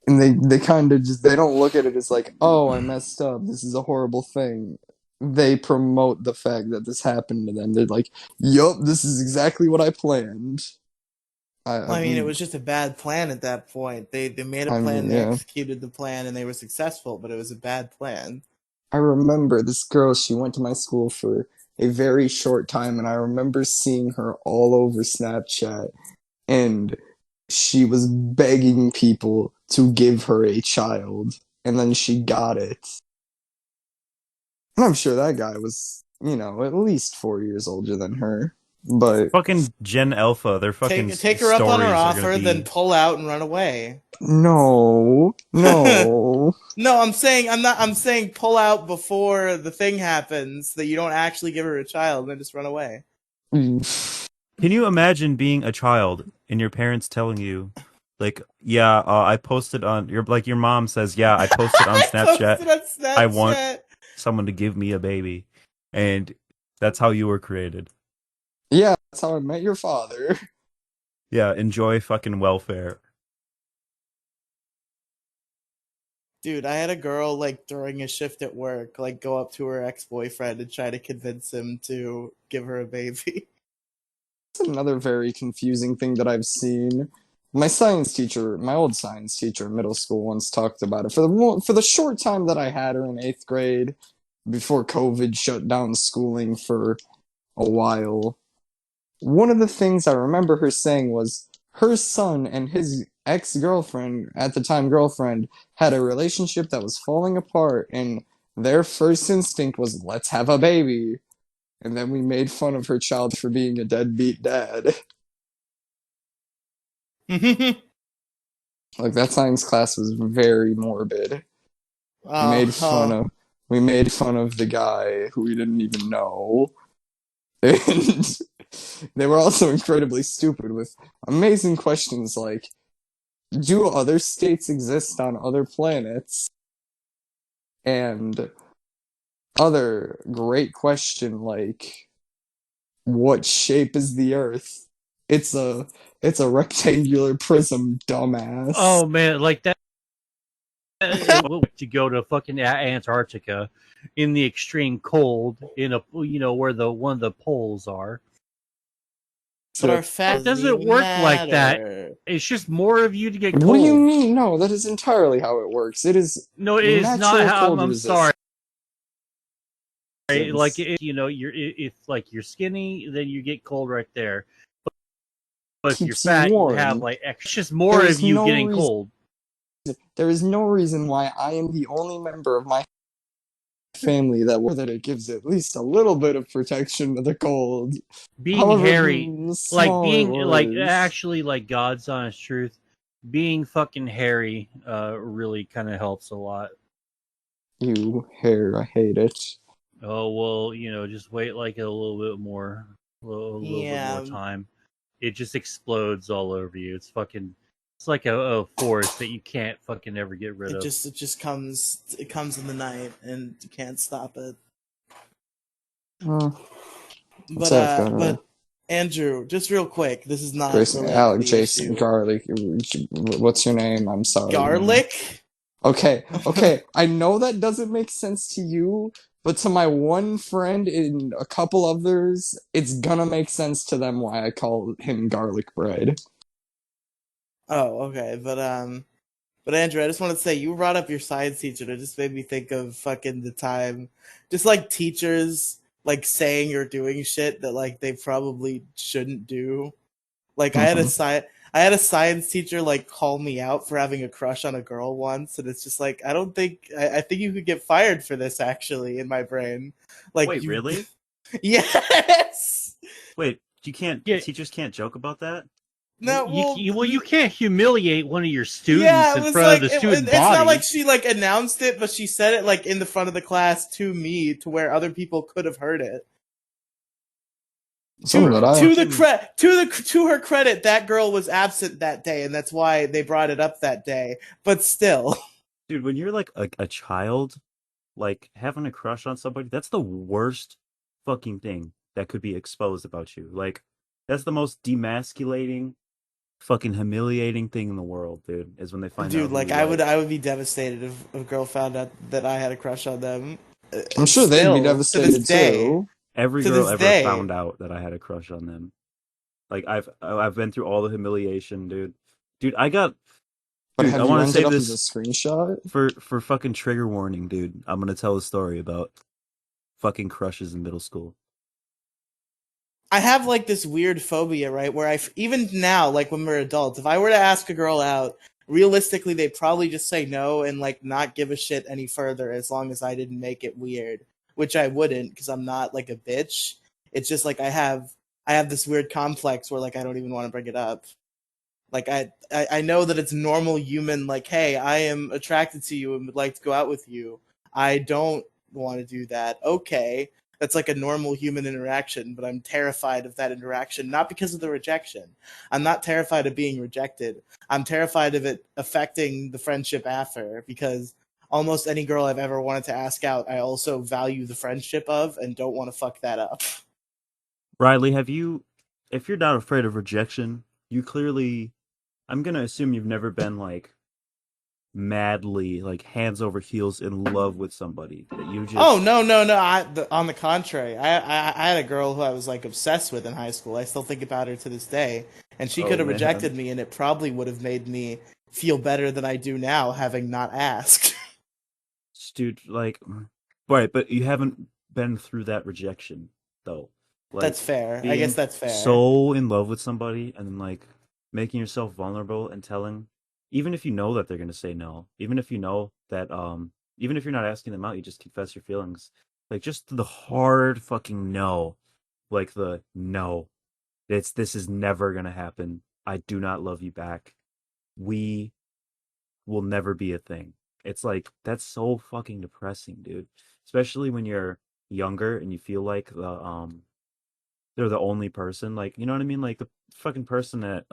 D: and they kind of just they don't look at it as like, oh, I messed up, this is a horrible thing. They promote the fact that this happened to them. They're like, yup, this is exactly what I planned.
A: I mean, it was just a bad plan at that point. They made a plan, they executed the plan, and they were successful, but it was a bad plan.
D: I remember this girl, she went to my school for a very short time, and I remember seeing her all over Snapchat, and she was begging people to give her a child, and then she got it. And I'm sure that guy was, at least 4 years older than her. But
C: fucking Gen Alpha, they're fucking
A: take her up on her offer, then pull out and run away.
D: No.
A: No, I'm saying pull out before the thing happens, that you don't actually give her a child and then just run away.
C: Can you imagine being a child and your parents telling you, like, yeah, I posted on your mom says, yeah, I posted on Snapchat. I want someone to give me a baby, and that's how you were created.
D: Yeah, that's how I met your father.
C: Yeah, enjoy fucking welfare.
A: Dude, I had a girl, like, during a shift at work, like, go up to her ex-boyfriend and try to convince him to give her a baby.
D: That's another very confusing thing that I've seen. My old science teacher in middle school once talked about it. For the short time that I had her in 8th grade, before COVID shut down schooling for a while, one of the things I remember her saying was her son and his ex-girlfriend, at the time girlfriend, had a relationship that was falling apart, and their first instinct was, let's have a baby. And then we made fun of her child for being a deadbeat dad. Like, that science class was very morbid. We made fun of the guy who we didn't even know. And they were also incredibly stupid with amazing questions like, do other states exist on other planets? And other great question like, what shape is the Earth? It's a rectangular prism, dumbass.
E: Oh man, like that. To go to fucking Antarctica in the extreme cold, in where one of the poles are.
A: But our fact
E: doesn't work like that. It's just more of you to get cold.
D: What do you mean? No, that is entirely how it works. It is
E: it is not how. I'm sorry. Like if you're skinny, then you get cold right there. But if you're fat, you have like it's just more of you getting cold.
D: There is no reason why I am the only member of my family that it gives at least a little bit of protection to the cold.
E: Being hairy, actually, like God's honest truth, being fucking hairy really kind of helps a lot.
D: You hair, I hate it.
E: Oh well, just wait like a little bit more, a little bit more time. It just explodes all over you. It's like a force that you can't fucking ever get rid of.
A: It just comes in the night and you can't stop it. But Andrew, just real quick, this is not
D: Alex, Jason, Garlic. What's your name? I'm sorry.
A: Garlic?
D: Okay. I know that doesn't make sense to you, but to my one friend and a couple others, it's gonna make sense to them why I call him garlic bread.
A: Oh, okay. But Andrew, I just want to say, you brought up your science teacher, and it just made me think of fucking the time, just like teachers like saying or doing shit that like they probably shouldn't do. Like I I had a science teacher like call me out for having a crush on a girl once, and it's just like I think you could get fired for this actually in my brain. Like
C: Wait, really?
A: Yes.
C: Wait, teachers can't joke about that?
A: No,
E: you can't humiliate one of your students
A: yeah, it
E: in
A: was
E: front
A: like
E: of the student
A: it's not like
E: body.
A: she like announced it, but she said it like in the front of the class to me, to where other people could have heard it. To her credit, that girl was absent that day, and that's why they brought it up that day. But still,
C: dude, when you're like a child, like having a crush on somebody, that's the worst fucking thing that could be exposed about you. Like, that's the most demasculating, fucking humiliating thing in the world, dude. Is when they find out.
A: Dude, like I would be devastated if a girl found out that I had a crush on them.
D: I'm sure they'd be devastated too.
C: Every girl ever found out that I had a crush on them. Like I've been through all the humiliation, dude. Dude, I got.
D: But
C: dude,
D: have
C: I
D: you
C: want to
D: ended
C: say
D: up
C: this
D: as a screenshot
C: for fucking trigger warning, dude. I'm gonna tell a story about fucking crushes in middle school.
A: I have like this weird phobia, right? Where even now, like when we're adults, if I were to ask a girl out, realistically, they'd probably just say no and like not give a shit any further, as long as I didn't make it weird, which I wouldn't, because I'm not like a bitch. It's just like I have this weird complex where like I don't even want to bring it up. Like I know that it's normal human, like, hey, I am attracted to you and would like to go out with you. I don't want to do that. Okay. That's like a normal human interaction, but I'm terrified of that interaction, not because of the rejection. I'm not terrified of being rejected. I'm terrified of it affecting the friendship after, because almost any girl I've ever wanted to ask out, I also value the friendship of and don't want to fuck that up.
C: Riely, if you're not afraid of rejection, you clearly, I'm gonna assume you've never been like madly, like hands over heels in love with somebody that you just.
A: Oh no! On the contrary, I had a girl who I was like obsessed with in high school. I still think about her to this day, and she could have rejected me, and it probably would have made me feel better than I do now, having not asked.
C: Dude, like, right, but you haven't been through that rejection though. Like,
A: that's fair. I guess that's fair.
C: So in love with somebody and then like making yourself vulnerable and telling, even if you know that they're gonna say no, even if you know that even if you're not asking them out, you just confess your feelings. Like just the hard fucking no. Like the no. This is never gonna happen. I do not love you back. We will never be a thing. It's like that's so fucking depressing, dude. Especially when you're younger and you feel like they're the only person, like, you know what I mean? Like the fucking person that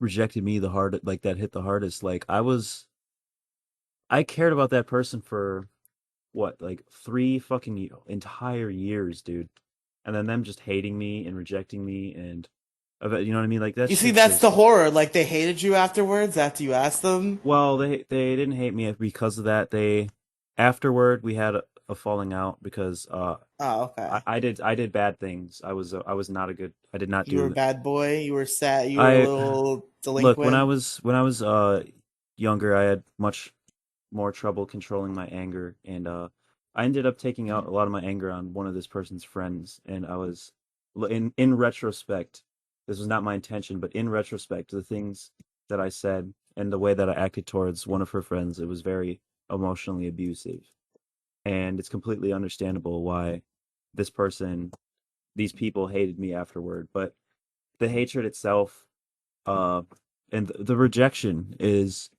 C: rejected me the hard, like that hit the hardest. Like I cared about that person for what, like 3 fucking entire years, dude. And then them just hating me and rejecting me and you know what I mean? Like that.
A: You see, that's the horror. Like they hated you afterwards after you asked them.
C: Well, they didn't hate me because of that. Afterward we had a falling out because
A: oh, okay.
C: I did bad things. I was not a good. I did not do.
A: You were a bad boy. You were sad. You were a little delinquent.
C: Look, when I was younger, I had much more trouble controlling my anger, and I ended up taking out a lot of my anger on one of this person's friends, and I was in retrospect, this was not my intention, but in retrospect, the things that I said and the way that I acted towards one of her friends, it was very emotionally abusive. And it's completely understandable why these people hated me afterward. But the hatred itself, and the rejection is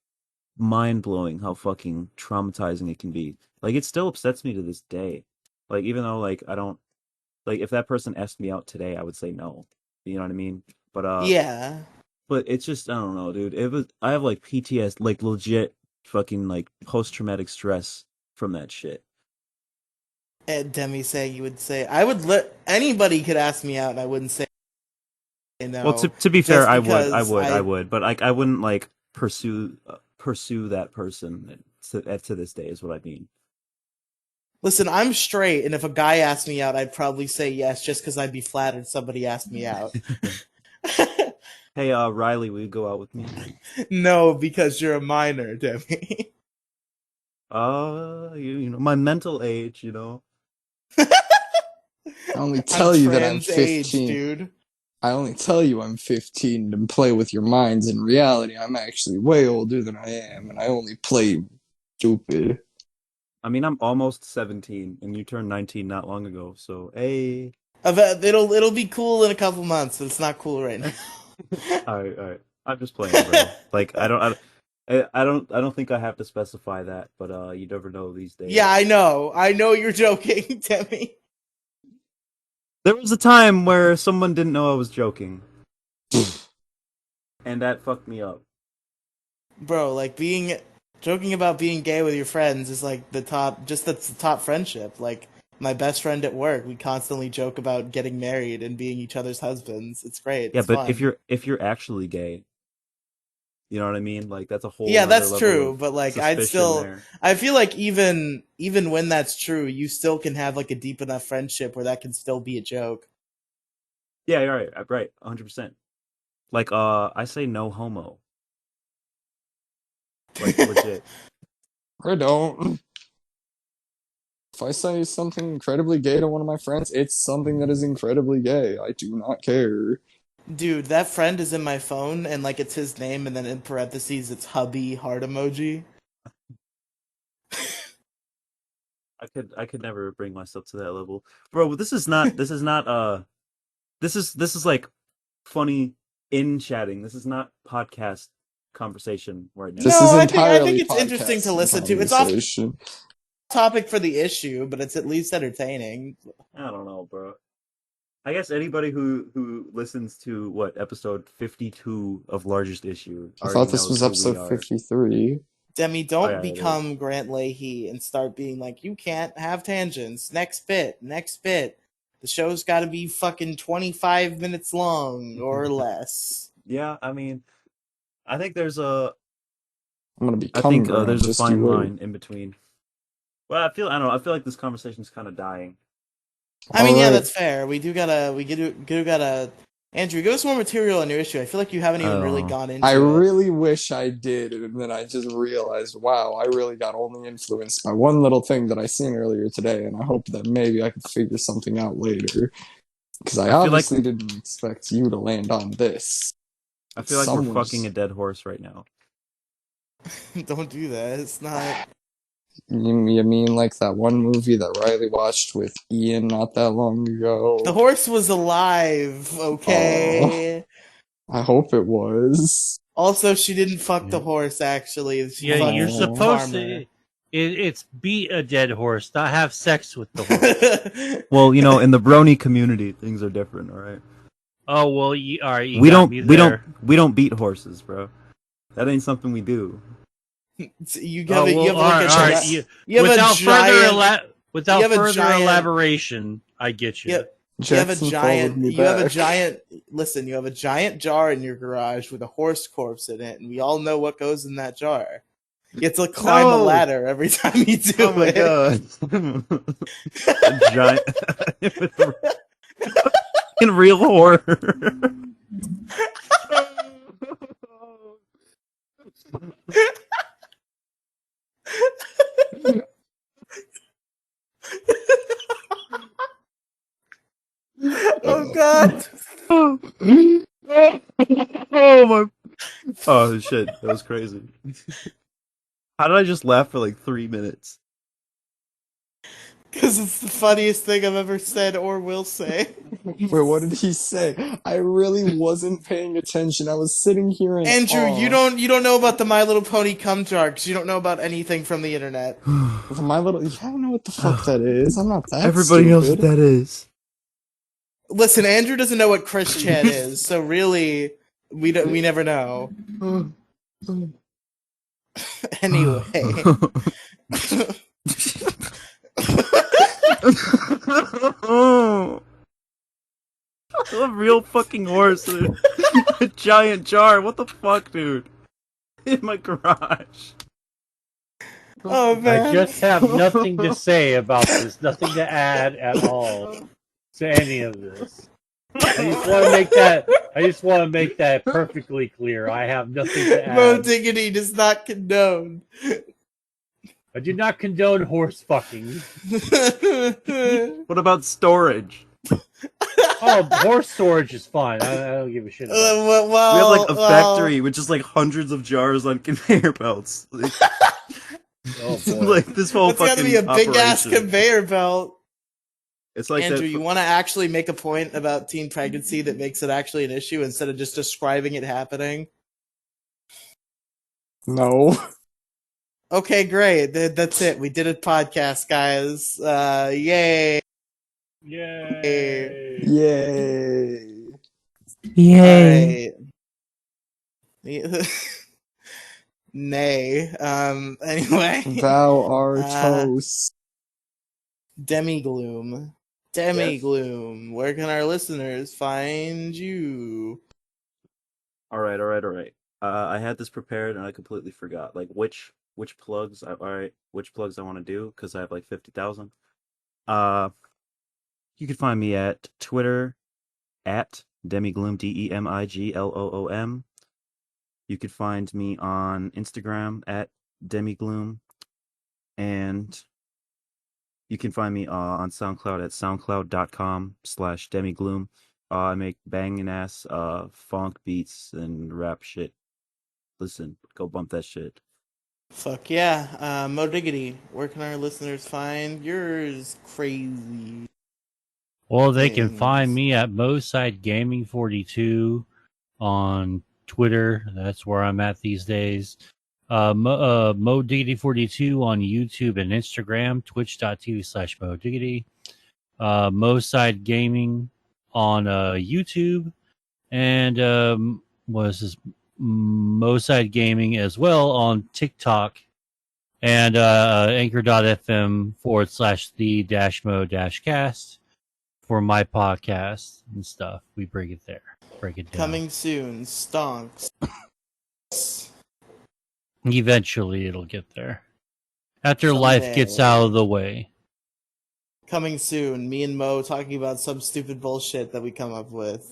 C: mind blowing how fucking traumatizing it can be. Like it still upsets me to this day. Like even though like I don't like if that person asked me out today, I would say no. You know what I mean? But
A: yeah.
C: But it's just I don't know, dude. I have like PTSD, like legit fucking like post traumatic stress from that shit.
A: And Demi saying you would say I would anybody could ask me out and I wouldn't say no.
C: Well, to be fair, I would, but like I wouldn't like pursue that person to this day is what I mean.
A: Listen, I'm straight, and if a guy asked me out, I'd probably say yes, just because I'd be flattered somebody asked me out.
C: Hey, Riely, will you go out with me?
A: No, because you're a minor, Demi.
C: You know my mental age, you know.
D: I only tell you that I'm 15,
A: age, dude.
D: I only tell you I'm 15 to play with your minds. In reality, I'm actually way older than I am, and I only play stupid.
C: I mean, I'm almost 17, and you turned 19 not long ago. So, hey.
A: It'll be cool in a couple months, but it's not cool right now.
C: All right. I'm just playing, bro. Like, I don't think I have to specify that, but you never know these days.
A: Yeah, I know you're joking, Demi.
C: There was a time where someone didn't know I was joking, and that fucked me up.
A: Bro, like joking about being gay with your friends is like that's the top friendship. Like my best friend at work, we constantly joke about getting married and being each other's husbands. It's great.
C: Yeah,
A: it's
C: but
A: fun.
C: if you're actually gay, you know what I mean? Like that's a whole
A: that's true, but like I feel like even when that's true, you still can have like a deep enough friendship where that can still be a joke.
C: Yeah, you're right, 100%. Like I say no homo. Like legit.
D: I don't. If I say something incredibly gay to one of my friends, it's something that is incredibly gay. I do not care.
A: Dude, that friend is in my phone, and like it's his name, and then in parentheses it's hubby heart emoji.
C: I could never bring myself to that level, bro. This is not this is like funny in chatting. This is not podcast conversation right now.
D: This is
A: I
D: entirely
A: think it's interesting to listen to. It's off topic for the issue, but it's at least entertaining.
C: I don't know, bro. I guess anybody who listens to episode 52 of Largest Issue.
D: I thought this was episode 53.
A: Demi, don't become Grant Leahy and start being like, you can't have tangents. Next bit. The show's got to be fucking 25 minutes long or less.
C: Yeah, I mean, I think there's a.
D: I'm gonna become.
C: There's a fine line in between. Well, I don't know. I feel like this conversation's kind of dying.
A: I mean, yeah, that's fair. We do gotta. Andrew, give us more material on your issue. I feel like you haven't even really gone into it.
D: I really wish I did, and then I just realized, wow, I really got only influenced by one little thing that I seen earlier today, and I hope that maybe I could figure something out later. Because I obviously didn't expect you to land on this.
C: I feel like we're fucking a dead horse right now.
A: Don't do that. It's not...
D: You mean like that one movie that Riely watched with Ian not that long ago?
A: The horse was alive, okay?
D: I hope it was.
A: Also, she didn't fuck the horse, actually.
E: You're supposed to... It's beat a dead horse, not have sex with the horse.
C: Well, in the brony community, things are different, all right?
E: Oh, well, all right.
C: We don't beat horses, bro. That ain't something we do.
E: Without further elaboration, I get you.
A: You have a giant jar in your garage with a horse corpse in it, and we all know what goes in that jar. You have to climb a ladder every time you do it.
C: Oh my god. A giant in real horror.
A: Oh god.
C: Oh my. Oh shit, that was crazy. How did I just laugh for like 3 minutes?
A: Because it's the funniest thing I've ever said or will say.
D: Wait, what did he say? I really wasn't paying attention. I was sitting here in
A: Andrew,
D: awe.
A: you don't know about the My Little Pony cum jar because you don't know about anything from the internet.
D: I don't know what the fuck that is. I'm not that
C: Everybody knows what that is.
A: Listen, Andrew doesn't know what Chris Chan is, so really, we never know. Anyway.
C: A real fucking horse in a giant jar. What the fuck, dude? In my garage.
A: Oh man.
E: I just have nothing to say about this. Nothing to add at all to any of this. I just want to make that perfectly clear. I have nothing to add.
A: Mo Diggity does not condone.
E: I do not condone horse fucking.
C: What about storage?
E: Oh, horse storage is fine. I don't give a shit about it.
A: Well,
C: We have like a factory with just like hundreds of jars on conveyor belts. Like,
E: Oh boy.
C: like this whole
A: it's got to be a big ass conveyor belt.
C: It's like
A: Andrew,
C: that
A: you want to actually make a point about teen pregnancy that makes it actually an issue instead of just describing it happening?
D: No.
A: Okay, great. That's it. We did a podcast, guys. Yay.
E: Yay.
D: Yay.
B: Yay.
A: All right. Nay. Anyway.
D: Thou art toast.
A: Demi Gloom. Demi Gloom. Where can our listeners find you?
C: All right. I had this prepared and I completely forgot. Like which plugs? Which plugs I want to do because I have like 50,000. You can find me at Twitter at Demigloom DEMIGLOOM. You could find me on Instagram at Demigloom, and you can find me on SoundCloud at soundcloud.com/Demigloom. I make banging ass funk beats and rap shit. Listen, go bump that shit.
A: Fuck yeah. Mo Diggity, where can our listeners find yours? Crazy.
E: Well, they can find me at Moside Gaming 42 on Twitter. That's where I'm at these days. Mo Diggity 42 on YouTube and Instagram, twitch.tv/Mo Diggity. Moside Gaming on YouTube, and what is this? Moside Gaming as well on TikTok and anchor.fm/the-mo-cast for my podcast and stuff. We break it there. Break it down.
A: Coming soon, Stonks.
E: Eventually it'll get there. After
A: Someday.
E: life gets out of the way.
A: Coming soon, me and Mo talking about some stupid bullshit that we come up with.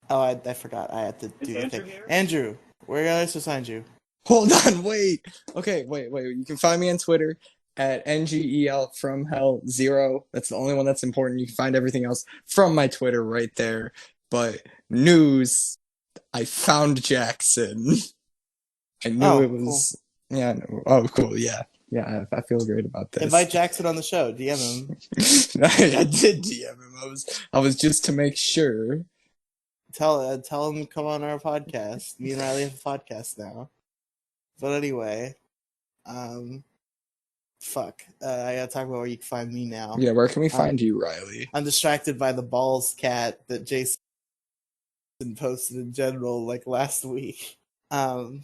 A: Oh, I forgot. I had to do the thing. Here? Andrew, where else to find you?
D: Hold on, wait. Okay, wait. You can find me on Twitter at NGEL from hell 0. That's the only one that's important. You can find everything else from my Twitter right there. But news, I found Jackson. I knew it was cool. Yeah. No. Oh, cool. Yeah. I feel great about this.
A: Invite Jackson on the show. DM him.
D: I did DM him. I was just to make sure.
A: Tell him to come on our podcast. Me and Riely have a podcast now. But anyway, fuck. I gotta talk about where you can find me now.
D: Yeah, where can we find you, Riely?
A: I'm distracted by the balls cat that Jason posted in general, like last week. You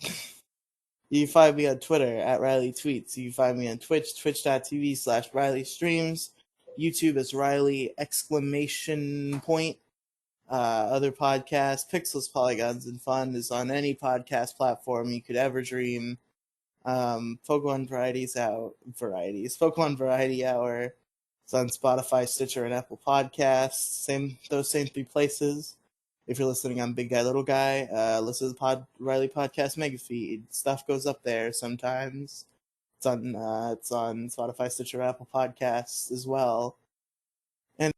A: can find me on Twitter at Riely Tweets. You can find me on Twitch, twitch.tv/Riely Streams. YouTube is Riely ! Other podcasts, Pixels, Polygons, and Fun is on any podcast platform you could ever dream. Pokemon Pokemon Variety Hour. It's on Spotify, Stitcher, and Apple Podcasts. Those same 3 places. If you're listening on Big Guy, Little Guy, listen to the Riely Podcast Mega Feed. Stuff goes up there sometimes. It's on Spotify, Stitcher, Apple Podcasts as well. And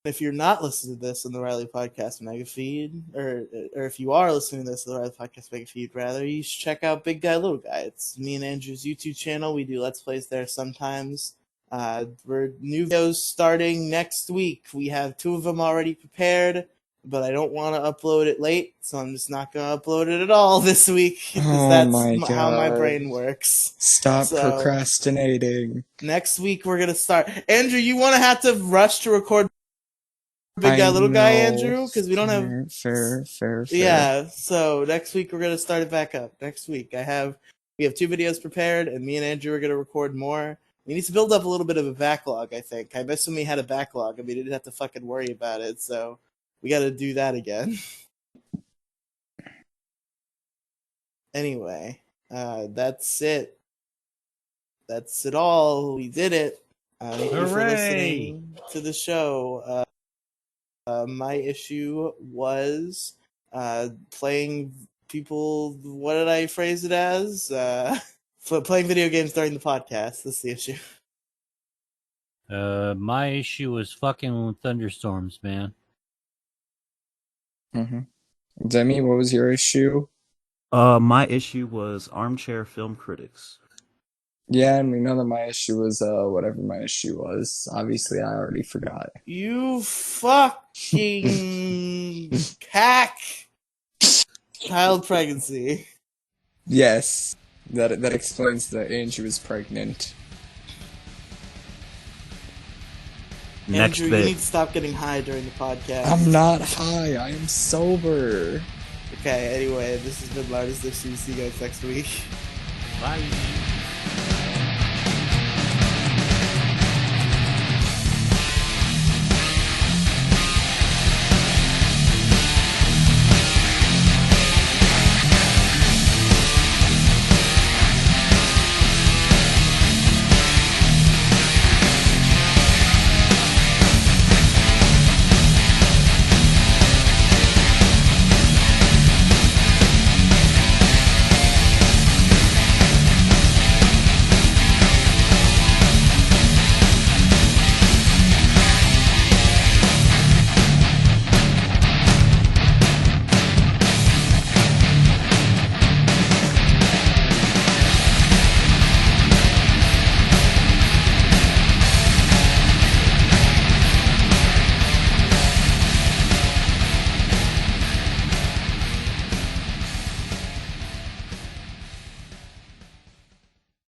A: if you're not listening to this on the Riely Podcast Mega Feed, or if you are listening to this on the Riely Podcast Mega Feed, rather, you should check out Big Guy, Little Guy. It's me and Andrew's YouTube channel. We do Let's Plays there sometimes. We're new videos starting next week. We have 2 of them already prepared, but I don't want to upload it late, so I'm just not going to upload it at all this week, because that's how my brain works.
D: Stop procrastinating.
A: Next week we're going to start. Andrew, you want to have to rush to record Big Guy, Little Guy, Andrew? Because we don't have...
D: Fair.
A: Yeah, so next week we're going to start it back up. Next week we have 2 videos prepared, and me and Andrew are going to record more. We need to build up a little bit of a backlog, I think. I miss when we had a backlog and we didn't have to fucking worry about it, so we got to do that again. Anyway, that's it. That's it all. We did it. Thank you for listening to the show. My issue was playing people. What did I phrase it as? Playing video games during the podcast. That's the issue.
E: My issue was fucking Thunderstorms, man.
D: Mm-hmm. Demi, what was your issue?
C: My issue was Armchair Film Critics.
D: Yeah, and we know that my issue was whatever my issue was. Obviously, I already forgot.
A: You fucking hack. Child pregnancy.
D: Yes, that explains that Angie was pregnant.
C: Next
A: Andrew,
C: bit.
A: you need to stop getting high during the podcast.
D: I'm not high. I am sober.
A: Okay, anyway, this has been Loudest Issue. See you guys next week.
E: Bye.